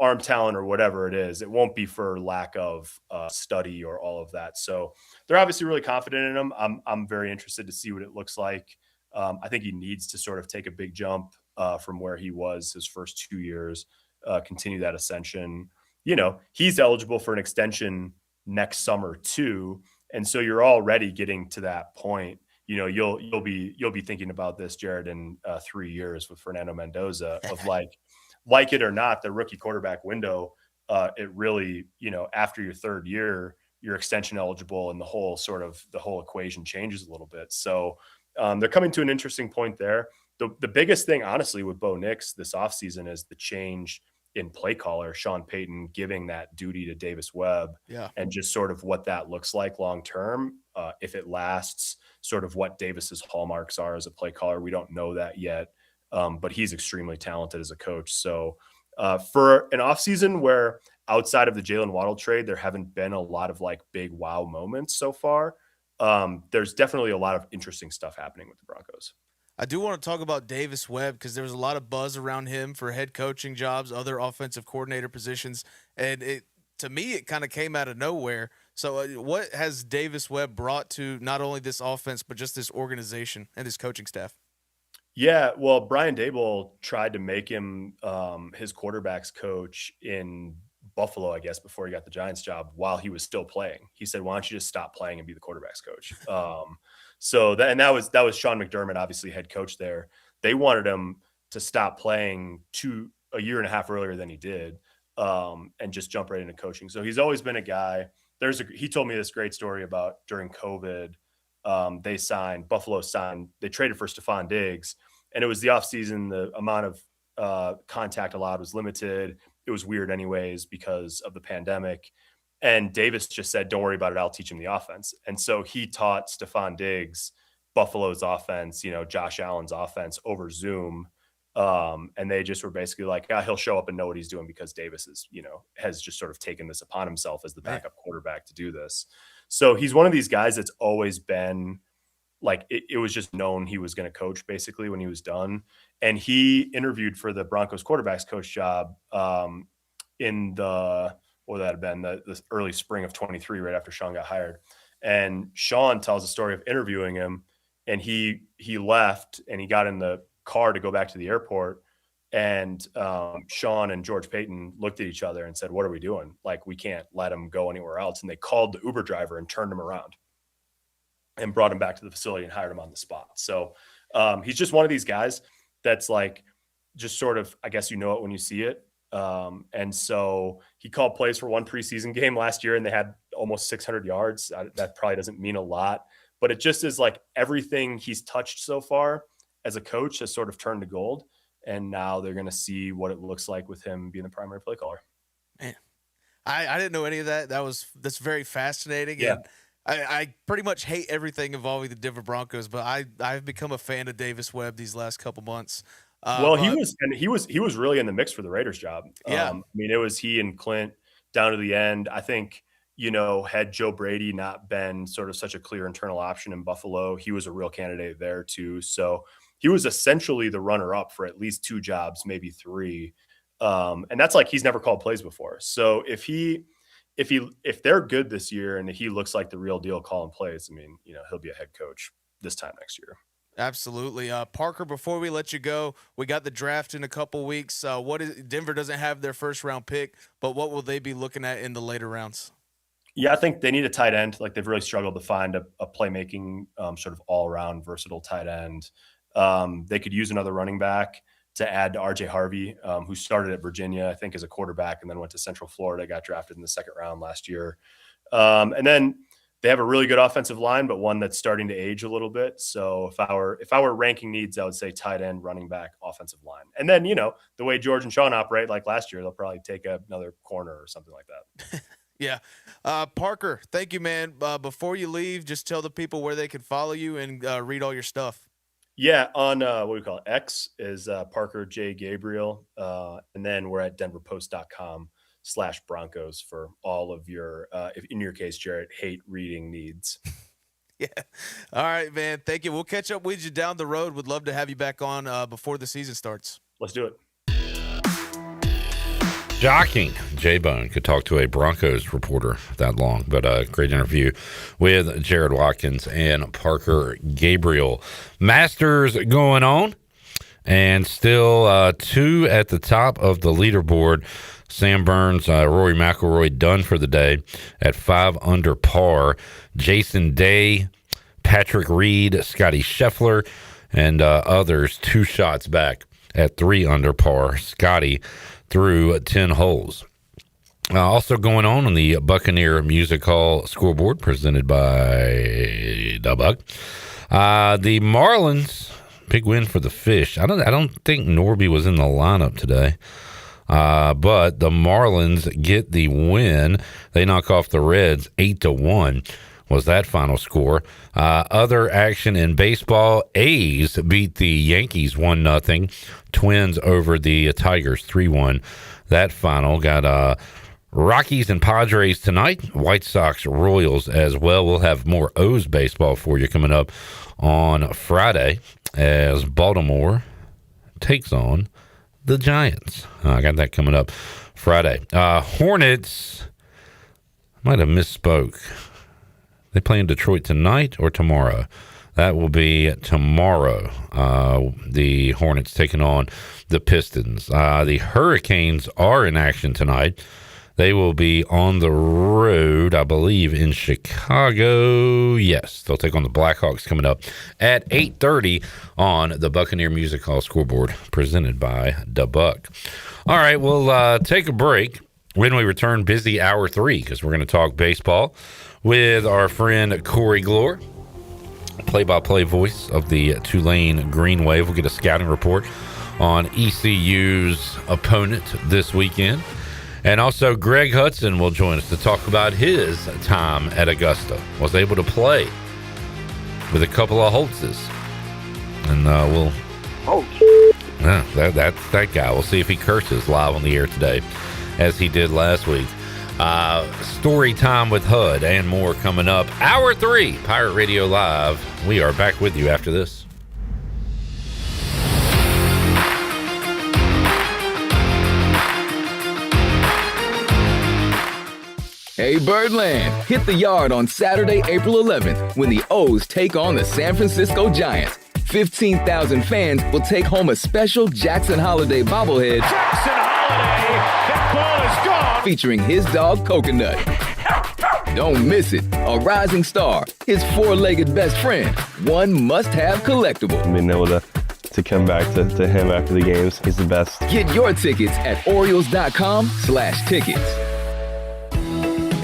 arm talent or whatever it is. It won't be for lack of study or all of that. So they're obviously really confident in him. I'm very interested to see what it looks like. I think he needs to sort of take a big jump from where he was his first 2 years, continue that ascension. He's eligible for an extension next summer too. And so you're already getting to that point. You'll be thinking about this, Jared, in 3 years with Fernando Mendoza of like it or not, the rookie quarterback window, it really, after your third year, you're extension eligible and the whole equation changes a little bit. So they're coming to an interesting point there. The biggest thing, honestly, with Bo Nix this offseason is the change in play caller, Sean Payton giving that duty to Davis Webb, and just sort of what that looks like long term, if it lasts sort of what Davis's hallmarks are as a play caller. We don't know that yet, but he's extremely talented as a coach. So for an offseason where outside of the Jalen Waddle trade, there haven't been a lot of like big wow moments so far, there's definitely a lot of interesting stuff happening with the Broncos. I do want to talk about Davis Webb because there was a lot of buzz around him for head coaching jobs, other offensive coordinator positions, and to me, it kind of came out of nowhere. So what has Davis Webb brought to not only this offense, but just this organization and this coaching staff? Yeah, well, Brian Daboll tried to make him his quarterback's coach in Buffalo, I guess, before he got the Giants job while he was still playing. He said, why don't you just stop playing and be the quarterback's coach? So that was Sean McDermott, obviously head coach there. They wanted him to stop playing a year and a half earlier than he did, and just jump right into coaching. So he's always been a guy. He told me this great story about during COVID. They traded for Stephon Diggs, and it was the offseason. The amount of contact allowed was limited. It was weird anyways because of the pandemic. And Davis just said, don't worry about it. I'll teach him the offense. And so he taught Stephon Diggs Buffalo's offense, Josh Allen's offense over Zoom. And they just were basically like, he'll show up and know what he's doing because Davis has just sort of taken this upon himself as the backup quarterback to do this. So he's one of these guys that's always been like, it was just known he was going to coach basically when he was done. And he interviewed for the Broncos quarterback's coach job in the early spring of 23, right after Sean got hired. And Sean tells the story of interviewing him, and he left and he got in the car to go back to the airport. And Sean and George Payton looked at each other and said, what are we doing? Like, we can't let him go anywhere else. And they called the Uber driver and turned him around and brought him back to the facility and hired him on the spot. So he's just one of these guys that's like, just sort of, I guess, it when you see it. And so he called plays for one preseason game last year and they had almost 600 yards. That probably doesn't mean a lot, but it just is like everything he's touched so far as a coach has sort of turned to gold. And now they're going to see what it looks like with him being the primary play caller. Man, I didn't know any of that. That's very fascinating. Yeah. And I pretty much hate everything involving the Denver Broncos, but I've become a fan of Davis Webb these last couple months. He was really in the mix for the Raiders job. Yeah. I mean, it was he and Clint down to the end. I think, had Joe Brady not been sort of such a clear internal option in Buffalo, he was a real candidate there too. So he was essentially the runner up for at least 2 jobs, maybe 3. And that's like, he's never called plays before. So if they're good this year and he looks like the real deal calling plays, I mean, he'll be a head coach this time next year. Absolutely. Parker, before we let you go, we got the draft in a couple weeks. Denver doesn't have their first round pick, but what will they be looking at in the later rounds? Yeah, I think they need a tight end. Like, they've really struggled to find a playmaking sort of all around versatile tight end. They could use another running back to add to RJ Harvey, who started at Virginia, I think, as a quarterback and then went to Central Florida, got drafted in the second round last year. And then they have a really good offensive line, but one that's starting to age a little bit. So if I were ranking needs, I would say tight end, running back, offensive line. And then, the way George and Sean operate, like last year, they'll probably take another corner or something like that. Yeah. Parker, thank you, man. Before you leave, just tell the people where they can follow you and read all your stuff. Yeah, on what we call it, X is Parker J. Gabriel. And then we're at denverpost.com/Broncos for all of your, if in your case, Jarrett, hate reading needs. Yeah. All right, man. Thank you. We'll catch up with you down the road. Would love to have you back on before the season starts. Let's do it. Shocking. J-Bone could talk to a Broncos reporter that long, but a great interview with Jared Watkins and Parker Gabriel. Masters going on, and still 2 at the top of the leaderboard. Sam Burns, Rory McIlroy done for the day at 5 under par. Jason Day, Patrick Reed, Scotty Scheffler, and others 2 shots back at 3 under par. Scotty through 10 holes. Also going on the Buccaneer Music Hall scoreboard, presented by the Buck. The Marlins, big win for the Fish. I don't think Norby was in the lineup today, but the Marlins get the win. They knock off the Reds 8-1 was that final score. Other action in baseball, A's beat the Yankees 1-0. Twins over the Tigers 3-1. That final got Rockies and Padres tonight. White Sox, Royals as well. We'll have more O's baseball for you coming up on Friday as Baltimore takes on the Giants. I got that coming up Friday. Hornets, might have misspoke. They play in Detroit tonight or tomorrow? That will be tomorrow. The Hornets taking on the Pistons. The Hurricanes are in action tonight. They will be on the road, I believe, in Chicago. Yes, they'll take on the Blackhawks coming up at 8:30 on the Buccaneer Music Hall scoreboard, presented by Da Buck. All right, we'll take a break. When we return, busy hour 3, because we're going to talk baseball with our friend Corey Gloor, play-by-play voice of the Tulane Green Wave. We'll get a scouting report on ECU's opponent this weekend. And also Greg Hudson will join us to talk about his time at Augusta. Was able to play with a couple of Holtzes. And we'll... Oh. Yeah, that's that guy. We'll see if he curses live on the air today, as he did last week. Story time with Hud and more coming up. Hour 3, Pirate Radio Live. We are back with you after this. Hey Birdland, hit the yard on Saturday, April 11th when the O's take on the San Francisco Giants. 15,000 fans will take home a special Jackson Holiday bobblehead. Jackson Holiday, that ball is gone. Featuring his dog Coconut. Don't miss it. A rising star, his four-legged best friend, one must-have collectible. Being able to come back to him after the games, he's the best. Get your tickets at Orioles.com/tickets.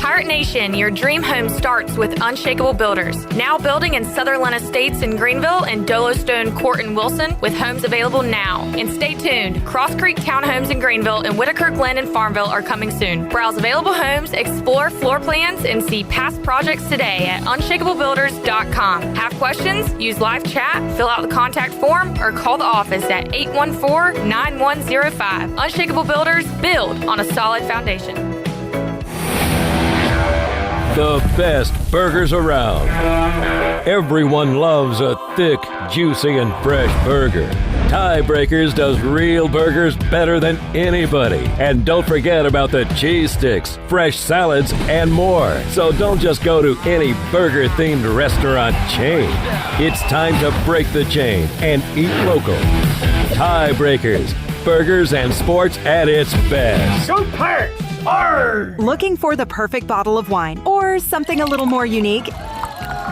Pirate Nation, your dream home starts with Unshakable Builders. Now building in Sutherland Estates in Greenville and Dolostone Court in Wilson, with homes available now. And stay tuned, Cross Creek Townhomes in Greenville and Whitaker Glen and Farmville are coming soon. Browse available homes, explore floor plans, and see past projects today at unshakablebuilders.com. Have questions? Use live chat, fill out the contact form, or call the office at 814-9105. Unshakable Builders, build on a solid foundation. The best burgers around. Everyone loves a thick, juicy, and fresh burger. Tiebreakers does real burgers better than anybody. And don't forget about the cheese sticks, fresh salads, and more. So don't just go to any burger-themed restaurant chain. It's time to break the chain and eat local. Tiebreakers, burgers and sports at its best. Go Pirates! Looking for the perfect bottle of wine or something a little more unique?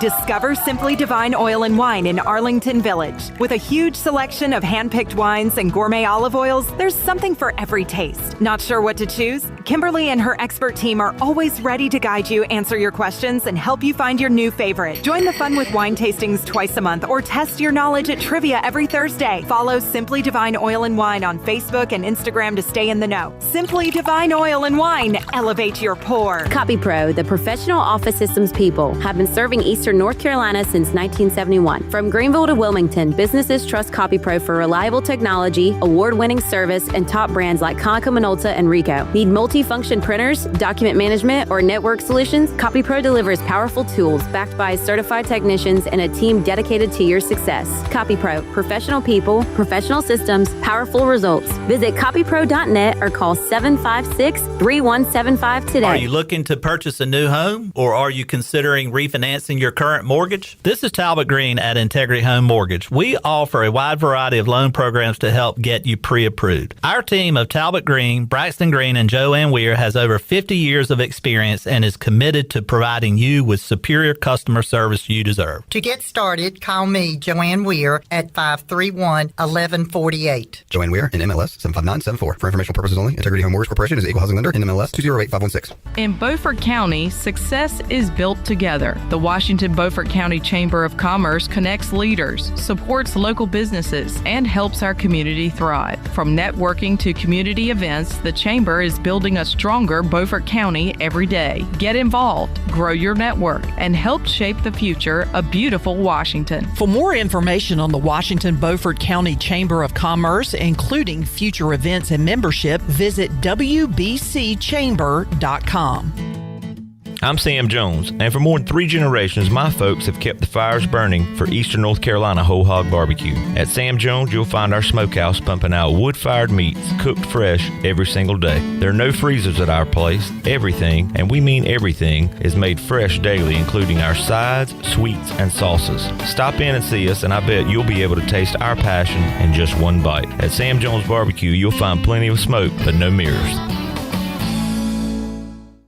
Discover Simply Divine Oil and Wine in Arlington Village. With a huge selection of hand-picked wines and gourmet olive oils, there's something for every taste. Not sure what to choose? Kimberly and her expert team are always ready to guide you, answer your questions, and help you find your new favorite. Join the fun with wine tastings twice a month or test your knowledge at trivia every Thursday. Follow Simply Divine Oil and Wine on Facebook and Instagram to stay in the know. Simply Divine Oil and Wine. Elevate your pour. CopyPro, the professional office systems people, have been serving Eastern North Carolina since 1971. From Greenville to Wilmington, businesses trust CopyPro for reliable technology, award-winning service, and top brands like Konica Minolta and Ricoh. Need multi-function printers, document management, or network solutions? CopyPro delivers powerful tools backed by certified technicians and a team dedicated to your success. CopyPro, professional people, professional systems, powerful results. Visit copypro.net or call 756-3175 today. Are you looking to purchase a new home, or are you considering refinancing your current mortgage? This is Talbot Green at Integrity Home Mortgage. We offer a wide variety of loan programs to help get you pre-approved. Our team of Talbot Green, Braxton Green, and Joanne Weir has over 50 years of experience and is committed to providing you with superior customer service you deserve. To get started, call me, Joanne Weir, at 531-1148. Joanne Weir, in MLS 75974. For informational purposes only, Integrity Home Mortgage Corporation is an equal housing lender in MLS 208516. In Beaufort County, success is built together. The Washington Washington Beaufort County Chamber of Commerce connects leaders, supports local businesses, and helps our community thrive. From networking to community events, the Chamber is building a stronger Beaufort County every day. Get involved, grow your network, and help shape the future of beautiful Washington. For more information on the Washington Beaufort County Chamber of Commerce, including future events and membership, visit wbcchamber.com. I'm Sam Jones, and for more than 3 generations, my folks have kept the fires burning for Eastern North Carolina Whole Hog Barbecue. At Sam Jones, you'll find our smokehouse pumping out wood-fired meats, cooked fresh every single day. There are no freezers at our place. Everything, and we mean everything, is made fresh daily, including our sides, sweets, and sauces. Stop in and see us, and I bet you'll be able to taste our passion in just one bite. At Sam Jones Barbecue, you'll find plenty of smoke, but no mirrors.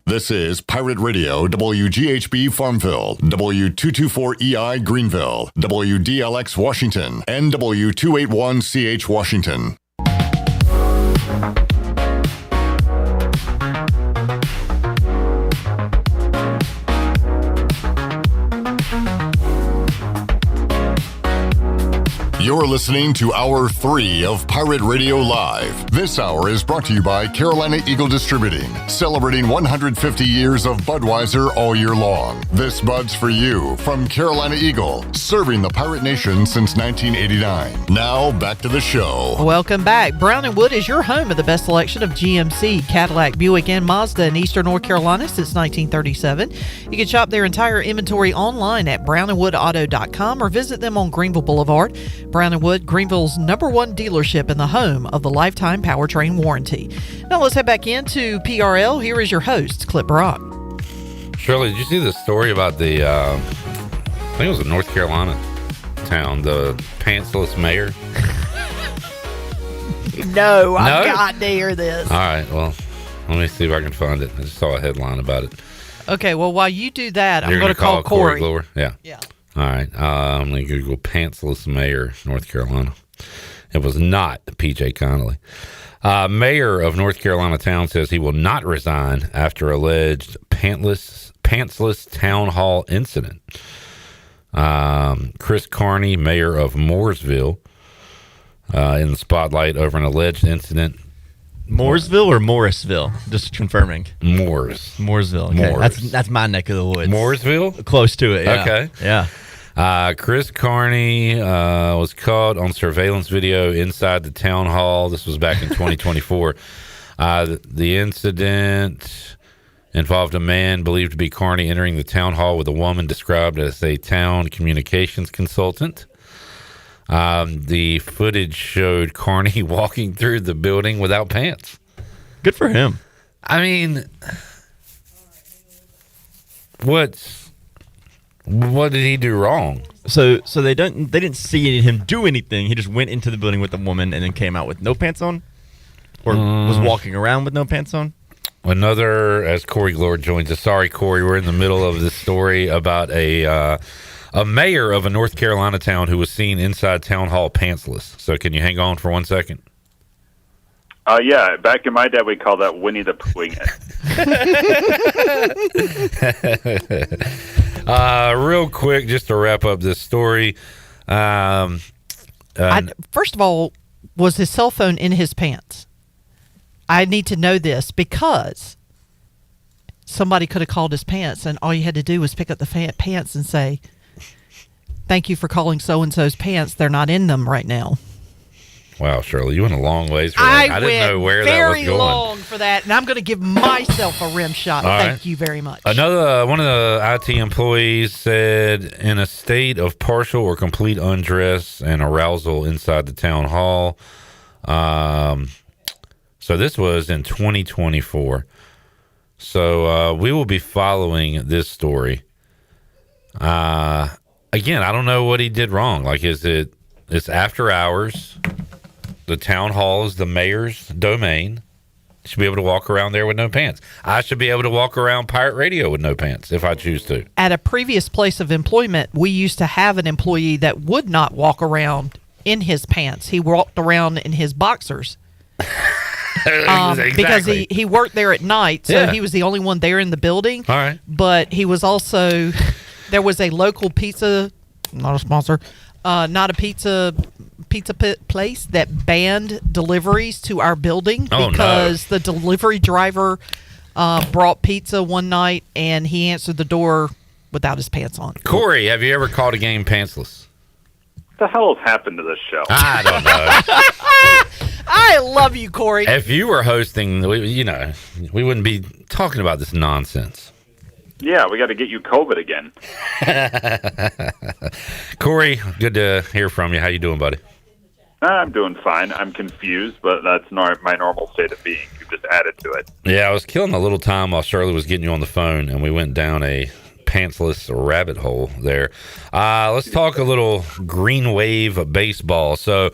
This is Pirate Radio, WGHB Farmville, W224EI Greenville, WDLX Washington, and W281CH Washington. You're listening to Hour 3 of Pirate Radio Live. This hour is brought to you by Carolina Eagle Distributing, celebrating 150 years of Budweiser all year long. This Bud's for you from Carolina Eagle, serving the Pirate Nation since 1989. Now, back to the show. Welcome back. Brown & Wood is your home of the best selection of GMC, Cadillac, Buick, and Mazda in Eastern North Carolina since 1937. You can shop their entire inventory online at brownandwoodauto.com or visit them on Greenville Boulevard. Brown & Wood, Greenville's #1 dealership and the home of the lifetime powertrain warranty. Now let's head back into PRL. Here is your host, Clip Brock. Shirley, did you see the story about the, I think it was a North Carolina town, the pantsless mayor? No, I've got to hear this. All right, well, let me see if I can find it. I just saw a headline about it. Okay, well, while you do that, You're I'm going to call Corey. Gloor? Yeah. All right. I'm going to Google pantsless mayor, North Carolina. It was not PJ Connolly. Mayor of North Carolina town says he will not resign after alleged pantsless town hall incident. Chris Carney, mayor of Mooresville, in the spotlight over an alleged incident. Mooresville or Morrisville? Just confirming. Mooresville. Okay. Moores. That's my neck of the woods. Mooresville? Close to it, yeah. Okay. Yeah. Chris Carney was caught on surveillance video inside the town hall. This was back in 2024. The incident involved a man believed to be Carney entering the town hall with a woman described as a town communications consultant. The footage showed Carney walking through the building without pants. Good for him. I mean, what did he do wrong? So they didn't see him do anything. He just went into the building with the woman and then came out with no pants on, or was walking around with no pants on. Another, as Corey Gloor joins us. Sorry, Corey, we're in the middle of this story about a mayor of a North Carolina town who was seen inside town hall pantsless. So can you hang on for 1 second? Yeah, back in my day, we call that Winnie the Poohing it. Real quick, just to wrap up this story. First of all, was his cell phone in his pants? I need to know this because somebody could have called his pants, and all you had to do was pick up the pants and say, "Thank you for calling so-and-so's pants. They're not in them right now." Wow, Shirley, you went a long ways for that. I didn't know where that was going. Very long for that, and I'm going to give myself a rim shot. Thank you very much. Another one of the IT employees said in a state of partial or complete undress and arousal inside the town hall. So this was in 2024. So we will be following this story. Again, I don't know what he did wrong. Like, it's after hours. The town hall is the mayor's domain. He should be able to walk around there with no pants. I should be able to walk around Pirate Radio with no pants if I choose to. At a previous place of employment, we used to have an employee that would not walk around in his pants. He walked around in his boxers. Exactly. Because he worked there at night, so he was the only one there in the building. All right. But he was also there was a local pizza, not a sponsor, not a pizza place that banned deliveries to our building because the delivery driver brought pizza one night and he answered the door without his pants on. Corey, have you ever called a game pantsless? What the hell has happened to this show? I don't know. I love you, Corey. If you were hosting, we wouldn't be talking about this nonsense. Yeah, we got to get you COVID again. Corey, good to hear from you. How you doing, buddy? I'm doing fine. I'm confused, but that's my normal state of being. You've just added to it. Yeah, I was killing a little time while Shirley was getting you on the phone, and we went down a pantsless rabbit hole there. Let's talk a little green wave baseball. So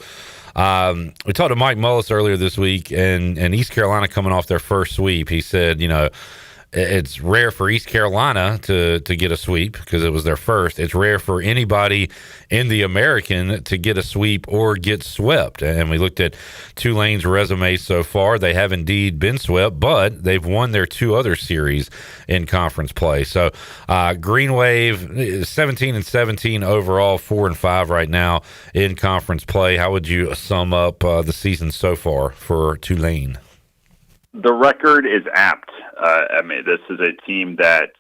we talked to Mike Mullis earlier this week, and East Carolina coming off their first sweep. He said, it's rare for East Carolina to get a sweep because it was their first. It's rare for anybody in the American to get a sweep or get swept. And we looked at Tulane's resume so far. They have indeed been swept, but they've won their two other series in conference play. So Green Wave, 17-17 overall, 4-5 right now in conference play. How would you sum up the season so far for Tulane? The record is apt. This is a team that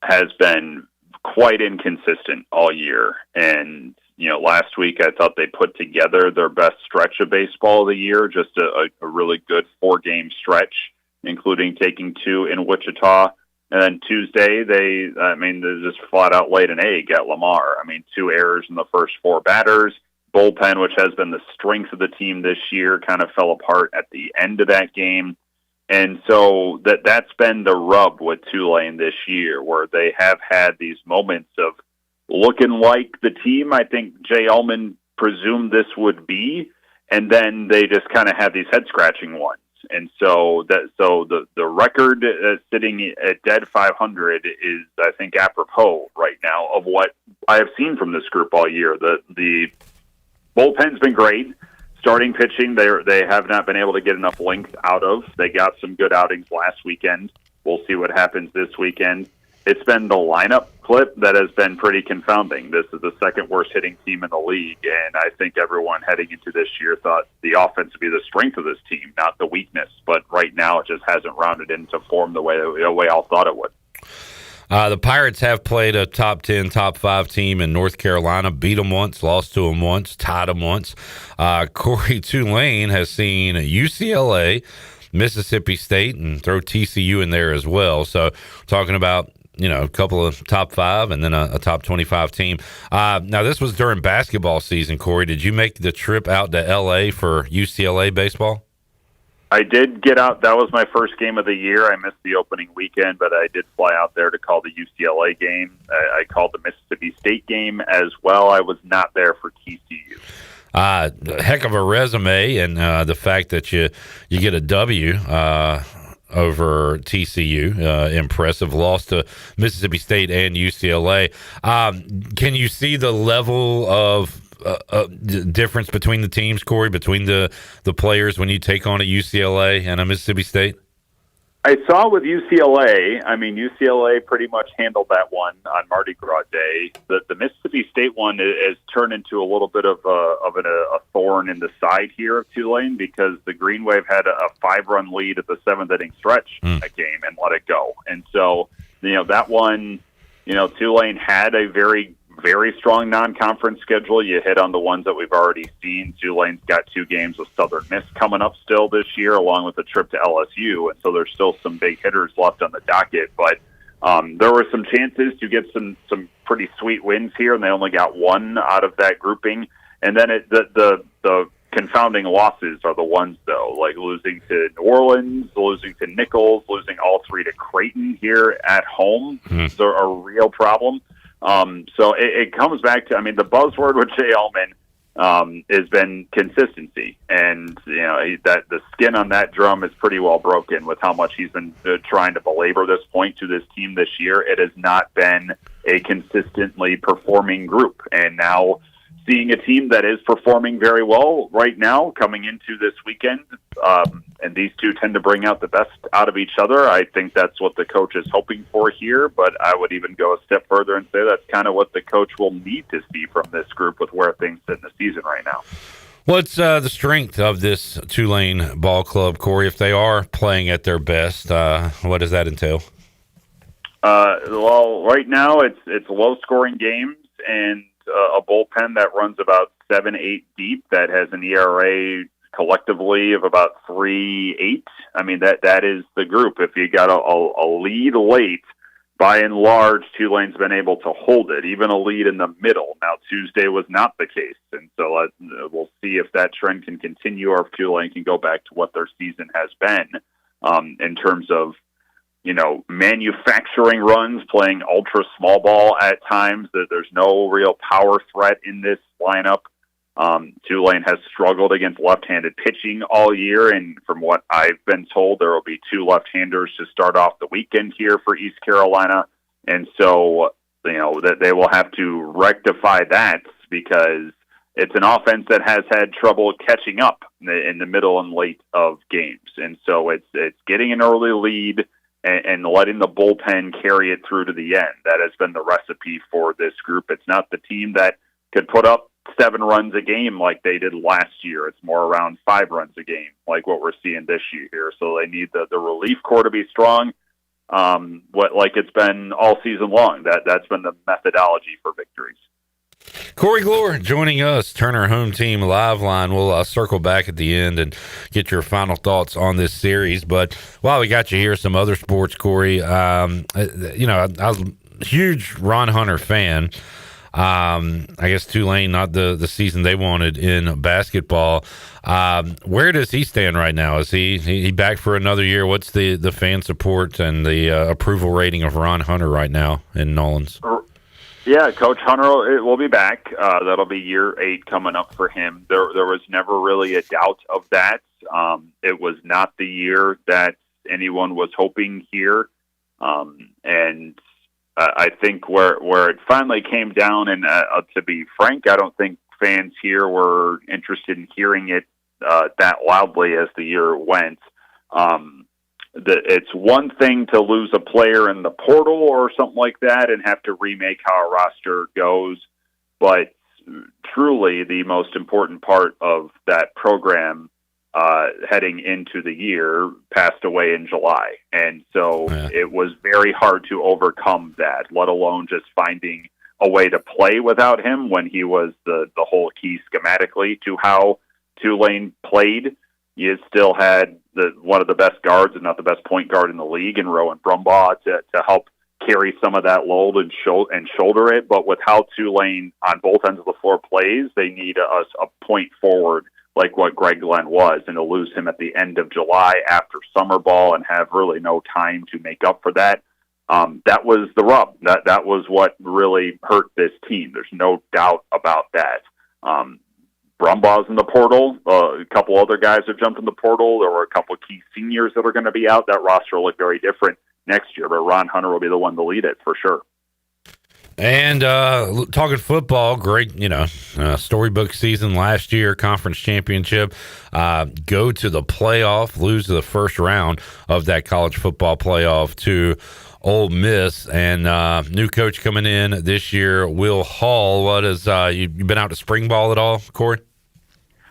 has been quite inconsistent all year. And, last week I thought they put together their best stretch of baseball of the year, just a really good 4-game stretch, including taking 2 in Wichita. And then Tuesday, they just flat out laid an egg at Lamar. 2 errors in the first 4 batters. Bullpen, which has been the strength of the team this year, kind of fell apart at the end of that game. And so that's been the rub with Tulane this year, where they have had these moments of looking like the team I think Jay Ullman presumed this would be, and then they just kind of have these head-scratching ones. And so the record sitting at dead 500 is, I think, apropos right now of what I have seen from this group all year. The bullpen's been great. Starting pitching, they have not been able to get enough length out of. They got some good outings last weekend. We'll see what happens this weekend. It's been the lineup clip that has been pretty confounding. This is the second worst hitting team in the league, and I think everyone heading into this year thought the offense would be the strength of this team, not the weakness. But right now, it just hasn't rounded into form the way all thought it would. The Pirates have played a top 10, top 5 team in North Carolina, beat them once, lost to them once, tied them once. Corey, Tulane has seen UCLA, Mississippi State, and throw TCU in there as well. So talking about, a couple of top 5 and then a top 25 team. Now, this was during basketball season, Corey. Did you make the trip out to L.A. for UCLA baseball? I did get out. That was my first game of the year. I missed the opening weekend, but I did fly out there to call the UCLA game. I called the Mississippi State game as well. I was not there for TCU. Heck of a resume, and the fact that you get a W over TCU, impressive. Loss to Mississippi State and UCLA. Can you see the level of difference between the teams, Corey, between the players when you take on a UCLA and a Mississippi State? I saw with UCLA, UCLA pretty much handled that one on Mardi Gras Day. The Mississippi State one has turned into a little bit of a thorn in the side here of Tulane, because the Green Wave had a 5-run lead at the 7th inning stretch that game and let it go. And so, that one, Tulane had a very strong non-conference schedule. You hit on the ones that we've already seen. Tulane's got 2 games with Southern Miss coming up still this year, along with a trip to LSU, and so there's still some big hitters left on the docket. But there were some chances to get some pretty sweet wins here, and they only got 1 out of that grouping. And then the confounding losses are the ones, though, like losing to New Orleans, losing to Nichols, losing all 3 to Creighton here at home. They're a real problem. So it comes back to, the buzzword with Jay Ullman has been consistency, and that the skin on that drum is pretty well broken with how much he's been trying to belabor this point to this team this year. It has not been a consistently performing group, and now seeing a team that is performing very well right now coming into this weekend. And these two tend to bring out the best out of each other. I think that's what the coach is hoping for here, but I would even go a step further and say that's kind of what the coach will need to see from this group with where things sit in the season right now. What's the strength of this Tulane ball club, Corey? If they are playing at their best, what does that entail? Well, right now it's low-scoring games and a bullpen that runs about 7-8 deep that has an ERA collectively of about 3.8. I mean, that is the group. If you got a lead late, by and large, Tulane's been able to hold it, even a lead in the middle. Now, Tuesday was not the case, and so we'll see if that trend can continue or if Tulane can go back to what their season has been in terms of, manufacturing runs, playing ultra small ball at times. There's no real power threat in this lineup. Tulane has struggled against left-handed pitching all year, and from what I've been told, there will be 2 left-handers to start off the weekend here for East Carolina, and so that they will have to rectify that because it's an offense that has had trouble catching up in the middle and late of games, and so it's getting an early lead and letting the bullpen carry it through to the end. That has been the recipe for this group. It's not the team that could put up 7 runs a game like they did last year. It's more around 5 runs a game like what we're seeing this year here. So they need the relief core to be strong, like it's been all season long. That's been the methodology for victories. Corey Gloor joining us, Turner Home Team Live Line. We'll circle back at the end and get your final thoughts on this series. But while we got you here, some other sports, Corey. I was a huge Ron Hunter fan. I guess Tulane, not the season they wanted in basketball. Where does he stand right now? Is he back for another year? What's the fan support and the approval rating of Ron Hunter right now in Nolans? Yeah, Coach Hunter will be back. That'll be year 8 coming up for him. There was never really a doubt of that. It was not the year that anyone was hoping here. And I think where it finally came down, and to be frank, I don't think fans here were interested in hearing it that loudly as the year went. It's one thing to lose a player in the portal or something like that and have to remake how a roster goes, but truly the most important part of that program heading into the year passed away in July. And so It was very hard to overcome that, let alone just finding a way to play without him when he was the whole key schematically to how Tulane played. You still had one of the best guards, if not the best point guard in the league, in Rowan Brumbaugh to help carry some of that load and shoulder it. But with how Tulane on both ends of the floor plays, they need a point forward like what Greg Glenn was, and to lose him at the end of July after summer ball and have really no time to make up for that. That was the rub. That was what really hurt this team. There's no doubt about that. Brumbaugh's in the portal. A couple other guys have jumped in the portal. There were a couple of key seniors that are going to be out. That roster will look very different next year, but Ron Hunter will be the one to lead it for sure. And talking football, great, storybook season last year, conference championship, go to the playoff, lose the first round of that college football playoff to Ole Miss, and new coach coming in this year, Will Hall. What is you been out to spring ball at all, Corey?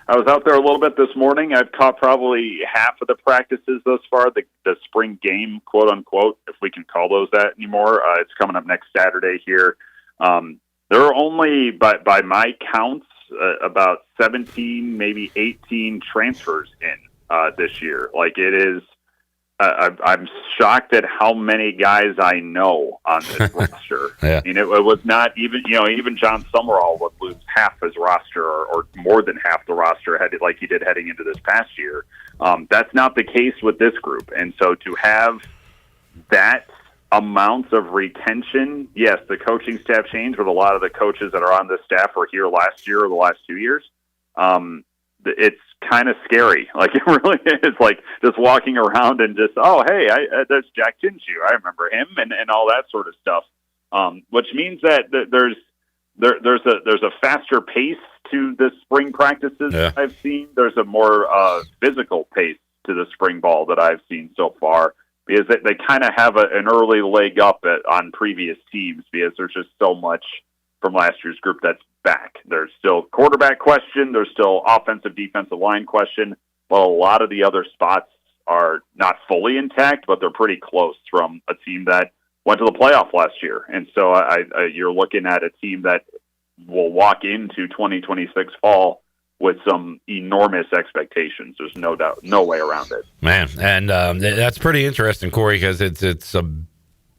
I was out there a little bit this morning. I've caught probably half of the practices thus far, the spring game, quote unquote, if we can call those that anymore. It's coming up next Saturday here. There are only, by my counts, about 17, maybe 18 transfers in this year. Like, it is, I'm shocked at how many guys I know on this roster. Yeah. I mean, it was not even, even John Summerall would lose half his roster or more than half the roster like he did heading into this past year. That's not the case with this group. And so to have that amount of retention, yes, the coaching staff changed, but a lot of the coaches that are on this staff were here last year or the last 2 years. It's kind of scary. Like, it really is, like just walking around and just, oh, hey, that's Jack Tinshew. I remember him and all that sort of stuff. Which means that there's a faster pace to the spring practices I've seen. There's a more physical pace to the spring ball that I've seen so far, because they kind of have an early leg up on previous teams, because there's just so much from last year's group that's back. There's still quarterback question. There's still offensive, defensive line question. Well, a lot of the other spots are not fully intact, but they're pretty close from a team that went to the playoff last year. And so you're looking at a team that will walk into 2026 fall with some enormous expectations. There's no doubt, no way around it. Man, and that's pretty interesting, Corey, because it's a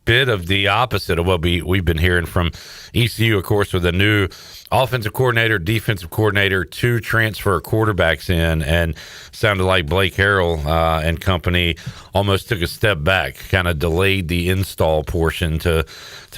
bit of the opposite of what we've been hearing from ECU, of course, with a new offensive coordinator, defensive coordinator, 2 transfer quarterbacks in, and sounded like Blake Harrell and company almost took a step back, kind of delayed the install portion to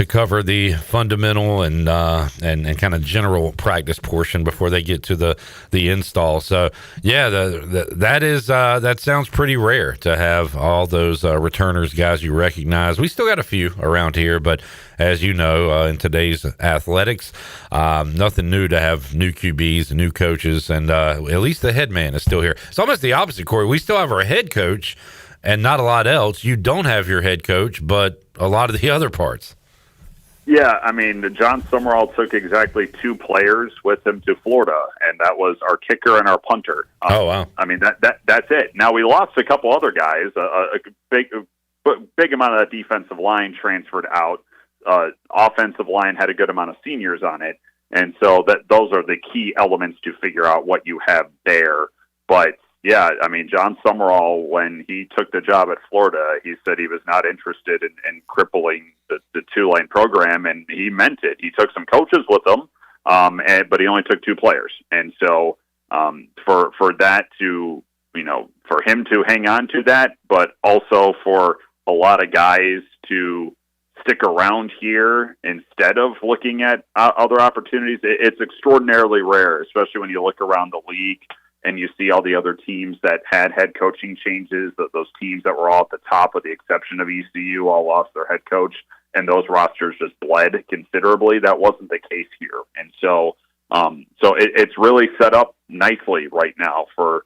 cover the fundamental and kind of general practice portion before they get to the install. So yeah, that sounds pretty rare to have all those returners, guys you recognize. We still got a few around here, but as you know, in today's athletics, nothing new to have new QBs, new coaches, and at least the head man is still here. It's almost the opposite, Corey. We still have our head coach and not a lot else. You don't have your head coach, but a lot of the other parts. Yeah, I mean, John Summerall took exactly 2 players with him to Florida, and that was our kicker and our punter. Oh, wow. I mean, that's it. Now, we lost a couple other guys. A big amount of that defensive line transferred out. Offensive line had a good amount of seniors on it, and so those are the key elements to figure out what you have there. But yeah, I mean, John Summerall, when he took the job at Florida, he said he was not interested in crippling the Tulane program, and he meant it. He took some coaches with him, but he only took 2 players, and so for that to, for him to hang on to that, but also for a lot of guys to stick around here instead of looking at other opportunities, it's extraordinarily rare, especially when you look around the league and you see all the other teams that had head coaching changes, those teams that were all at the top, with the exception of ECU, all lost their head coach, and those rosters just bled considerably. That wasn't the case here. And so it's really set up nicely right now for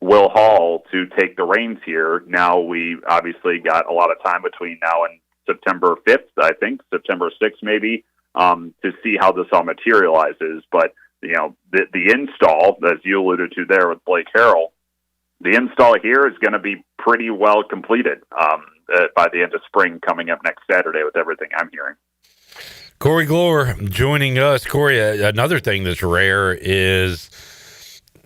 Will Hall to take the reins here. Now we obviously got a lot of time between now and September 5th, I think, September 6th maybe, to see how this all materializes. But, the install, as you alluded to there with Blake Harrell, the install here is going to be pretty well completed by the end of spring, coming up next Saturday, with everything I'm hearing. Corey Gloor joining us. Corey, another thing that's rare is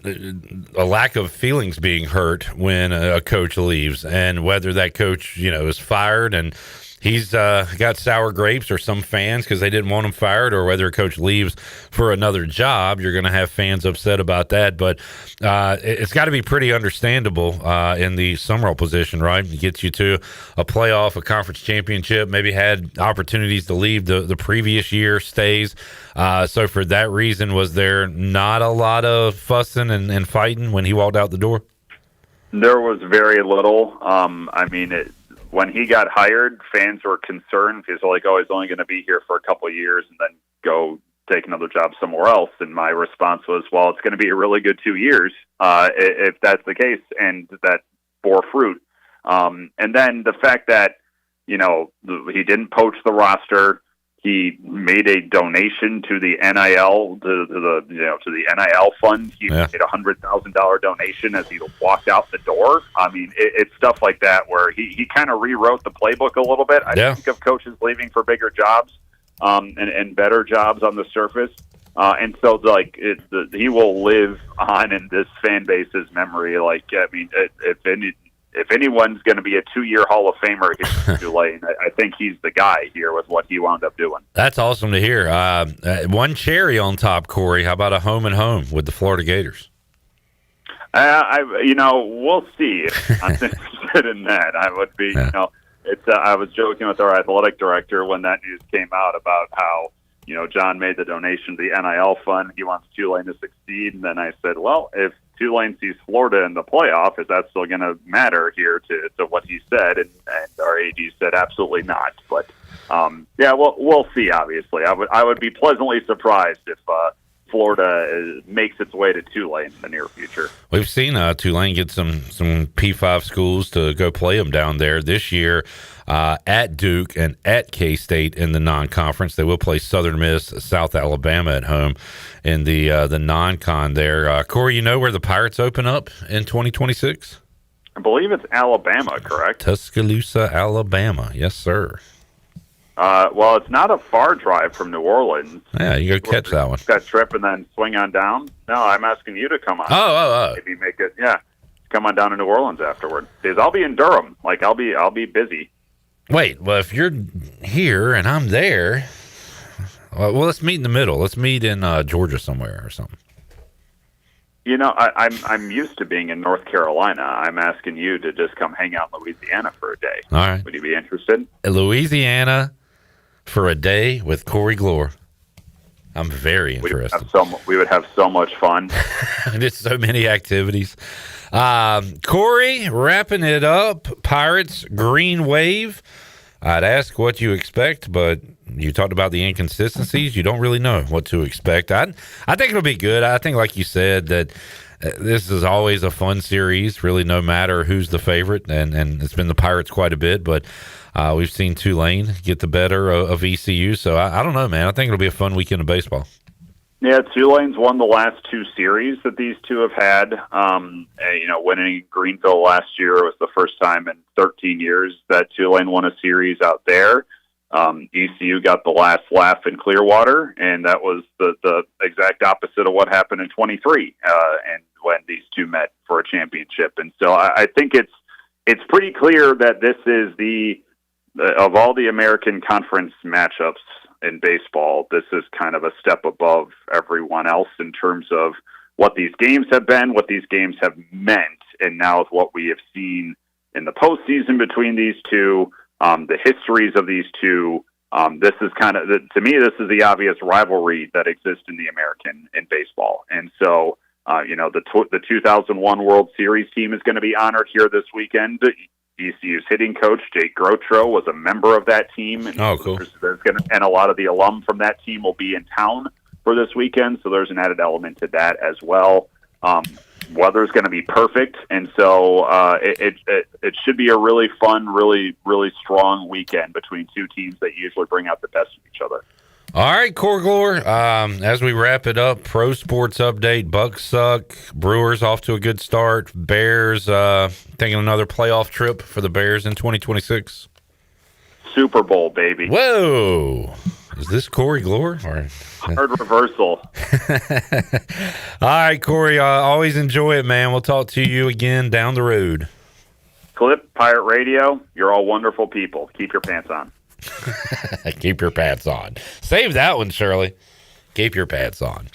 a lack of feelings being hurt when a coach leaves, and whether that coach, is fired and he's got sour grapes, or some fans because they didn't want him fired, or whether a coach leaves for another job, you're going to have fans upset about that. But it's got to be pretty understandable in the Summerall position, right? It gets you to a playoff, a conference championship, maybe had opportunities to leave the previous year, stays. So for that reason, was there not a lot of fussing and fighting when he walked out the door? There was very little. When he got hired, fans were concerned because they're like, he's only going to be here for a couple of years and then go take another job somewhere else. And my response was, well, it's going to be a really good 2 years if that's the case, and that bore fruit. And then the fact that, he didn't poach the roster. He made a donation to the NIL, to the NIL fund. He made a $100,000 donation as he walked out the door. I mean, it's stuff like that where he kind of rewrote the playbook a little bit. I think of coaches leaving for bigger jobs and better jobs on the surface. And so, he will live on in this fan base's memory. If anyone's going to be a 2-year Hall of Famer here, Tulane, I think he's the guy here with what he wound up doing. That's awesome to hear. One cherry on top, Corey. How about a home and home with the Florida Gators? We'll see. I'm interested in that. I would be, I was joking with our athletic director when that news came out about how, John made the donation to the NIL fund. He wants Tulane to succeed. And then I said, well, if Tulane sees Florida in the playoff, is that still going to matter here to what he said? And our AD said absolutely not. But we'll see. Obviously, I would be pleasantly surprised if Florida makes its way to Tulane in the near future. We've seen Tulane get some P5 schools to go play them down there this year at Duke and at K-State in the non-conference. They will play Southern Miss, South Alabama at home in the non-con there. Corey, you know where the Pirates open up in 2026? I believe it's Alabama, correct? Tuscaloosa, Alabama. Yes, sir. Well, it's not a far drive from New Orleans. Yeah, you go catch that one. That trip and then swing on down. No, I'm asking you to come on. Oh. Maybe make it. Yeah, come on down to New Orleans afterward. Because I'll be in Durham. Like I'll be busy. Wait, well, if you're here and I'm there, well, let's meet in the middle. Let's meet in Georgia somewhere or something. You know, I'm used to being in North Carolina. I'm asking you to just come hang out in Louisiana for a day. All right. Would you be interested? Louisiana for a day with Corey Gloor. I'm very interested. We would have so much fun. Just so many activities. Corey, wrapping it up. Pirates, green wave. I'd ask what you expect, but you talked about the inconsistencies. You don't really know what to expect. I think it'll be good. I think, like you said, that this is always a fun series, really, no matter who's the favorite, and it's been the Pirates quite a bit, but we've seen Tulane get the better of ECU, so I don't know, man. I think it'll be a fun weekend of baseball. Yeah, Tulane's won the last two series that these two have had. Winning Greenville last year was the first time in 13 years that Tulane won a series out there. ECU got the last laugh in Clearwater, and that was the exact opposite of what happened in 23, and when these two met for a championship. And so I think it's pretty clear that this is of all the American Conference matchups in baseball, this is kind of a step above everyone else in terms of what these games have been, what these games have meant, and now with what we have seen in the postseason between these two, the histories of these two. This is kind of, to me, this is the obvious rivalry that exists in the American in baseball. And so, the 2001 World Series team is going to be honored here this weekend. ECU's hitting coach, Jake Grotro, was a member of that team. Oh, cool. And a lot of the alum from that team will be in town for this weekend, so there's an added element to that as well. Weather's going to be perfect, and so it should be a really fun, really, really strong weekend between two teams that usually bring out the best of each other. All right, Corey Gloor, as we wrap it up, pro sports update, Bucks suck, Brewers off to a good start, Bears taking another playoff trip for the Bears in 2026. Super Bowl, baby. Whoa. Is this Corey Gloor? Hard reversal. All right, Corey, always enjoy it, man. We'll talk to you again down the road. Clip, Pirate Radio, you're all wonderful people. Keep your pants on. Keep your pants on. Save that one, Shirley. Keep your pants on.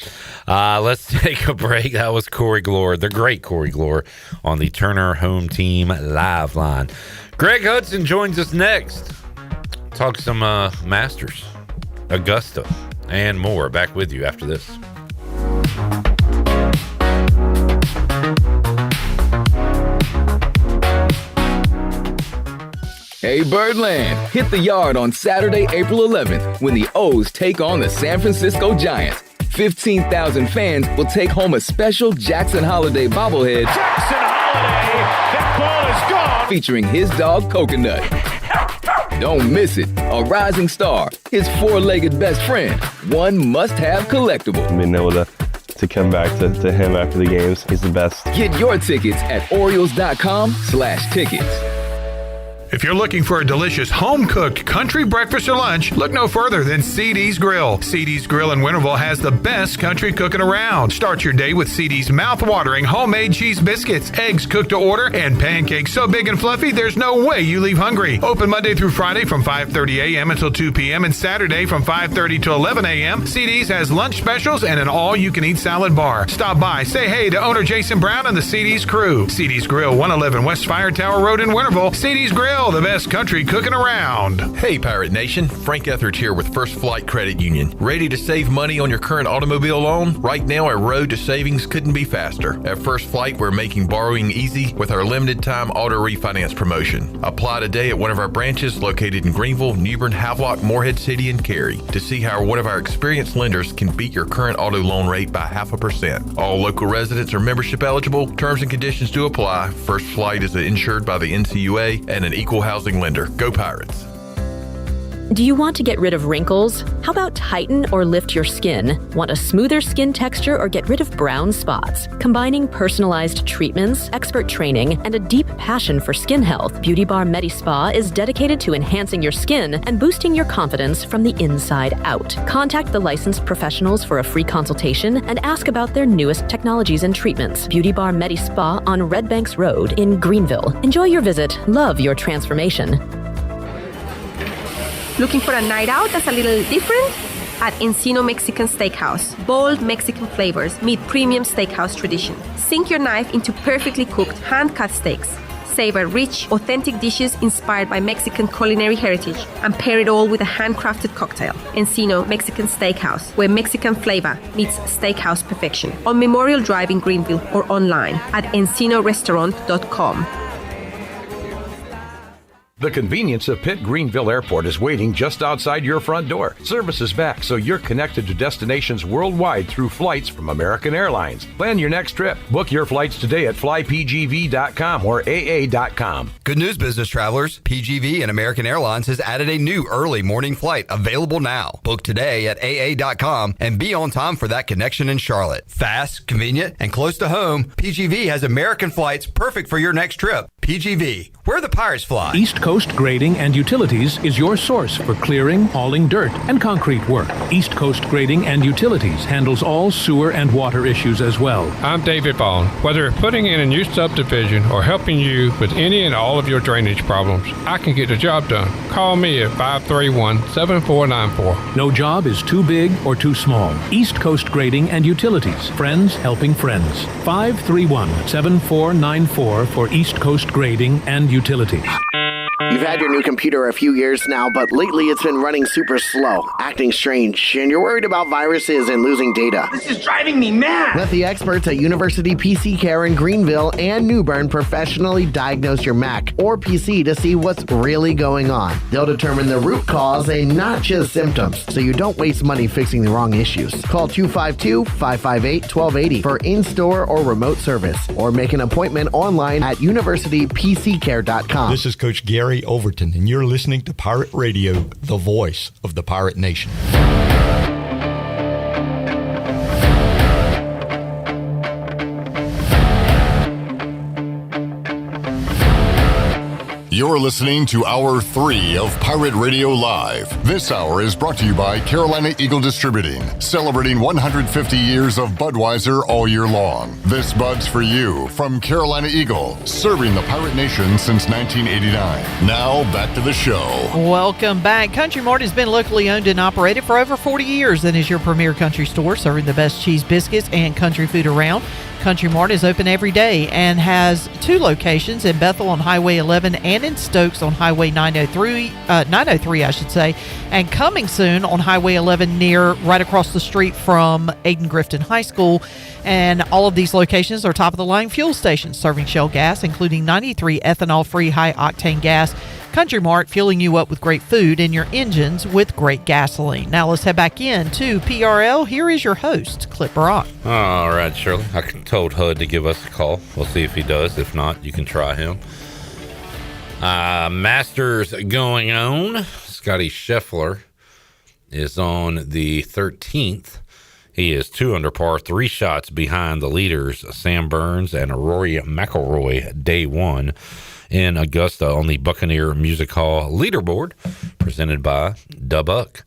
Let's take a break. That was Corey Gloor, the great Corey Gloor, on the Turner Home Team Live Line. Greg Hudson joins us next. Talk some Masters, Augusta, and more. Back with you after this. Hey Birdland, hit the yard on Saturday, April 11th when the O's take on the San Francisco Giants. 15,000 fans will take home a special Jackson Holiday bobblehead. Jackson Holiday, that ball is gone. Featuring his dog Coconut. Don't miss it. A rising star, his four-legged best friend, one must-have collectible. Being able to come back to him after the games, he's the best. Get your tickets at Orioles.com/tickets. If you're looking for a delicious home-cooked country breakfast or lunch, look no further than CD's Grill. CD's Grill in Winterville has the best country cooking around. Start your day with CD's mouth-watering homemade cheese biscuits, eggs cooked to order, and pancakes so big and fluffy there's no way you leave hungry. Open Monday through Friday from 5:30 a.m. until 2 p.m. and Saturday from 5:30 to 11 a.m. CD's has lunch specials and an all-you-can-eat salad bar. Stop by, say hey to owner Jason Brown and the CD's crew. CD's Grill, 111 West Fire Tower Road in Winterville. CD's Grill, Grill, the best country cooking around. Hey, Pirate Nation. Frank Etheridge here with First Flight Credit Union. Ready to save money on your current automobile loan? Right now, our road to savings couldn't be faster. At First Flight, we're making borrowing easy with our limited time auto refinance promotion. Apply today at one of our branches located in Greenville, Newbern, Havelock, Morehead City, and Cary to see how one of our experienced lenders can beat your current auto loan rate by 0.5%. All local residents are membership eligible. Terms and conditions do apply. First Flight is insured by the NCUA and an equal housing lender. Go Pirates. Do you want to get rid of wrinkles? How about tighten or lift your skin? Want a smoother skin texture or get rid of brown spots? Combining personalized treatments, expert training, and a deep passion for skin health, Beauty Bar MediSpa is dedicated to enhancing your skin and boosting your confidence from the inside out. Contact the licensed professionals for a free consultation and ask about their newest technologies and treatments. Beauty Bar MediSpa on Red Banks Road in Greenville. Enjoy your visit. Love your transformation. Looking for a night out that's a little different? At Encino Mexican Steakhouse. Bold Mexican flavors meet premium steakhouse tradition. Sink your knife into perfectly cooked, hand-cut steaks. Savor rich, authentic dishes inspired by Mexican culinary heritage and pair it all with a handcrafted cocktail. Encino Mexican Steakhouse, where Mexican flavor meets steakhouse perfection. On Memorial Drive in Greenville or online at encinorestaurant.com. The convenience of Pitt Greenville Airport is waiting just outside your front door. Service is back, so you're connected to destinations worldwide through flights from American Airlines. Plan your next trip. Book your flights today at flypgv.com or aa.com. Good news, business travelers. PGV and American Airlines has added a new early morning flight available now. Book today at aa.com and be on time for that connection in Charlotte. Fast, convenient, and close to home, PGV has American flights perfect for your next trip. PGV, where the Pirates fly. East Coast Grading and Utilities is your source for clearing, hauling dirt, and concrete work. East Coast Grading and Utilities handles all sewer and water issues as well. I'm David Bond. Whether putting in a new subdivision or helping you with any and all of your drainage problems, I can get the job done. Call me at 531-7494. No job is too big or too small. East Coast Grading and Utilities. Friends helping friends. 531-7494 for East Coast Grading and Utilities. You've had your new computer a few years now, but lately it's been running super slow, acting strange, and you're worried about viruses and losing data. This is driving me mad! Let the experts at University PC Care in Greenville and Newbern professionally diagnose your Mac or PC to see what's really going on. They'll determine the root cause and not just symptoms, so you don't waste money fixing the wrong issues. Call 252-558-1280 for in-store or remote service, or make an appointment online at universitypccare.com. This is Coach Gary Overton, and you're listening to Pirate Radio, the voice of the Pirate Nation. You're listening to Hour 3 of Pirate Radio Live. This hour is brought to you by Carolina Eagle Distributing, celebrating 150 years of Budweiser all year long. This Bud's for you from Carolina Eagle, serving the Pirate Nation since 1989. Now, back to the show. Welcome back. Country Mart has been locally owned and operated for over 40 years and is your premier country store, serving the best cheese biscuits and country food around. Country Mart is open every day and has 2 locations in Bethel on Highway 11 and in Stokes on Highway 903, and coming soon on Highway 11 right across the street from Aiden Grifton High School. And all of these locations are top-of-the-line fuel stations serving Shell gas, including 93 ethanol-free high-octane gas. Country Mart, fueling you up with great food and your engines with great gasoline. Now let's head back in to PRL. Here is your host, Clip Brock. All right, Shirley. I told HUD to give us a call. We'll see if he does. If not, you can try him. Masters going on. Scotty Scheffler is on the 13th. He is 2 under par, 3 shots behind the leaders, Sam Burns and Rory McIlroy, day 1 in Augusta on the Buccaneer Music Hall leaderboard, presented by Dubuck.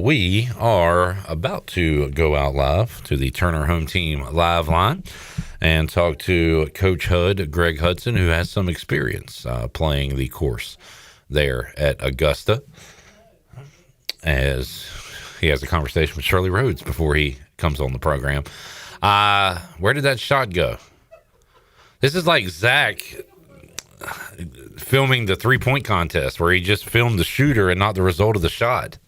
We are about to go out live to the Turner Home Team live line and talk to Coach HUD, Greg Hudson, who has some experience playing the course there at Augusta, as he has a conversation with Shirley Rhodes before he comes on the program. Where did that shot go? This is like Zach filming the 3-point contest where he just filmed the shooter and not the result of the shot.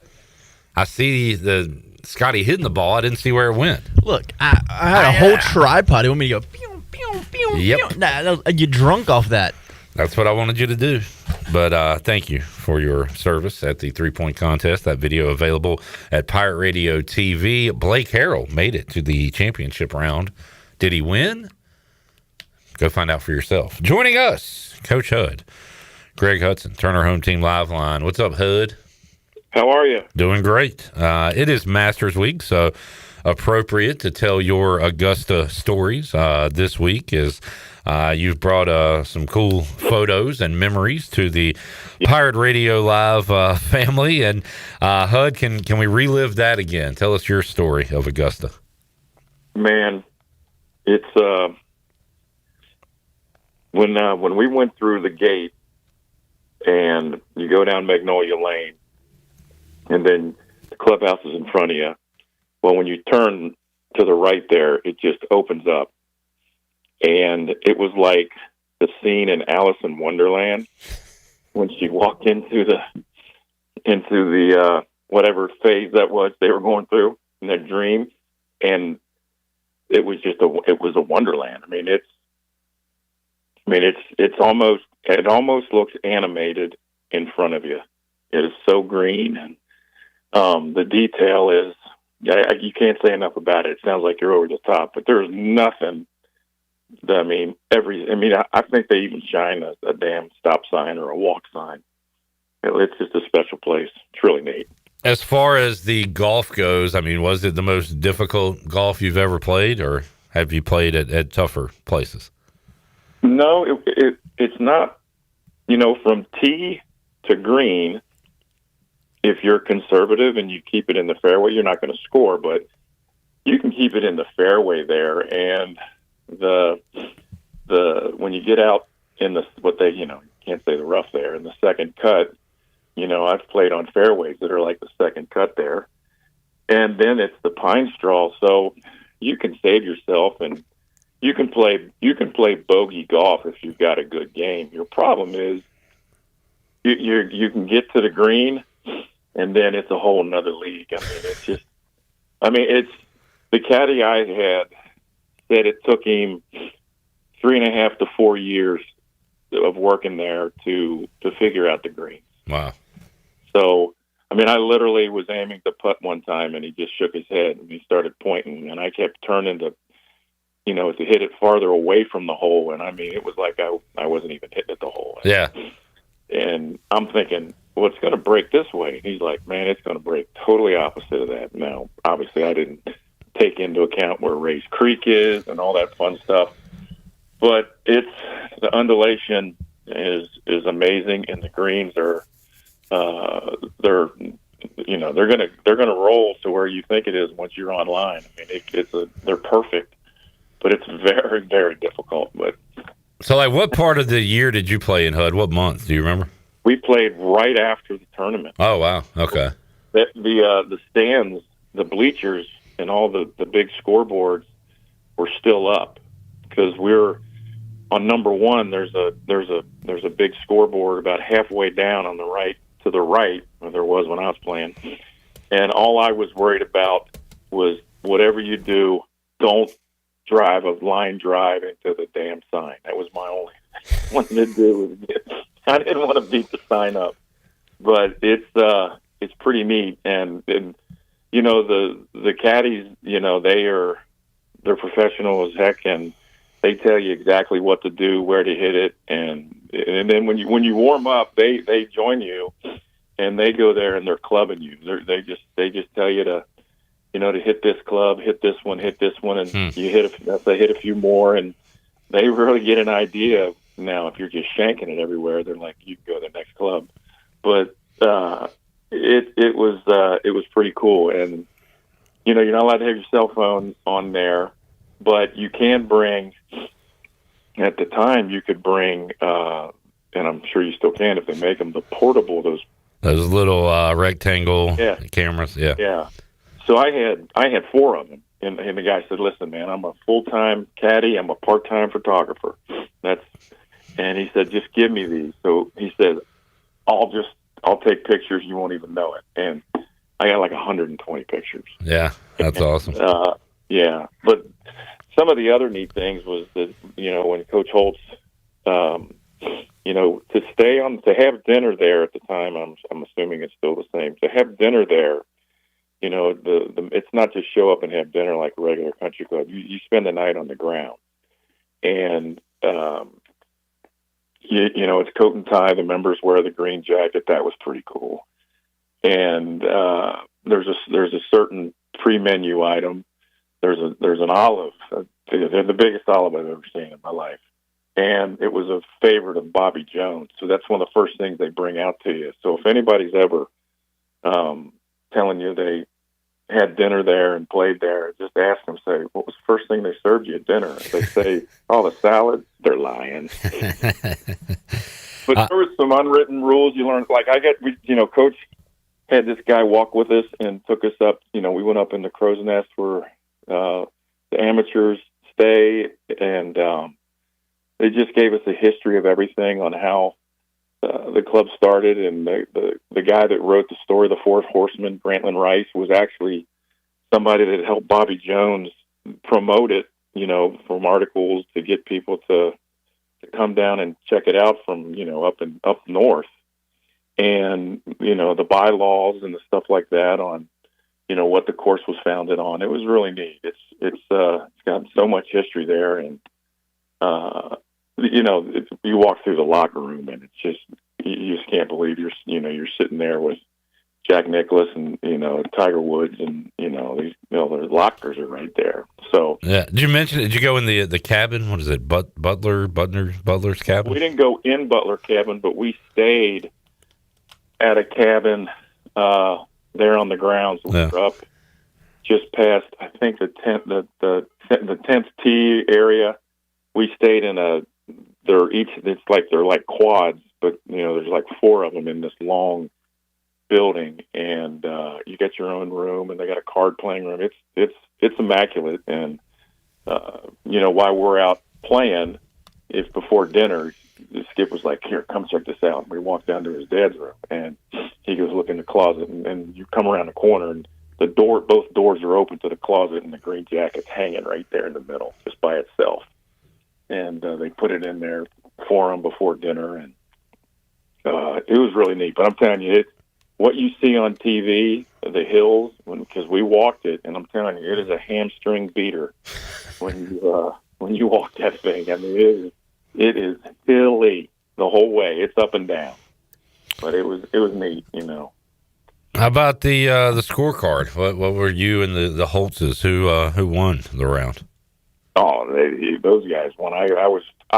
I see the Scotty hitting the ball. I didn't see where it went. Look, I had a whole tripod. You want me to go pew, pew, pew, Yep. pew? Nah, you drunk off that. That's what I wanted you to do. But thank you for your service at the 3-point contest. That video available at Pirate Radio TV. Blake Harrell made it to the championship round. Did he win? Go find out for yourself. Joining us, Coach Hud, Greg Hudson, Turner Home Team Live Line. What's up, Hud? How are you? Doing great. It is Masters Week, so appropriate to tell your Augusta stories. This week is you've brought some cool photos and memories to the Pirate Radio Live family. And Hud, can we relive that again? Tell us your story of Augusta. Man, it's when we went through the gate and you go down Magnolia Lane, and then the clubhouse is in front of you. Well, when you turn to the right there, it just opens up. And it was like the scene in Alice in Wonderland when she walked into the whatever phase that was they were going through in their dream. And it was just it was a wonderland. it almost looks animated in front of you. It is so green, and the detail is, you can't say enough about it. It sounds like you're over the top, but there's nothing. I think they even shine a damn stop sign or a walk sign. It's just a special place. It's really neat. As far as the golf goes, was it the most difficult golf you've ever played, or have you played at tougher places? No, it's not. From tee to green, if you're conservative and you keep it in the fairway, you're not going to score, but you can keep it in the fairway there. And when you get out in can't say the rough there, in the second cut, I've played on fairways that are like the second cut there. And then it's the pine straw. So you can save yourself, and you can play bogey golf if you've got a good game. Your problem is you can get to the green, and then it's a whole nother league. It's the caddy I had said it took him 3.5 to 4 years of working there to figure out the greens. Wow. So, I literally was aiming to putt one time, and he just shook his head, and he started pointing, and I kept turning to hit it farther away from the hole. And it was like I wasn't even hitting at the hole. Yeah. And I'm thinking, well, it's going to break this way. And he's like, man, it's going to break totally opposite of that. Now, obviously, I didn't take into account where Rays Creek is and all that fun stuff. But the undulation is amazing, and the greens are they're gonna roll to where you think it is once you're online. They're perfect, but it's very, very difficult. But so, what part of the year did you play in, Hud? What month? Do you remember? We played right after the tournament. Oh, wow. Okay. The stands, the bleachers, and all the big scoreboards were still up because we're on number one. There's a big scoreboard about halfway down on the right to the right, or there was when I was playing. And all I was worried about was whatever you do, don't drive a line drive into the damn sign. That was my only wanted to do. I didn't want to beat the sign up, but it's pretty neat. And the caddies, they're professional as heck, and they tell you exactly what to do, where to hit it, and then when you warm up, they join you, and they go there and they're clubbing you. They just tell you to hit this club, hit this one, and you hit a few more, and they really get an idea. Now, if you're just shanking it everywhere, they're like, you can go to the next club. But it was pretty cool, and you're not allowed to have your cell phone on there, but you can bring. At the time, you could bring, and I'm sure you still can if they make them, the portable those little rectangle cameras. Yeah. Yeah. So I had 4 of them, and the guy said, "Listen, man, I'm a full-time caddy. I'm a part-time photographer." And he said, just give me these. So he said, I'll take pictures. You won't even know it. And I got like 120 pictures. Yeah, that's awesome. Yeah. But some of the other neat things was that, when Coach Holtz, to have dinner there at the time, I'm assuming it's still the same. To have dinner there, it's not just show up and have dinner like a regular country club. You spend the night on the ground. And, it's coat and tie. The members wear the green jacket. That was pretty cool. And there's a certain pre-menu item. There's an olive. They're the biggest olive I've ever seen in my life. And it was a favorite of Bobby Jones. So that's one of the first things they bring out to you. So if anybody's ever telling you they had dinner there and played there, just ask them, say, what was the first thing they served you at dinner? If they say, the salad, they're lying. But there was some unwritten rules you learned. Like Coach had this guy walk with us and took us up. We went up in the crow's nest where the amateurs stay, and they just gave us a history of everything on how the club started. And the guy that wrote the story, The Fourth Horseman, Grantland Rice, was actually somebody that helped Bobby Jones promote it, from articles to get people to come down and check it out from, up north. And, the bylaws and the stuff like that on, what the course was founded on. It was really neat. It's got so much history there. And, you walk through the locker room and it's just, you just can't believe you're sitting there with Jack Nicklaus and, Tiger Woods and, their lockers are right there. So, yeah. Did you go in the cabin? What is it? Butler's cabin? We didn't go in Butler cabin, but we stayed at a cabin, there on the grounds. We were up just past, I think, the 10th tee area. We stayed in they're like quads, but there's like 4 of them in this long building, and you get your own room, and they got a card playing room. It's immaculate, and while we're out playing, if before dinner, the Skip was like, "Here, come check this out." And we walked down to his dad's room, and he goes, "Look in the closet," and you come around the corner, and both doors are open to the closet, and the green jacket's hanging right there in the middle, just by itself. And they put it in there for him before dinner, and it was really neat. But I'm telling you, what you see on TV, the hills, because we walked it, and I'm telling you, it is a hamstring beater when you walk that thing. I mean, it is hilly the whole way. It's up and down, but it was neat, How about the scorecard? What were you and the Holtzes? Who won the round? Oh, those guys won. I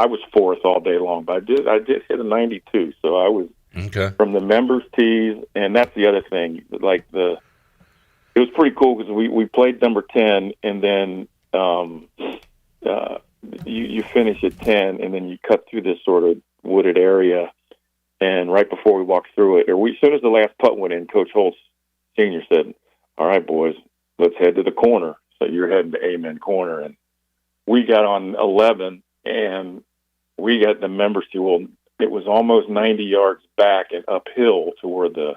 was fourth all day long, but I did hit a 92, so I was from the members' tees, and that's the other thing. Like it was pretty cool because we played number 10, and then you finish at 10, and then you cut through this sort of wooded area, and right before we walked through it, as soon as the last putt went in, Coach Holtz Sr. said, "All right, boys, let's head to the corner." So you're heading to Amen Corner, and we got on 11, and we got the members tee. Well, it was almost 90 yards back and uphill to where the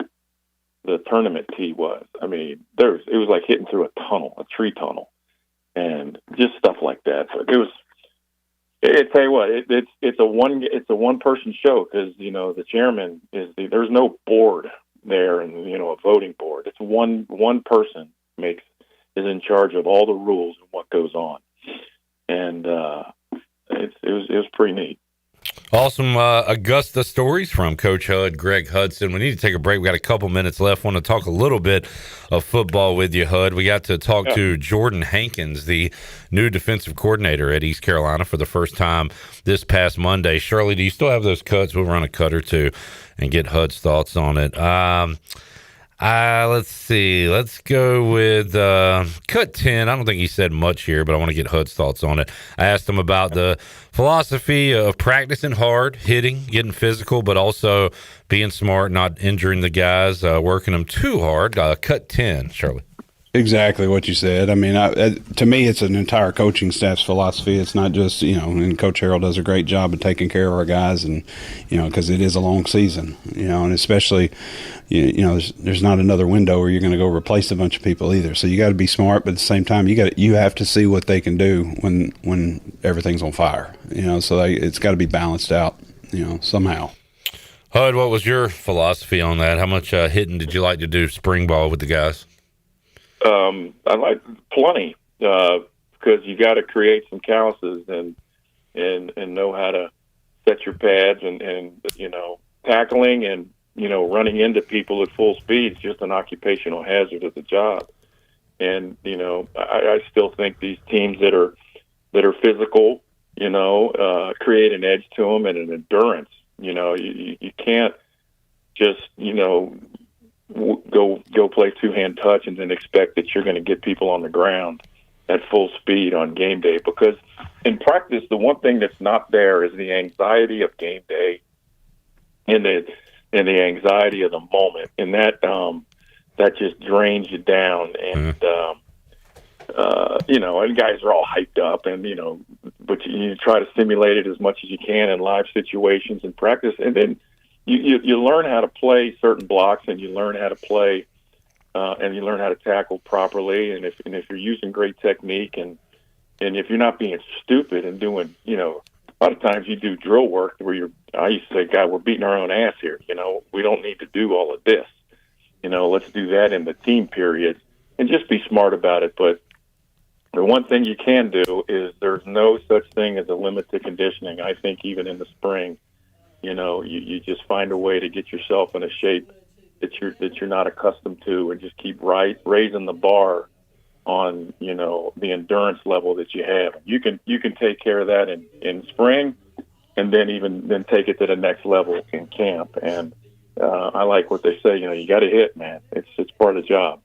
tournament tee was. I mean, it was like hitting through a tree tunnel, and just stuff like that. But it was. I tell you what, it's a one person show because the chairman there's no board there and a voting board. It's one person is in charge of all the rules and what goes on, and it was pretty neat. Awesome Augusta stories from Coach Hud, Greg Hudson. We need to take a break. We got a couple minutes left. Want to talk a little bit of football with you, Hud. We got to talk to Jordan Hankins, the new defensive coordinator at East Carolina for the first time this past Monday. Shirley, do you still have those cuts? We'll run a cut or two and get Hud's thoughts on it. Let's see. Let's go with cut 10. I don't think he said much here, but I want to get Hud's thoughts on it. I asked him about the philosophy of practicing hard, hitting, getting physical, but also being smart, not injuring the guys, working them too hard. Cut 10, Shirley. Exactly what you said. I mean, to me, it's an entire coaching staff's philosophy. It's not just, and Coach Harrell does a great job of taking care of our guys, and, because it is a long season, and especially, there's not another window where you're going to go replace a bunch of people either. So you got to be smart, but at the same time, you have to see what they can do when everything's on fire, so it's got to be balanced out, somehow. Hud, what was your philosophy on that? How much hitting did you like to do spring ball with the guys? I like plenty because you got to create some calluses and know how to set your pads and tackling and running into people at full speed is just an occupational hazard of the job. And I still think these teams that are physical, create an edge to them and an endurance. You can't just go play two-hand touch and then expect that you're going to get people on the ground at full speed on game day, because in practice the one thing that's not there is the anxiety of game day and the anxiety of the moment, and that just drains you down. And and guys are all hyped up, and but you try to simulate it as much as you can in live situations in practice, and then you learn how to play certain blocks, and you learn how to play, and you learn how to tackle properly. And if you're using great technique, and if you're not being stupid and doing, a lot of times you do drill work where I used to say, God, we're beating our own ass here. We don't need to do all of this. Let's do that in the team period and just be smart about it. But the one thing you can do is there's no such thing as a limit to conditioning. I think even in the spring, you just find a way to get yourself in a shape that you're not accustomed to, and just keep raising the bar on the endurance level that you have. You can take care of that in spring, and then take it to the next level in camp. And I like what they say. You got to hit, man. It's part of the job.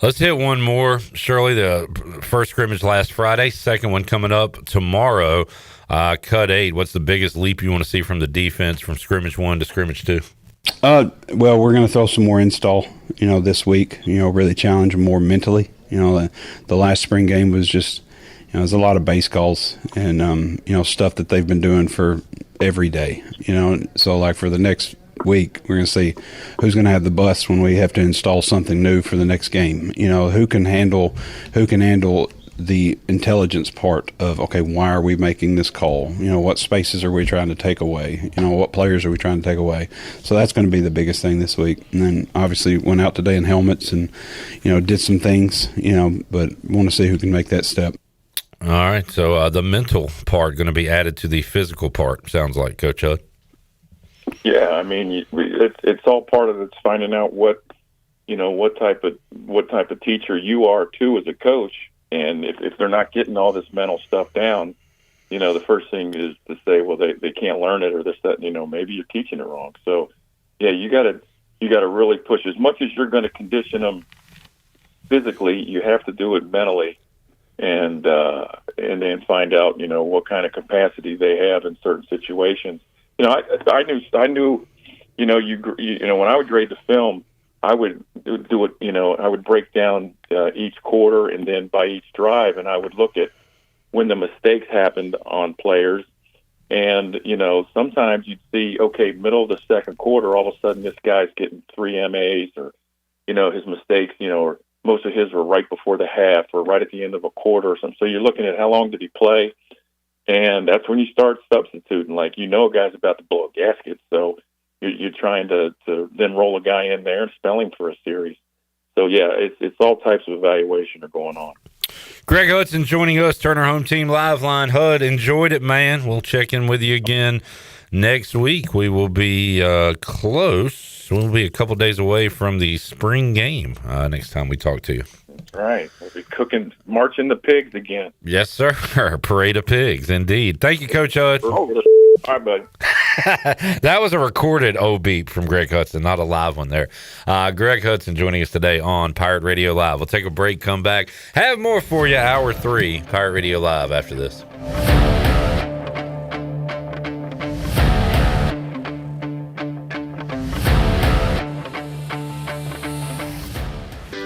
Let's hit one more. Shirley, the first scrimmage last Friday, second one coming up tomorrow. Cut 8. What's the biggest leap you want to see from the defense from scrimmage 1 to scrimmage 2? Well, we're going to throw some more install, this week, really challenge them more mentally. The last spring game was just, it was a lot of base calls and, stuff that they've been doing for every day, So like for the next week, we're going to see who's going to have the bust when we have to install something new for the next game. Who can handle the intelligence part of, okay, why are we making this call? What spaces are we trying to take away? What players are we trying to take away? So that's going to be the biggest thing this week. And then obviously went out today in helmets and, did some things, but want to see who can make that step. All right. So the mental part going to be added to the physical part, sounds like, Coach Hud. Yeah, I mean, it's all part of it's finding out what type of teacher you are too as a coach, and if they're not getting all this mental stuff down, the first thing is to say, well, they can't learn it, or this, that, maybe you're teaching it wrong. So, yeah, you got to really push as much as you're going to condition them physically. You have to do it mentally, and then find out what kind of capacity they have in certain situations. I knew, when I would grade the film, I would do it, I would break down each quarter and then by each drive, and I would look at when the mistakes happened on players. And, sometimes you'd see, okay, middle of the second quarter, all of a sudden this guy's getting 3 MAs, or, his mistakes, or most of his were right before the half or right at the end of a quarter or something. So you're looking at how long did he play? And that's when you start substituting. Like, a guy's about to blow a gasket, so you're trying to then roll a guy in there and spell him for a series. So, yeah, it's all types of evaluation are going on. Greg Hudson joining us, Turner Home Team Live Line. Hud, enjoyed it, man. We'll check in with you again next week. We will be close. We'll be a couple days away from the spring game next time we talk to you. Right. We'll be marching the pigs again. Yes, sir. Parade of pigs, indeed. Thank you, Coach Hud. All right, buddy. That was a recorded beep from Greg Hudson, not a live one there. Greg Hudson joining us today on Pirate Radio Live. We'll take a break, come back, have more for you, Hour 3, Pirate Radio Live after this.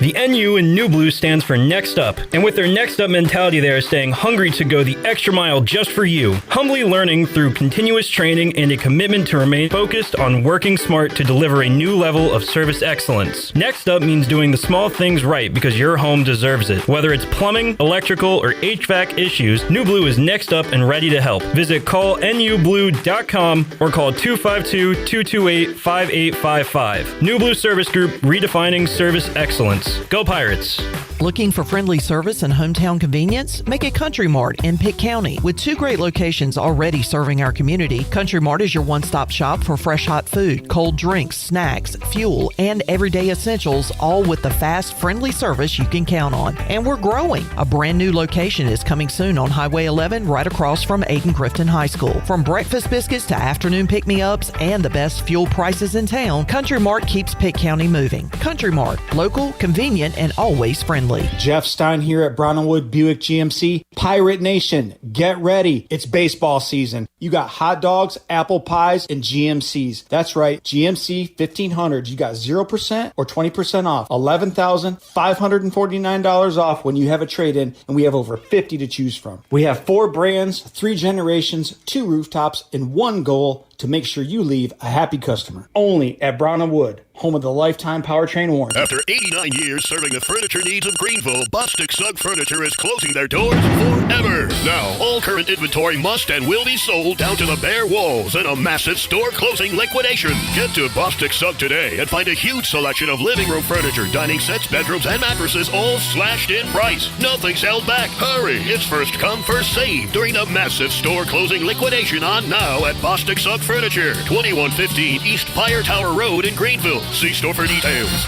The NU in New Blue stands for Next Up, and with their Next Up mentality, they are staying hungry to go the extra mile just for you, humbly learning through continuous training and a commitment to remain focused on working smart to deliver a new level of service excellence. Next Up means doing the small things right because your home deserves it. Whether it's plumbing, electrical, or HVAC issues, New Blue is next up and ready to help. Visit callnublue.com or call 252-228-5855. New Blue Service Group, redefining service excellence. Go Pirates! Looking for friendly service and hometown convenience? Make a Country Mart in Pitt County. With 2 great locations already serving our community, Country Mart is your one-stop shop for fresh hot food, cold drinks, snacks, fuel, and everyday essentials, all with the fast, friendly service you can count on. And we're growing. A brand new location is coming soon on Highway 11 right across from Aiken-Crifton High School. From breakfast biscuits to afternoon pick-me-ups and the best fuel prices in town, Country Mart keeps Pitt County moving. Country Mart, local, convenient, and always friendly. Jeff Stein here at Brown & Wood Buick GMC. Pirate Nation, get ready. It's baseball season. You got hot dogs, apple pies, and GMCs. That's right, GMC 1500s. You got 0% or 20% off. $11,549 off when you have a trade-in, and we have over 50 to choose from. We have 4 brands, 3 generations, 2 rooftops, and 1 goal to make sure you leave a happy customer. Only at Brown & Wood, home of the lifetime powertrain warranty. After 89 years serving the furniture needs of Greenville, Bostic Sugg Furniture is closing their doors forever. Now, all current inventory must and will be sold down to the bare walls in a massive store closing liquidation. Get to Bostic Sugg today and find a huge selection of living room furniture, dining sets, bedrooms, and mattresses, all slashed in price. Nothing's held back. Hurry, it's first come, first save during the massive store closing liquidation on now at Bostic Sugg Furniture, 2115 East Fire Tower Road in Greenville. See store for details.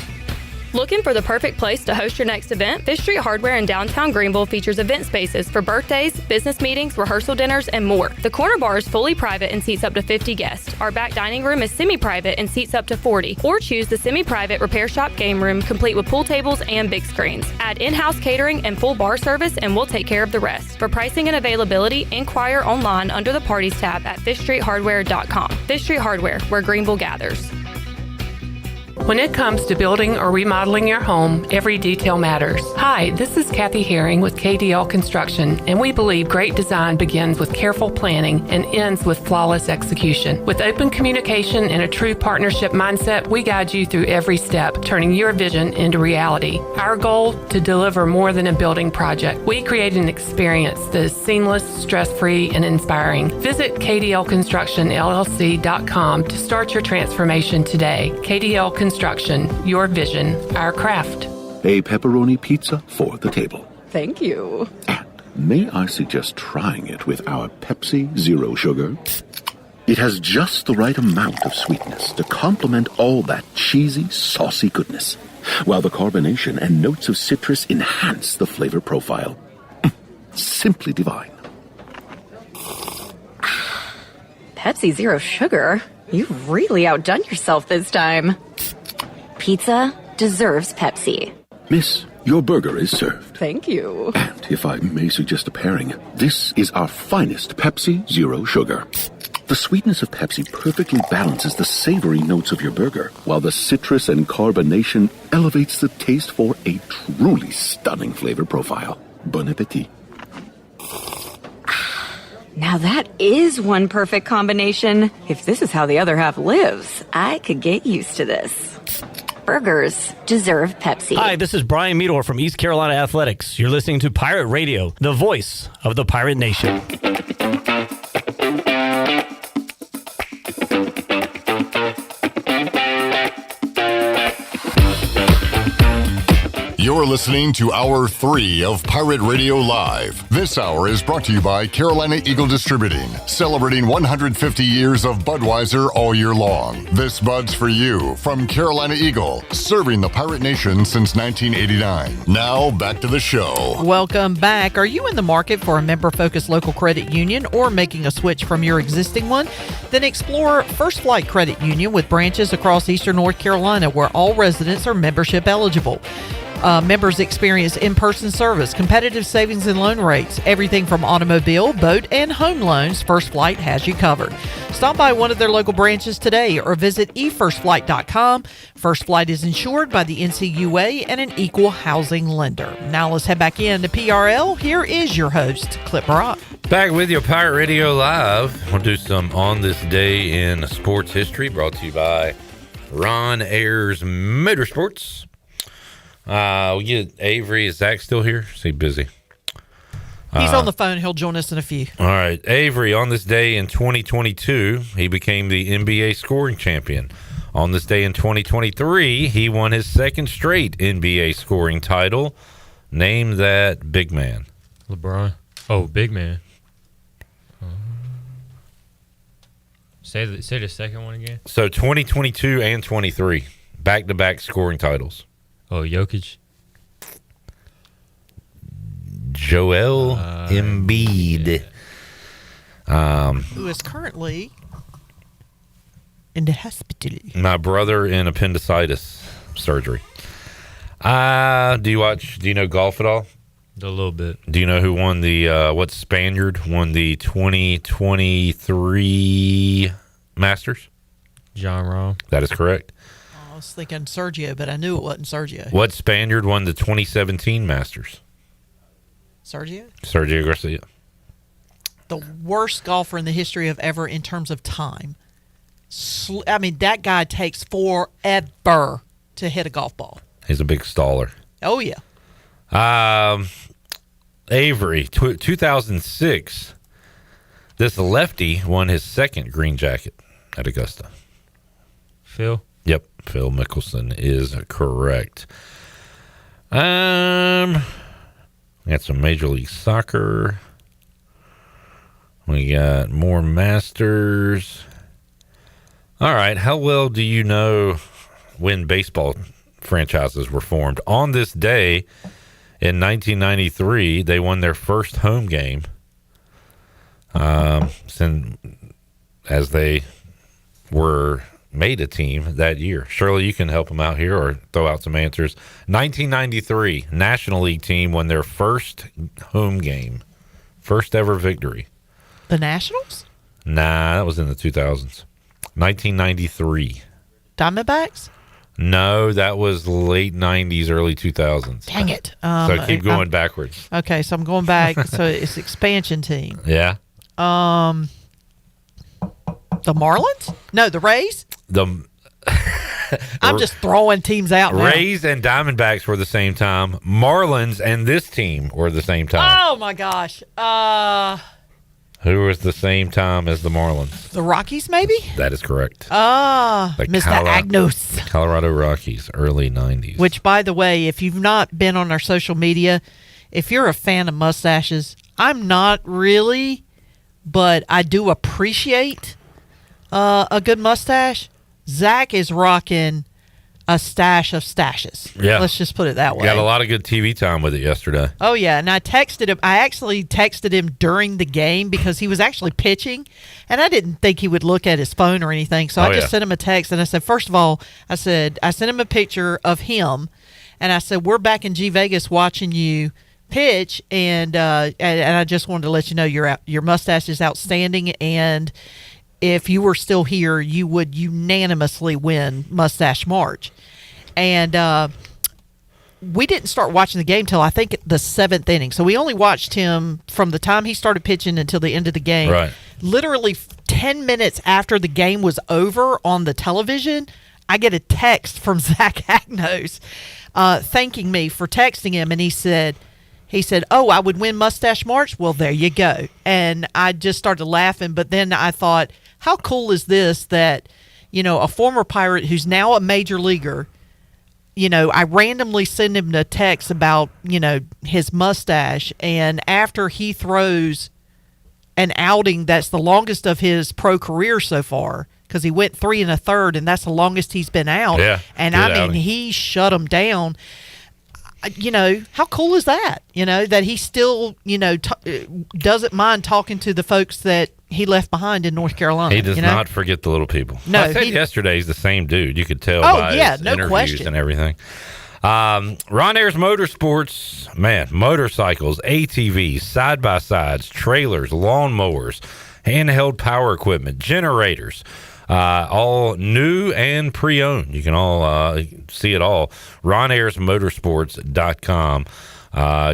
Looking for the perfect place to host your next event? Fish Street Hardware in downtown Greenville features event spaces for birthdays, business meetings, rehearsal dinners, and more. The corner bar is fully private and seats up to 50 guests. Our back dining room is semi-private and seats up to 40. Or choose the semi-private repair shop game room, complete with pool tables and big screens. Add in-house catering and full bar service, and we'll take care of the rest. For pricing and availability, inquire online under the Parties tab at fishstreethardware.com. Fish Street Hardware, where Greenville gathers. When it comes to building or remodeling your home, every detail matters. Hi, this is Kathy Herring with KDL Construction, and we believe great design begins with careful planning and ends with flawless execution. With open communication and a true partnership mindset, we guide you through every step, turning your vision into reality. Our goal, to deliver more than a building project. We create an experience that is seamless, stress-free, and inspiring. Visit KDLConstructionLLC.com to start your transformation today. KDL Construction, your vision, our craft. A pepperoni pizza for the table. Thank you. May I suggest trying it with our Pepsi Zero Sugar? It has just the right amount of sweetness to complement all that cheesy, saucy goodness, while the carbonation and notes of citrus enhance the flavor profile. Simply divine. Pepsi Zero Sugar? You've really outdone yourself this time. Pizza deserves Pepsi. Miss, your burger is served. Thank you. And if I may suggest a pairing, this is our finest Pepsi Zero Sugar. The sweetness of Pepsi perfectly balances the savory notes of your burger, while the citrus and carbonation elevates the taste for a truly stunning flavor profile. Bon appetit. Now that is one perfect combination. If this is how the other half lives, I could get used to this. Burgers deserve Pepsi. Hi, this is Brian Meador from East Carolina Athletics. You're listening to Pirate Radio, the voice of the Pirate Nation. You're listening to Hour 3 of Pirate Radio Live. This hour is brought to you by Carolina Eagle Distributing, celebrating 150 years of Budweiser all year long. This Bud's for you from Carolina Eagle, serving the Pirate Nation since 1989. Now, back to the show. Welcome back. Are you in the market for a member-focused local credit union or making a switch from your existing one? Then explore First Flight Credit Union with branches across eastern North Carolina where all residents are membership eligible. Members experience in-person service, competitive savings and loan rates, everything from automobile, boat, and home loans. First Flight has you covered. Stop by one of their local branches today or visit efirstflight.com. First Flight is insured by the NCUA and an equal housing lender. Now let's head back in to PRL. Here is your host, Clip Brock. Back with you, Pirate Radio Live. We'll do some On This Day in Sports History, brought to you by Ron Ayers Motorsports. We get Avery. Is Zach still here? Is he busy? He's on the phone. He'll join us in a few. All right. Avery, on this day in 2022, he became the NBA scoring champion. On this day in 2023, he won his second straight NBA scoring title. Name that big man. LeBron. Oh, big man. Say the second one again. So 2022 and 23, back-to-back scoring titles. Oh, Jokic. Joel Embiid. Yeah. Who is currently in the hospital. My brother in appendicitis surgery. Do you know golf at all? A little bit. Do you know who won what Spaniard won the 2023 Masters? John Rahm. That is correct. I was thinking Sergio, but I knew it wasn't Sergio. What Spaniard won the 2017 Masters? Sergio Garcia. The worst golfer in the history of ever in terms of time. I mean, that guy takes forever to hit a golf ball. He's a big staller. Oh, yeah. Avery, 2006, this lefty won his second green jacket at Augusta. Phil? Yep, Phil Mickelson is correct. We got some Major League Soccer. We got more Masters. All right, how well do you know when baseball franchises were formed? On this day in 1993, they won their first home game as they were made a team that year. Shirley, you can help them out here or throw out some answers. 1993, National League team won their first home game. First ever victory. The Nationals? Nah, that was in the 2000s. 1993. Diamondbacks? No, that was late 90s, early 2000s. Dang it. So keep going backwards. Okay, so I'm going back. So it's expansion team. Yeah. The Marlins? No, the Rays? I'm just throwing teams out now. Rays and Diamondbacks were the same time. Marlins and this team were the same time. Oh, my gosh. Who was the same time as the Marlins? The Rockies, maybe? That is correct. Mr. Agnos. Colorado Rockies, early 90s. Which, by the way, if you've not been on our social media, if you're a fan of mustaches, I'm not really, but I do appreciate a good mustache. Zach is rocking a stash of stashes. Yeah. Let's just put it that way. Got a lot of good TV time with it yesterday. Oh, yeah. And I texted him. I actually texted him during the game because he was actually pitching, and I didn't think he would look at his phone or anything. So I just sent him a text, and I said, first of all, I sent him a picture of him, and I said, we're back in G Vegas watching you pitch, and I just wanted to let you know your mustache is outstanding, and if you were still here, you would unanimously win Mustache March. And we didn't start watching the game till I think the 7th inning. So we only watched him from the time he started pitching until the end of the game. Right. Literally 10 minutes after the game was over on the television, I get a text from Zach Agnos thanking me for texting him. And he said, oh, I would win Mustache March? Well, there you go. And I just started laughing. But then I thought, how cool is this that, a former Pirate who's now a major leaguer, I randomly send him a text about, his mustache. And after he throws an outing that's the longest of his pro career so far, because he went 3 1/3, and that's the longest he's been out. Yeah, and he shut him down. How cool is that? That he still, doesn't mind talking to the folks that he left behind in North Carolina. He does not forget the little people. No, I said yesterday he's the same dude. You could tell Oh, by yeah, his no interviews question. and everything. Ron Ayers Motorsports, man, motorcycles, ATVs, side-by-sides, trailers, lawnmowers, handheld power equipment, generators, all new and pre-owned. You can all see it all. RonAyersMotorsports.com.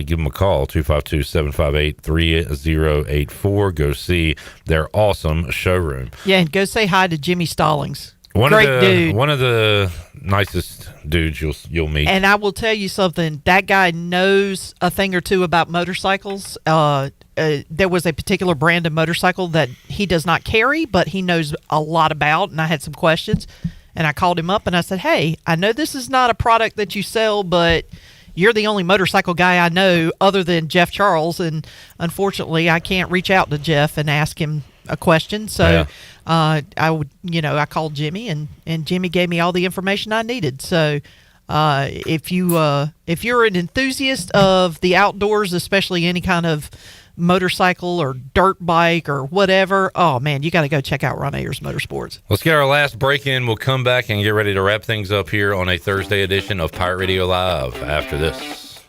Give them a call, 252-758-3084. Go see their awesome showroom. Yeah, and go say hi to Jimmy Stallings. Great dude. One of the nicest dudes you'll meet. And I will tell you something. That guy knows a thing or two about motorcycles. There was a particular brand of motorcycle that he does not carry, but he knows a lot about, and I had some questions. And I called him up, and I said, hey, I know this is not a product that you sell, but you're the only motorcycle guy I know other than Jeff Charles, and unfortunately, I can't reach out to Jeff and ask him a question. So I called Jimmy, and Jimmy gave me all the information I needed. So if you're an enthusiast of the outdoors, especially any kind of motorcycle or dirt bike or whatever, oh man, you got to go check out Ron Ayers Motorsports. Let's get our last break in. We'll come back and get ready to wrap things up here on a Thursday edition of Pirate Radio Live after this.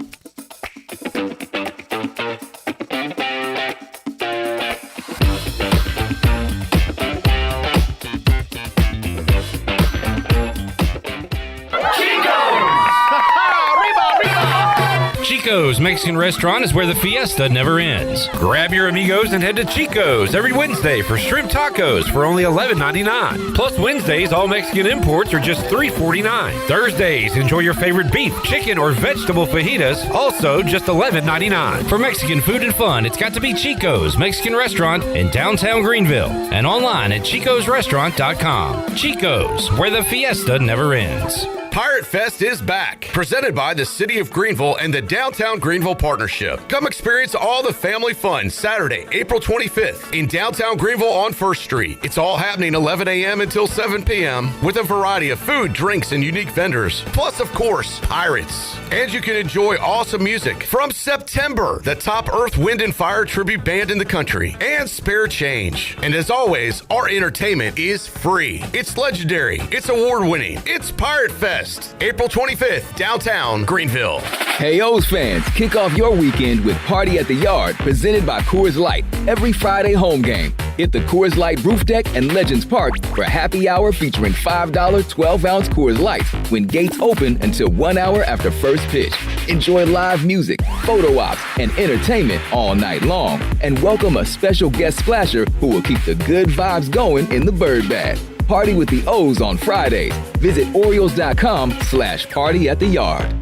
Chico's Mexican Restaurant is where the fiesta never ends. Grab your amigos and head to Chico's every Wednesday for shrimp tacos for only $11.99. Plus Wednesdays, all Mexican imports are just $3.49. Thursdays, enjoy your favorite beef, chicken, or vegetable fajitas, also just $11.99. For Mexican food and fun, it's got to be Chico's Mexican Restaurant in downtown Greenville and online at chicosrestaurant.com. Chico's, where the fiesta never ends. Pirate Fest is back, presented by the City of Greenville and the Downtown Greenville Partnership. Come experience all the family fun Saturday, April 25th in downtown Greenville on 1st Street. It's all happening 11 a.m. until 7 p.m. with a variety of food, drinks, and unique vendors. Plus, of course, pirates. And you can enjoy awesome music from September, the top Earth, Wind, and Fire tribute band in the country, and Spare Change. And as always, our entertainment is free. It's legendary. It's award-winning. It's Pirate Fest. April 25th, downtown Greenville. Hey, O's fans, kick off your weekend with Party at the Yard, presented by Coors Light. Every Friday home game. Hit the Coors Light Roof Deck and Legends Park for happy hour featuring $5 12-ounce Coors Light when gates open until 1 hour after first pitch. Enjoy live music, photo ops, and entertainment all night long. And welcome a special guest splasher who will keep the good vibes going in the bird bath. Party with the O's on Fridays. Visit Orioles.com/party at the yard.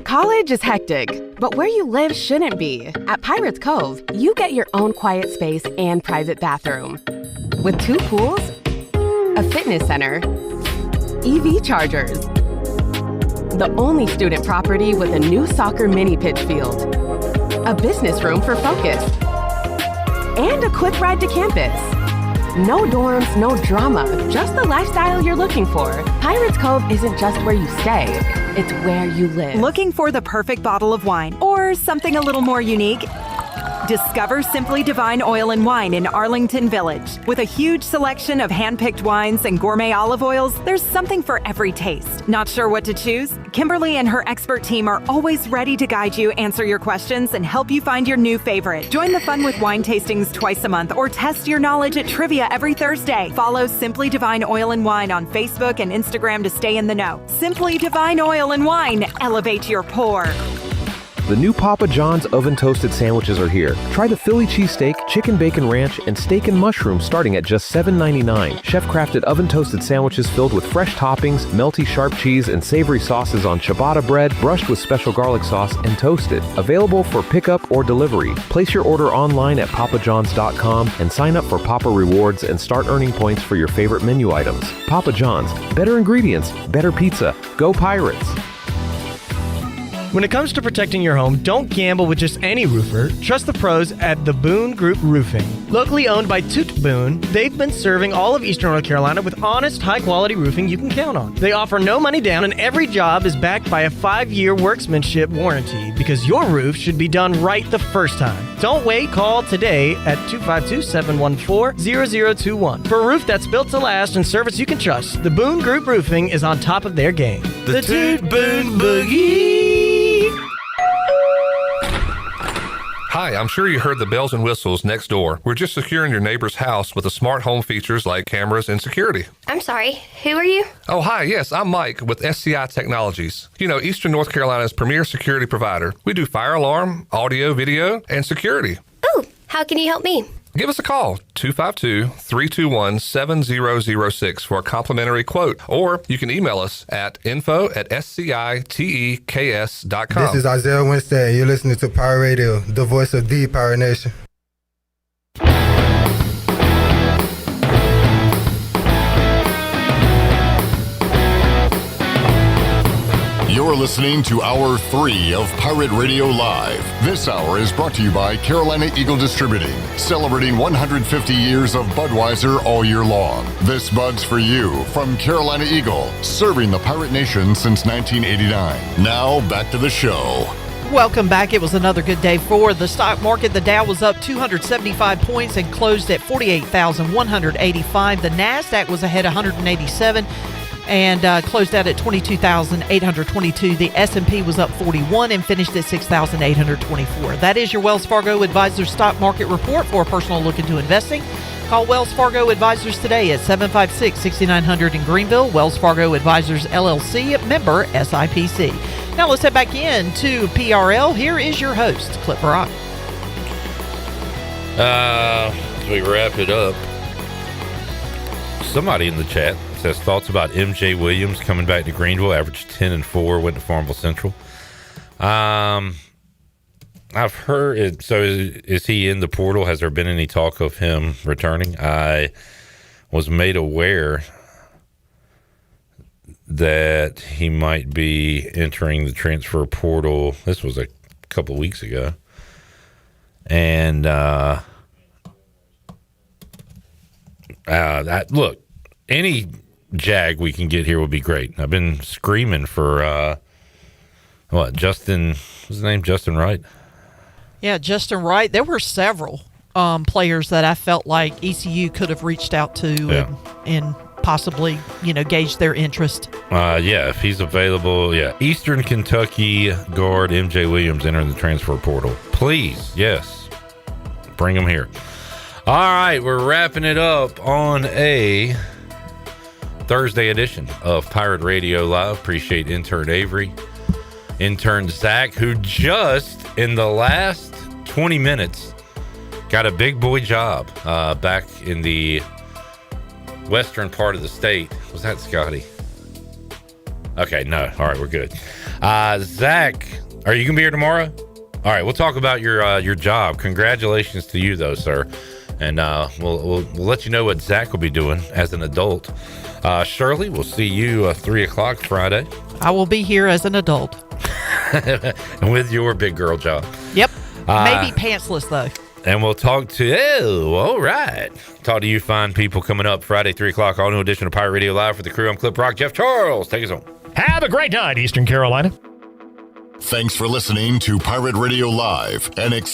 College is hectic, but where you live shouldn't be. At Pirates Cove, you get your own quiet space and private bathroom. With 2 pools, a fitness center, EV chargers, the only student property with a new soccer mini pitch field, a business room for focus, and a quick ride to campus. No dorms, no drama, just the lifestyle you're looking for. Pirates Cove isn't just where you stay, it's where you live. Looking for the perfect bottle of wine or something a little more unique? Discover Simply Divine Oil and Wine in Arlington Village. With a huge selection of hand-picked wines and gourmet olive oils, there's something for every taste. Not sure what to choose? Kimberly and her expert team are always ready to guide you, answer your questions, and help you find your new favorite. Join the fun with wine tastings twice a month or test your knowledge at trivia every Thursday. Follow Simply Divine Oil and Wine on Facebook and Instagram to stay in the know. Simply Divine Oil and Wine. Elevate your pour. The new Papa John's oven-toasted sandwiches are here. Try the Philly cheesesteak, chicken bacon ranch, and steak and mushroom starting at just $7.99. Chef-crafted oven-toasted sandwiches filled with fresh toppings, melty sharp cheese, and savory sauces on ciabatta bread, brushed with special garlic sauce, and toasted. Available for pickup or delivery. Place your order online at papajohns.com and sign up for Papa Rewards and start earning points for your favorite menu items. Papa John's. Better ingredients, better pizza. Go Pirates! When it comes to protecting your home, don't gamble with just any roofer. Trust the pros at the Boone Group Roofing. Locally owned by Toot Boone, they've been serving all of Eastern North Carolina with honest, high-quality roofing you can count on. They offer no money down, and every job is backed by a 5-year workmanship warranty because your roof should be done right the first time. Don't wait. Call today at 252-714-0021. For a roof that's built to last and service you can trust, the Boone Group Roofing is on top of their game. The Toot Boone Boogie. Hi, I'm sure you heard the bells and whistles next door. We're just securing your neighbor's house with the smart home features like cameras and security. I'm sorry, who are you? Oh, hi, yes, I'm Mike with SCI Technologies. You know, Eastern North Carolina's premier security provider. We do fire alarm, audio, video, and security. Ooh, how can you help me? Give us a call, 252-321-7006 for a complimentary quote, or you can email us at info@sciteks.com. This is Isaiah Winstead. You're listening to Pirate Radio, the voice of the Pirate Nation. You're listening to Hour 3 of Pirate Radio Live. This hour is brought to you by Carolina Eagle Distributing, celebrating 150 years of Budweiser all year long. This Bud's for you from Carolina Eagle, serving the Pirate Nation since 1989. Now, back to the show. Welcome back. It was another good day for the stock market. The Dow was up 275 points and closed at 48,185. The NASDAQ was ahead 187 and closed out at 22,822. The S&P was up 41 and finished at 6,824. That is your Wells Fargo Advisors Stock Market Report. For a personal look into investing, call Wells Fargo Advisors today at 756-6900 in Greenville. Wells Fargo Advisors, LLC, member SIPC. Now let's head back into PRL. Here is your host, Clip Brock. As we wrap it up, somebody in the chat says thoughts about MJ Williams coming back to Greenville, averaged 10-4, went to Farmville Central. I've heard it. So is he in the portal? Has there been any talk of him returning? I was made aware that he might be entering the transfer portal. This was a couple of weeks ago. And look, any Jag we can get here would be great. I've been screaming for Justin, what's his name? Justin Wright? Yeah, Justin Wright. There were several players that I felt like ECU could have reached out to and possibly, gauge their interest. If he's available, Eastern Kentucky guard MJ Williams entering the transfer portal. Please, yes, bring him here. All right, we're wrapping it up on a Thursday edition of Pirate Radio Live. Appreciate intern Avery, intern Zach, who just in the last 20 minutes got a big boy job back in the western part of the state. Was that Scotty? Okay, no. All right, we're good. Zach, are you gonna be here tomorrow? All right, we'll talk about your job. Congratulations to you, though, sir. And we'll let you know what Zach will be doing as an adult. Shirley, we'll see you 3 o'clock Friday. I will be here as an adult. With your big girl job. Yep. Maybe pantsless, though. And we'll talk to all right. Talk to you fine people coming up Friday, 3 o'clock, all new edition of Pirate Radio Live for the crew. I'm Clip Rock. Jeff Charles, take us home. Have a great night, Eastern Carolina. Thanks for listening to Pirate Radio Live, an